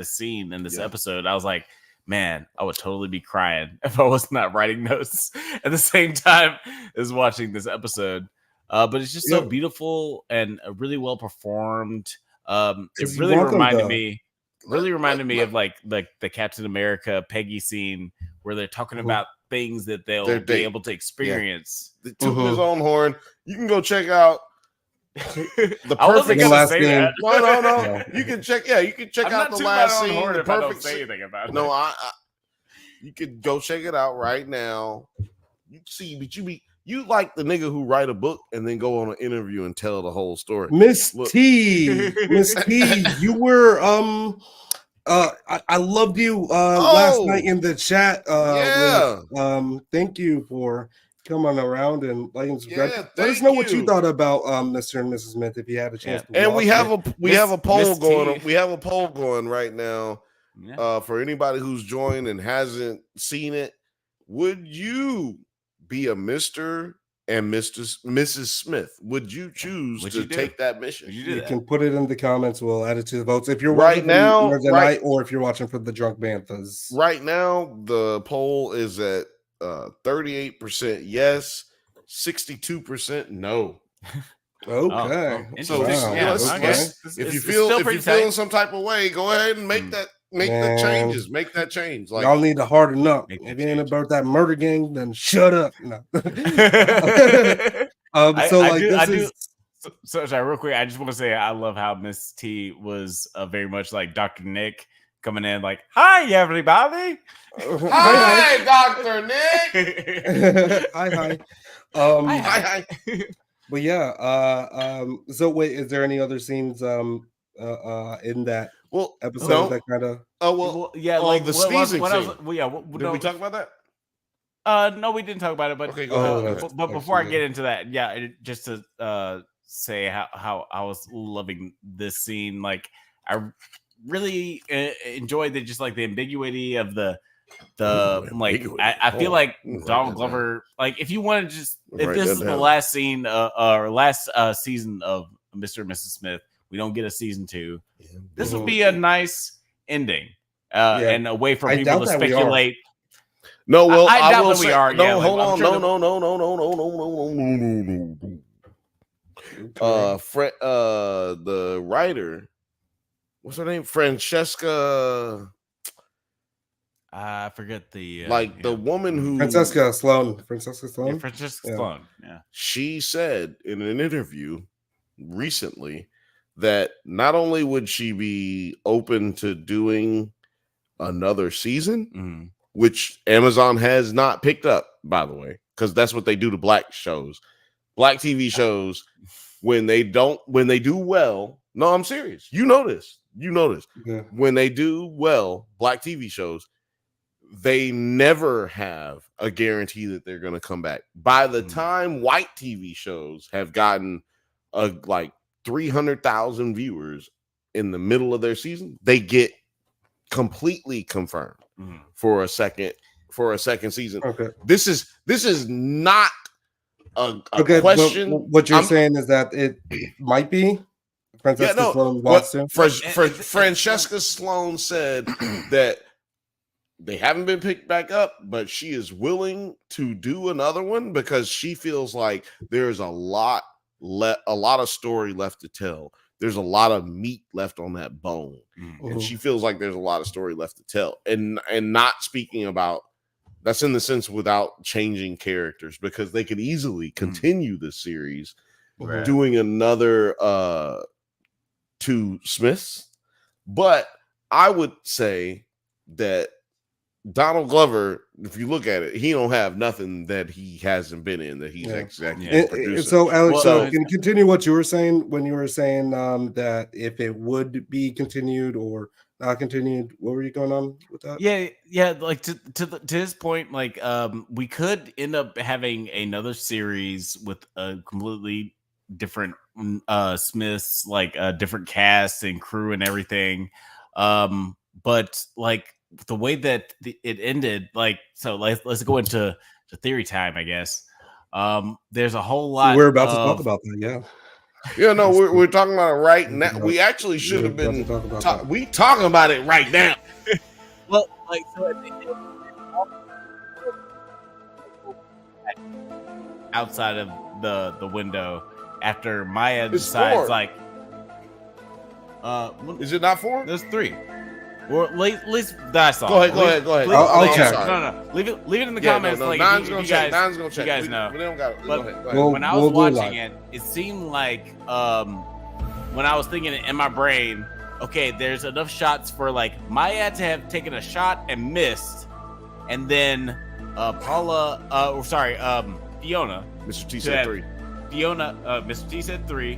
scene in this episode. I was like, man, I would totally be crying if I was not writing notes at the same time as watching this episode. But it's just so beautiful and really well performed. It really reminded me of like the Captain America Peggy scene where they're talking about things that they'll be able to experience. The toot his own horn. You can go check out the perfect last scene. No. You can check. Yeah, you can check out the last scene. The if I don't say anything about it. No, you could go check it out right now. You see, but you like the nigga who write a book and then go on an interview and tell the whole story. Miss T, you were I loved you last night in the chat. Thank you for coming around and liking and subscribe. Let us know what you thought about Mr. and Mrs. Smith if you had a chance to and watch we have a poll going. We have a poll going right now. For anybody who's joined and hasn't seen it, would you be a Mr. and Mrs. Smith? Would you choose to take that mission? You can put it in the comments. We'll add it to the votes. If you're right watching now, night, or if you're watching for the Drunk Banthas. Right now, the poll is at 38% yes, 62% no. Okay. So if you feel feeling some type of way, go ahead and make that changes. Make that change. Like, y'all need to harden up. If you ain't about that murder gang, then shut up. No. So sorry, real quick. I just want to say I love how Miss T was very much like Dr. Nick coming in like, "Hi, everybody." Hi, Dr. Nick. Hi. Hi. But yeah. So wait, is there any other scenes in that episode that kind of? Like the sneezing scene. Did we talk about that? No, we didn't talk about it. But but before I get into that, just to say how I was loving this scene. Like I really enjoyed just like the ambiguity of the I feel like Donald Glover, like if you want to just if this is the last scene or last season of Mr. and Mrs. Smith, we don't get a season 2. This would be a nice ending and a way for people to speculate. No, well, I doubt that we are. No, hold on. No. The writer, what's her name? Francesca. I forget the the woman who Francesca Sloan. Francesca Sloan. Yeah. She said in an interview recently that not only would she be open to doing another season, which Amazon has not picked up, by the way, because that's what they do to black shows. Black TV shows, when they do well, no, I'm serious. You know this. Yeah. When they do well, black TV shows, they never have a guarantee that they're going to come back. By the time white TV shows have gotten like 300,000 viewers in the middle of their season, they get completely confirmed for a second season. Okay. This is not a Okay, question. What you're saying is that it might be Francesca Sloan wants to. Francesca Sloan said that they haven't been picked back up, but she is willing to do another one because she feels like there's a lot of story left to tell. There's a lot of meat left on that bone, and she feels like there's a lot of story left to tell. And not speaking about that's in the sense without changing characters, because they could easily continue the series doing another two Smiths. But I would say that Donald Glover, if you look at it, he don't have nothing that he hasn't been in that he's executive producer. So Alex, can you continue what you were saying when you were saying that if it would be continued or not continued? What were you going on with that? Yeah. Like to his point, like we could end up having another series with a completely different Smiths, like a different cast and crew and everything. But like the way that it ended, like, so let's go into theory time, I guess. There's a whole lot. We're about to talk about that, Yeah, no, we're talking about it right now. We actually should have been talking about it right now. Well, like, so outside of the window after Maya decides, like, is it not 4? There's 3. Or let's that's all. Go ahead. I'll check. No. Leave it in the comments. No, like, Nine's if gonna you check. guys, Nine's gonna check. You guys know. We don't got it. But Go ahead. when I was watching it seemed like when I was thinking it in my brain, okay, there's enough shots for like Maya to have taken a shot and missed, and then Fiona. Mr. T said 3. Mr. T said 3.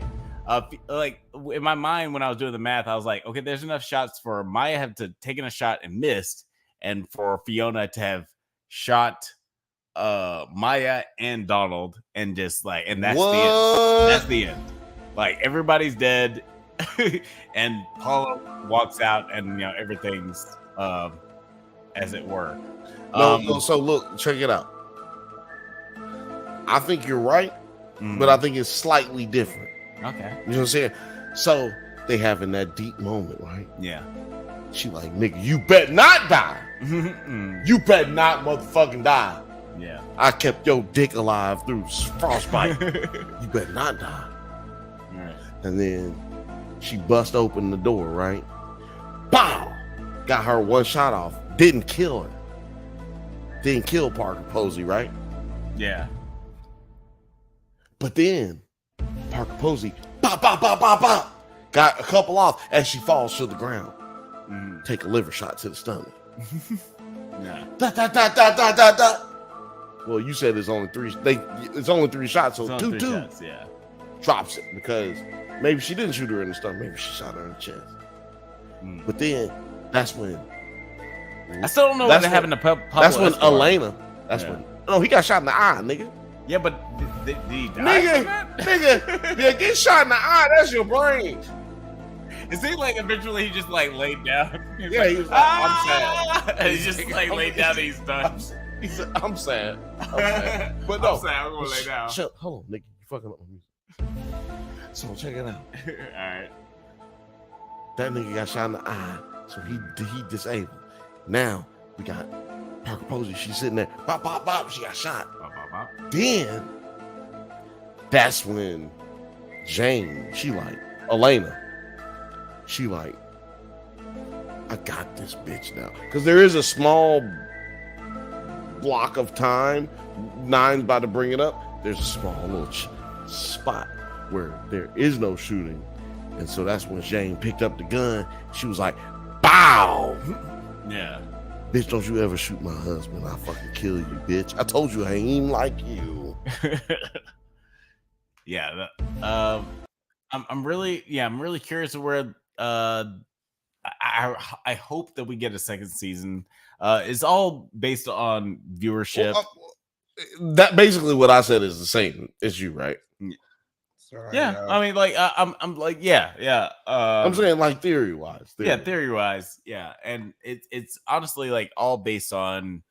Like in my mind when I was doing the math, I was like, okay, there's enough shots for Maya to have taken a shot and missed, and for Fiona to have shot Maya and Donald, and just like, and that's the end. That's the end. Like everybody's dead, and Paula walks out, and everything's as it were. So look, check it out. I think you're right, but I think it's slightly different. Okay. You know what I'm saying? So they having that deep moment, right? Yeah. She like, nigga, you better not die. You better not motherfucking die. Yeah. I kept your dick alive through frostbite. You better not die. Right. And then she bust open the door, right? Pow! Got her one shot off. Didn't kill her. Didn't kill Parker Posey, right? Yeah. But then Parker Posey, bop, got a couple off as she falls to the ground. Take a liver shot to the stomach. Yeah. Well, you said it's only 3. It's only 3 shots, so It's two. only 3 shots, yeah. Drops it because maybe she didn't shoot her in the stomach. Maybe she shot her in the chest. But then that's when I still don't know what happened to Pablo. That's when Escobar. Elena. That's when. No, he got shot in the eye, nigga. Yeah, but did he die? Nigga, yeah, get shot in the eye. That's your brain. Is he like eventually he just like laid down? He's Yeah, like, he was like, I'm sad. And he's just like laid down and he's done. He said, I'm sad. But no, I'm sad. I'm gonna lay down. Shut, hold on, nigga. You fucking up my music. So check it out. All right. That nigga got shot in the eye, so he disabled. Now we got Parker Posey. She's sitting there. Bop, bop, bop. She got shot. Bop, bop, bop. Then that's when Jane, Elena, she like, I got this bitch now. Because there is a small block of time. Nine's about to bring it up. There's a small little spot where there is no shooting. And so that's when Jane picked up the gun. She was like, "Bow, Yeah. bitch! Don't you ever shoot my husband? I'll fucking kill you, bitch! I told you I ain't like you." Yeah. I'm really curious where I hope that we get a second season. It's all based on viewership. That basically what I said is the same as you, right? Sorry, Yeah, I mean, like, I'm like, yeah. I'm saying, like, theory wise, theory wise, yeah, and it's honestly like all based on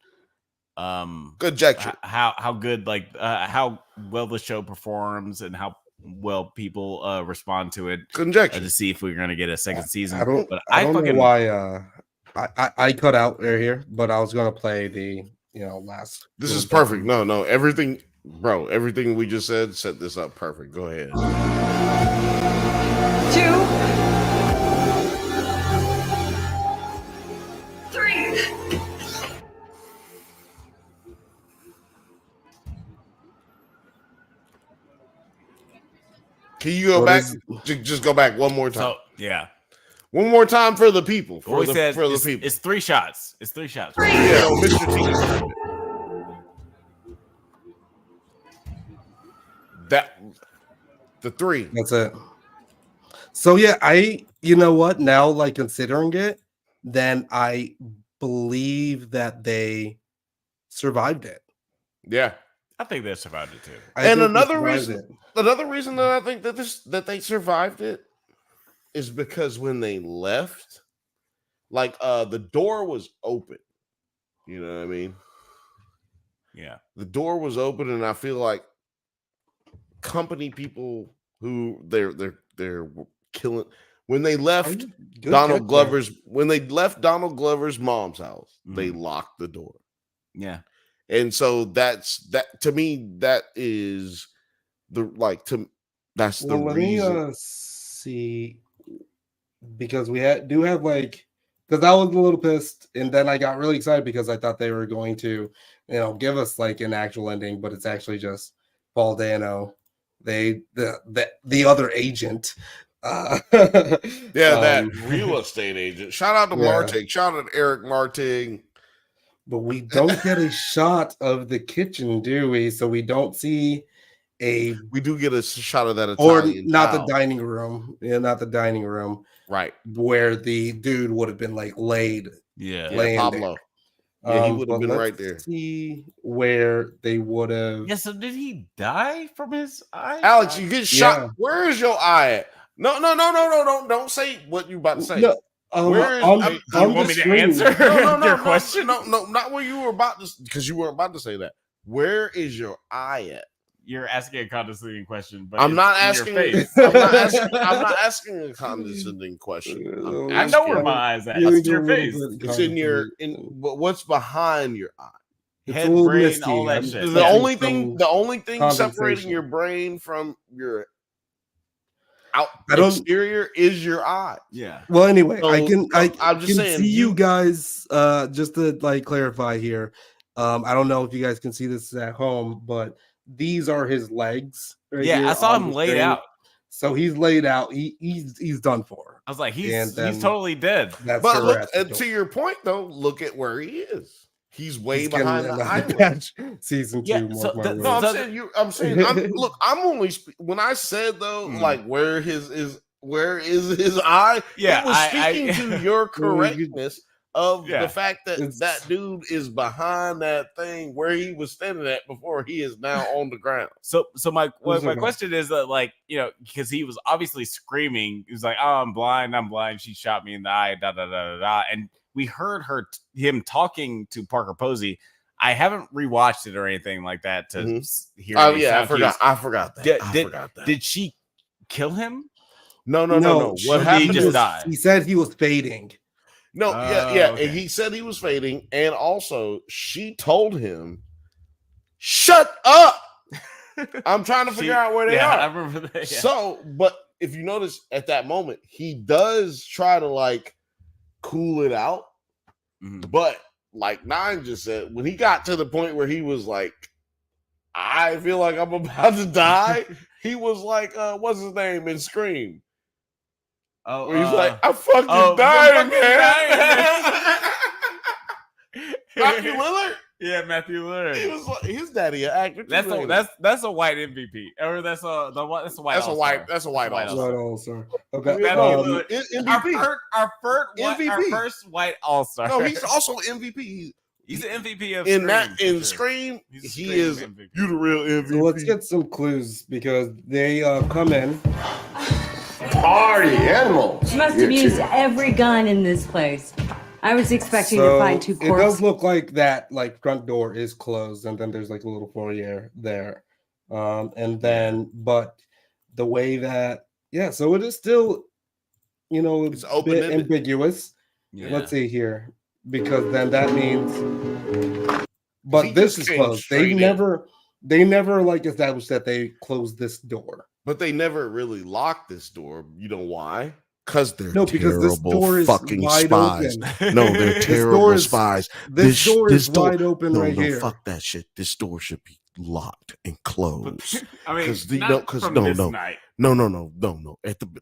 conjecture, how good, like, how well the show performs and how well people respond to it. Conjecture to see if we're gonna get a second season. I don't know why I cut out right here, but I was gonna play the last. This is perfect. No, everything, bro. Everything we just said set this up perfect. Go ahead. 2, 3. Can you go back? Just go back one more time. So, yeah. One more time for the people. For the people. It's 3 shots. It's 3 shots. Yeah, Mr. T. The 3. That's it. So yeah, you know what? Now, like, considering it, then I believe that they survived it. Yeah, I think they survived it too. And another reason that I think that they survived it is because when they left, like, the door was open. You know what I mean? Yeah, the door was open, and I feel like company people who they're killing when they left Donald Glover's mom's house, they locked the door. Yeah. And so that to me, that is the that's the reason. Let me see, because we do have, like, because I was a little pissed, and then I got really excited because I thought they were going to, give us like an actual ending, but it's actually just Paul Dano, the other agent. That real estate agent. Shout out to Martig. Shout out to Eric Martig. But we don't get a shot of the kitchen, do we? So we don't see we do get a shot of that Italian, or not the dining room. Yeah, not the dining room. Right. Where the dude would have been, like, laid. Yeah. Pablo. Yeah, he would have been right there. See where they would have. Yeah, so did he die from his eye? Alex, you get shot. Yeah. Where is your eye at? No. Don't say what you about to say. No. Where is you want me to answer your question? No, not where you were about to, because you weren't about to say that. Where is your eye at? You're asking a condescending question, but I'm not asking. I'm not asking a condescending question. I know where my eyes at. It's your face. It's but what's behind your eye? Head, brain, all that shit. The only thing separating your brain from your exterior is your eye. Yeah. Well, anyway, so, I'm just saying, see you guys. Just to, like, clarify here. I don't know if you guys can see this at home, but these are his legs. Right, yeah, I saw him laid out. So he's laid out. He's done for. I was like, he's totally dead. But look, to your point though, look at where he is. He's way behind the highway. Season 2. I'm saying. Look, I'm only when I said though, like, where is his eye? Yeah, it was speaking to your correctness of the fact that that dude is behind that thing where he was standing at before he is now on the ground. So my question is that, like, because he was obviously screaming. He was like, "Oh, I'm blind. She shot me in the eye." Da da da da da. And we heard him talking to Parker Posey. I haven't rewatched it or anything like that to hear. Oh yeah, I forgot that. Did she kill him? No. What happened? He just died. He said he was fading. No, yeah. Okay. And he said he was fading, and also she told him, "Shut up." I'm trying to figure out where they are. I remember that. Yeah. So, but if you notice at that moment, he does try to, like, cool it out. But like Nine just said, when he got to the point where he was like, I feel like I'm about to die, he was like, what's his name in Scream? Oh, where he's like, I fucking dying, man. Matthew Lillard. Yeah, Matthew Lillard. He was like, his daddy an actor. That's a white MVP, or that's a white. That's a white all-star. All-star. Okay. MVP. Our first white all-star. No, he's also MVP. He's an MVP of Scream. He is MVP. You the real MVP. So let's get some clues because they come in. Party animals. You must have used every gun in this place. I was expecting to find two corpses. It does look like that front door is closed, and then there's a little foyer there. And then, but the way that, so it is still, it's a bit ambiguous. Yeah. Let's see here, because then that means, but this is closed. They never established that they closed this door. But they never really locked this door. You know why? Because they're because this door is fucking wide spies. open. No, they're terrible spies. This door is wide open here. Fuck that shit. This door should be locked and closed. I mean,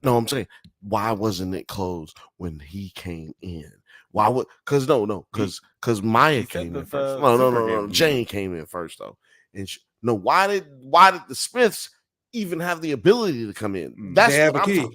No, I'm saying, why wasn't it closed when he came in? Why would? Because Maya came in first. No. Jane came in first though, and why did the Smiths even have the ability to come in? They have a key.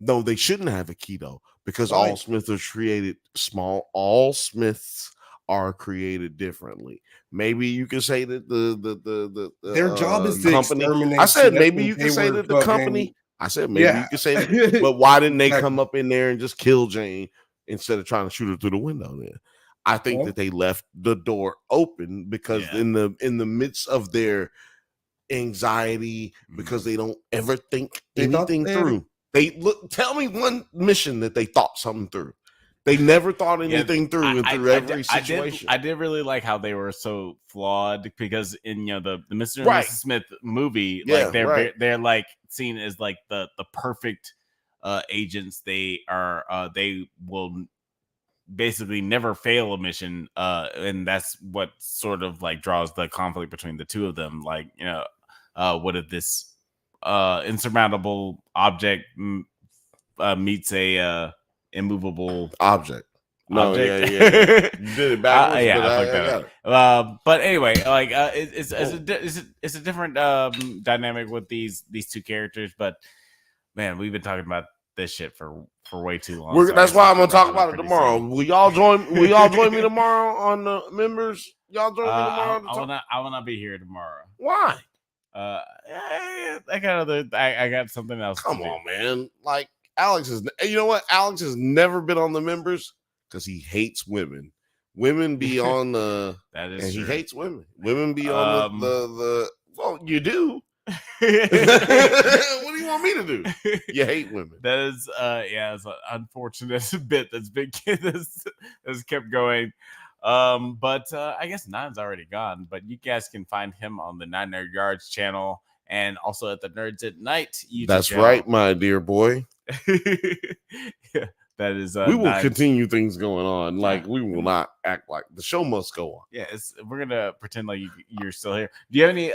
No, they shouldn't have a key though, because all Smiths are created small. All Smiths are created differently. Maybe you can say that the their job is to company. exterminate. I said maybe you can say that the company. I said maybe you can say that, but why didn't they come up in there and just kill Jane instead of trying to shoot her through the window? Then I think that they left the door open because in the midst of their anxiety, because they don't ever think anything through. Tell me one mission that they thought something through. They never thought anything through every situation. I did really like how they were so flawed because in the Mr. and Mrs. Smith movie, they're like seen as like the perfect agents. They will basically never fail a mission, and that's what sort of like draws the conflict between the two of them. Like what if this insurmountable object meets a immovable object. No, object. yeah. You did it backwards. I fucked that up. But anyway, like it's a different dynamic with these two characters. But man, we've been talking about this shit for way too long. That's why I'm gonna talk about it tomorrow. Will y'all join me tomorrow on the members? Y'all join me tomorrow? I will not be here tomorrow. Why? I got something else. Come on, man. Like Alex is, you know what? Alex has never been on the members because he hates women. Women be on the that is and true. He hates women. Women be on the well, you do. What do you want me to do? You hate women. That is it's an unfortunate bit that's kept going. But I guess Nine's already gone, but you guys can find him on the 9 Nerd Yards channel and also at the Nerds at Night YouTube That's channel. right, my dear boy. Yeah, that is we will continue things going on. Like we will not act like the show must go on. Yeah, we're gonna pretend like you're still here. Do you have any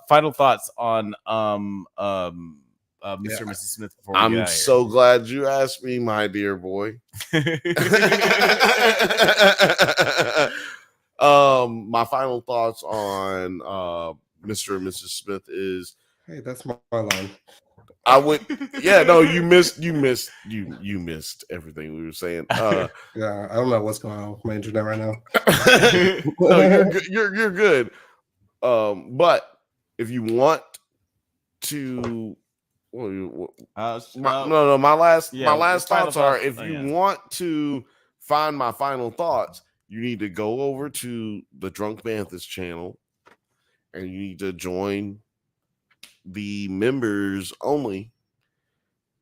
final thoughts on Mr. and Mrs. Smith before we I'm get out so glad you asked me, my dear boy. My final thoughts on Mr. and Mrs. Smith is, hey, that's my line. I would, you missed everything we were saying. I don't know what's going on with my internet right now. No, you're good. But if you want to, my last thoughts are, if you want to find my final thoughts, you need to go over to the Drunk Banthas channel and you need to join the members only,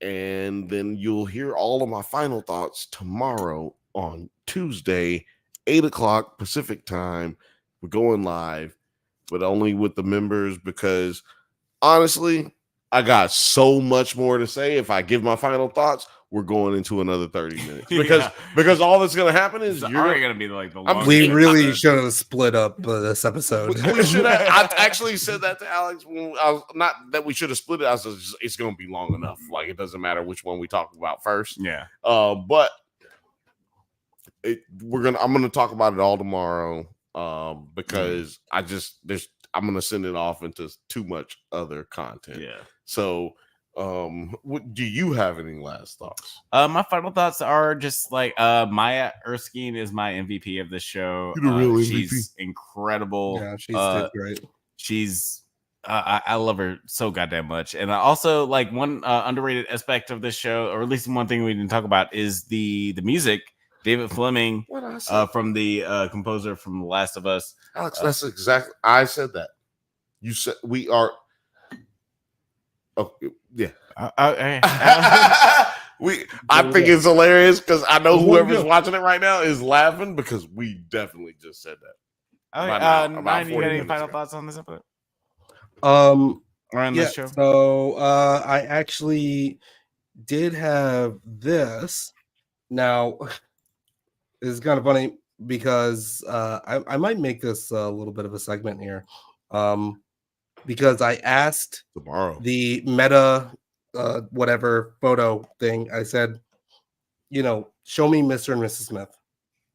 and then you'll hear all of my final thoughts tomorrow on Tuesday, 8:00 Pacific time. We're going live, but only with the members, because honestly, I got so much more to say if I give my final thoughts. we're going into another 30 minutes because all that's going to happen is It's you're already going to be like the longest. We really should have split up this episode. we should have. I actually said that to Alex when I was not that we should have split it. I was just, it's going to be long enough. Like it doesn't matter which one we talk about first. Yeah. But I'm gonna talk about it all tomorrow. Because I'm gonna send it off into too much other content. Yeah. So, do you have any last thoughts? My final thoughts are just like Maya Erskine is my MVP of this show. She's incredible. Yeah, she's great. She's I love her so goddamn much. And I also like one underrated aspect of this show, or at least one thing we didn't talk about, is the music. David Fleming from the composer from The Last of Us. Alex, that's exactly. I said that. You said we are. Oh yeah. I think it's hilarious because I know whoever's watching it right now is laughing because we definitely just said that. Nine, you got any final thoughts on this episode? Or on this show? So I actually did have this. Now, it's kind of funny because I might make this a little bit of a segment here. Because I asked tomorrow the meta whatever photo thing. I said, show me Mr. and Mrs. Smith.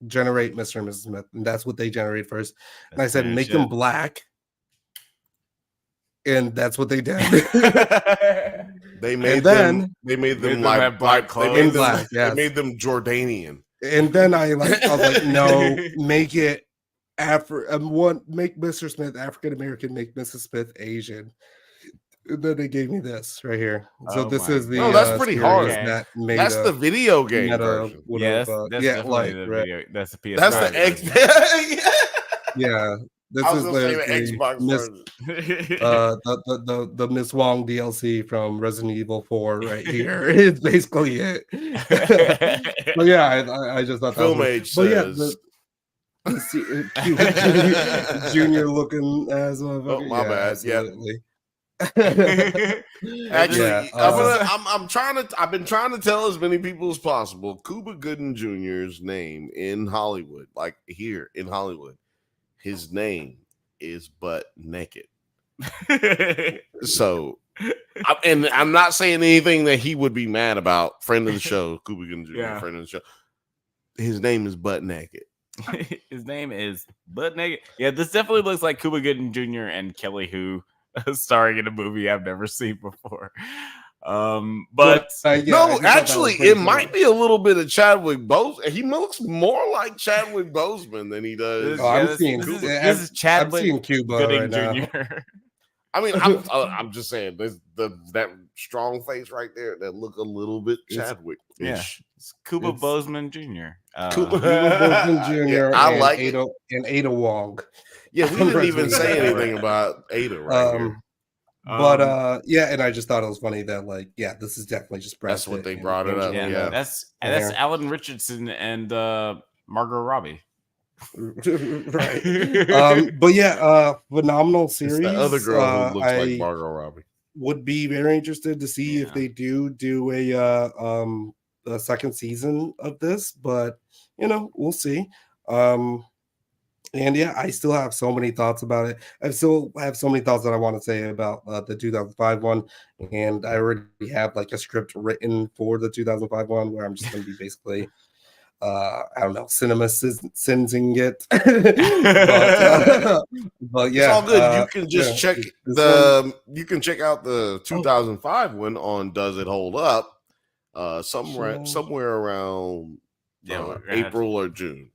Generate Mr. and Mrs. Smith. And that's what they generate first. And I said, make them black. And that's what they did. They made them like black clothes. They made them Jordanian. And then I was like, no, make it make Mr. Smith African American, make Mrs. Smith Asian. And then they gave me this right here. So this is the that's pretty hard. That's the video game version. That's the video. That's the PS5. That's the X. Yeah. This is the Xbox version. The Miss Wong DLC from Resident Evil 4 right here. It's basically it. But yeah, I just thought Film Age says. Junior looking as oh my bad. Absolutely. Actually, I've been trying to tell as many people as possible Cuba Gooding Jr.'s name in Hollywood, like here in Hollywood. His name is Butt Naked. So, I'm not saying anything that he would be mad about. Friend of the show, Cuba Gooding Jr., friend of the show. His name is Butt Naked. His name is Butt Naked. Yeah, this definitely looks like Cuba Gooding Jr. and Kelly Hu starring in a movie I've never seen before. But no, actually, it might be a little bit of Chadwick Boseman. He looks more like Chadwick Boseman than he does. This is Chadwick Cuba Gooding right Jr. I mean, I'm just saying, there's that strong face right there that look a little bit Chadwick. Yeah, it's Cuba Boseman Jr. Cuba Boseman Jr. I and like Ada Wong. Yeah, we didn't even say anything about Ada right here. But and I just thought it was funny that this is definitely just Brad that's Pitt what they brought it up. Yeah, that's Alan Richardson and Margot Robbie. Right. Phenomenal series. It's the other girl who looks like Margot Robbie. Would be very interested to see if they do a second season of this, but we'll see. And I still have so many thoughts about it. I still have so many thoughts that I want to say about the 2005 one, and I already have a script written for the 2005 one where I'm just going to be basically I don't know, cinema sensing it. but yeah, it's all good. You can just check you can check out the 2005 one on Does It Hold Up? Somewhere around April or June.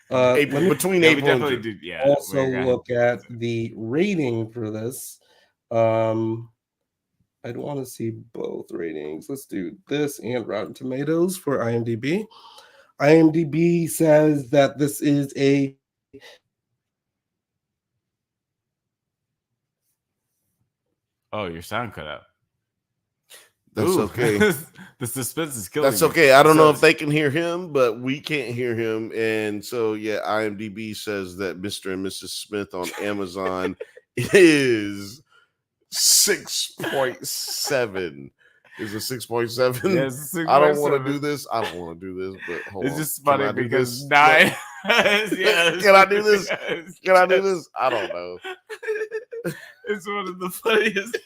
Between April and June. Also look at the rating for this. I'd want to see both ratings. Let's do this and Rotten Tomatoes for IMDb. IMDb says that this is a your sound cut out. That's okay. The suspense is killing. That's okay. I don't know if they can hear him, but we can't hear him. And so, IMDb says that Mr. and Mrs. Smith on Amazon is 6.7. Is it 6.7? Yeah, it's a I don't want to 6.7. do this. I don't want to do this, but hold It's on. just Can funny I do because this? Nine. Can I do this? Can I do this? I don't know. It's one of the funniest.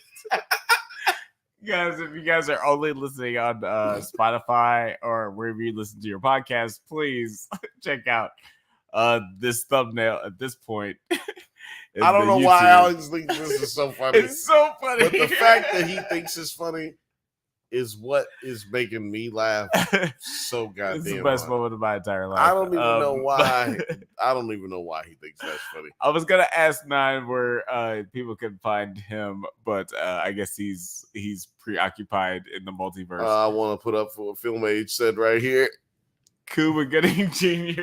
Guys, if you guys are only listening on Spotify or wherever you listen to your podcast, please check out this thumbnail at this point. I don't know why Alex thinks this is so funny. It's so funny. But the fact that he thinks it's funny is what is making me laugh so goddamn. It's the best moment of my entire life. I don't even know why. I don't even know why he thinks that's funny. I was gonna ask Nine where people can find him, but I guess he's preoccupied in the multiverse. I want to put up for what Film Age said right here. Cuba Gooding Jr.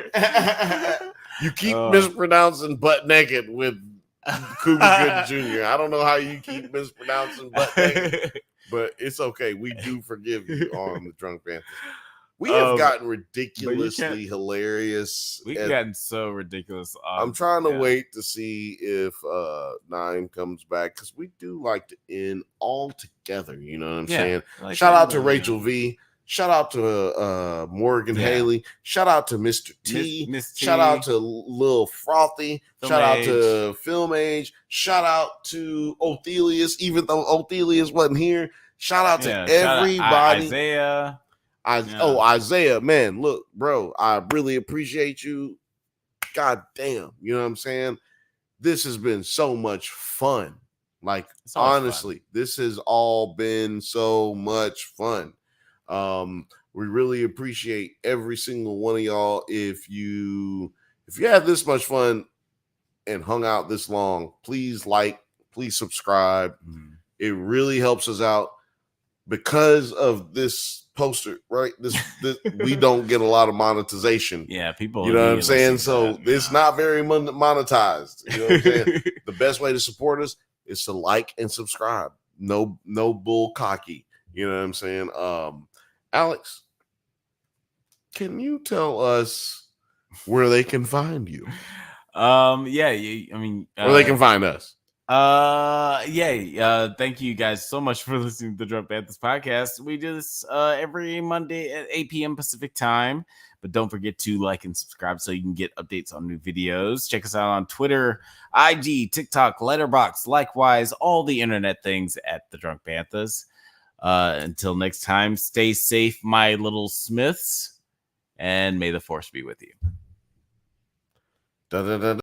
You keep mispronouncing butt naked with Cuba Gooding Jr. I don't know how you keep mispronouncing butt naked. But it's okay. We do forgive you on the Drunk Banthas. We have gotten ridiculously hilarious. We've gotten so ridiculous. I'm trying to wait to see if Nine comes back because we do like to end all together. You know what I'm saying? Like Shout out to Rachel V. Shout out to Morgan Haley. Shout out to Mr. T. Miss T. Shout out to Lil Frothy. Film Shout out Age. to Film Age. Shout out to Othelius, even though Othelius wasn't here. Shout out to everybody. Isaiah. Oh, Isaiah, man, look, bro, I really appreciate you. God damn, you know what I'm saying? This has been so much fun. Like, honestly, this has all been so much fun. We really appreciate every single one of y'all. If you had this much fun and hung out this long, please like, please subscribe. It really helps us out because of this poster, right? This we don't get a lot of monetization. Yeah, people, you know what I'm saying? So it's not very monetized. You know what I'm saying? The best way to support us is to like and subscribe. No bull cocky. You know what I'm saying? Alex, can you tell us where they can find you? Where they can find us. Thank you guys so much for listening to the Drunk Banthas podcast. We do this every Monday at 8 p.m. Pacific time. But don't forget to like and subscribe so you can get updates on new videos. Check us out on Twitter, IG, TikTok, Letterboxd, likewise, all the internet things at the Drunk Banthas. Until next time, stay safe, my little Smiths, and may the force be with you.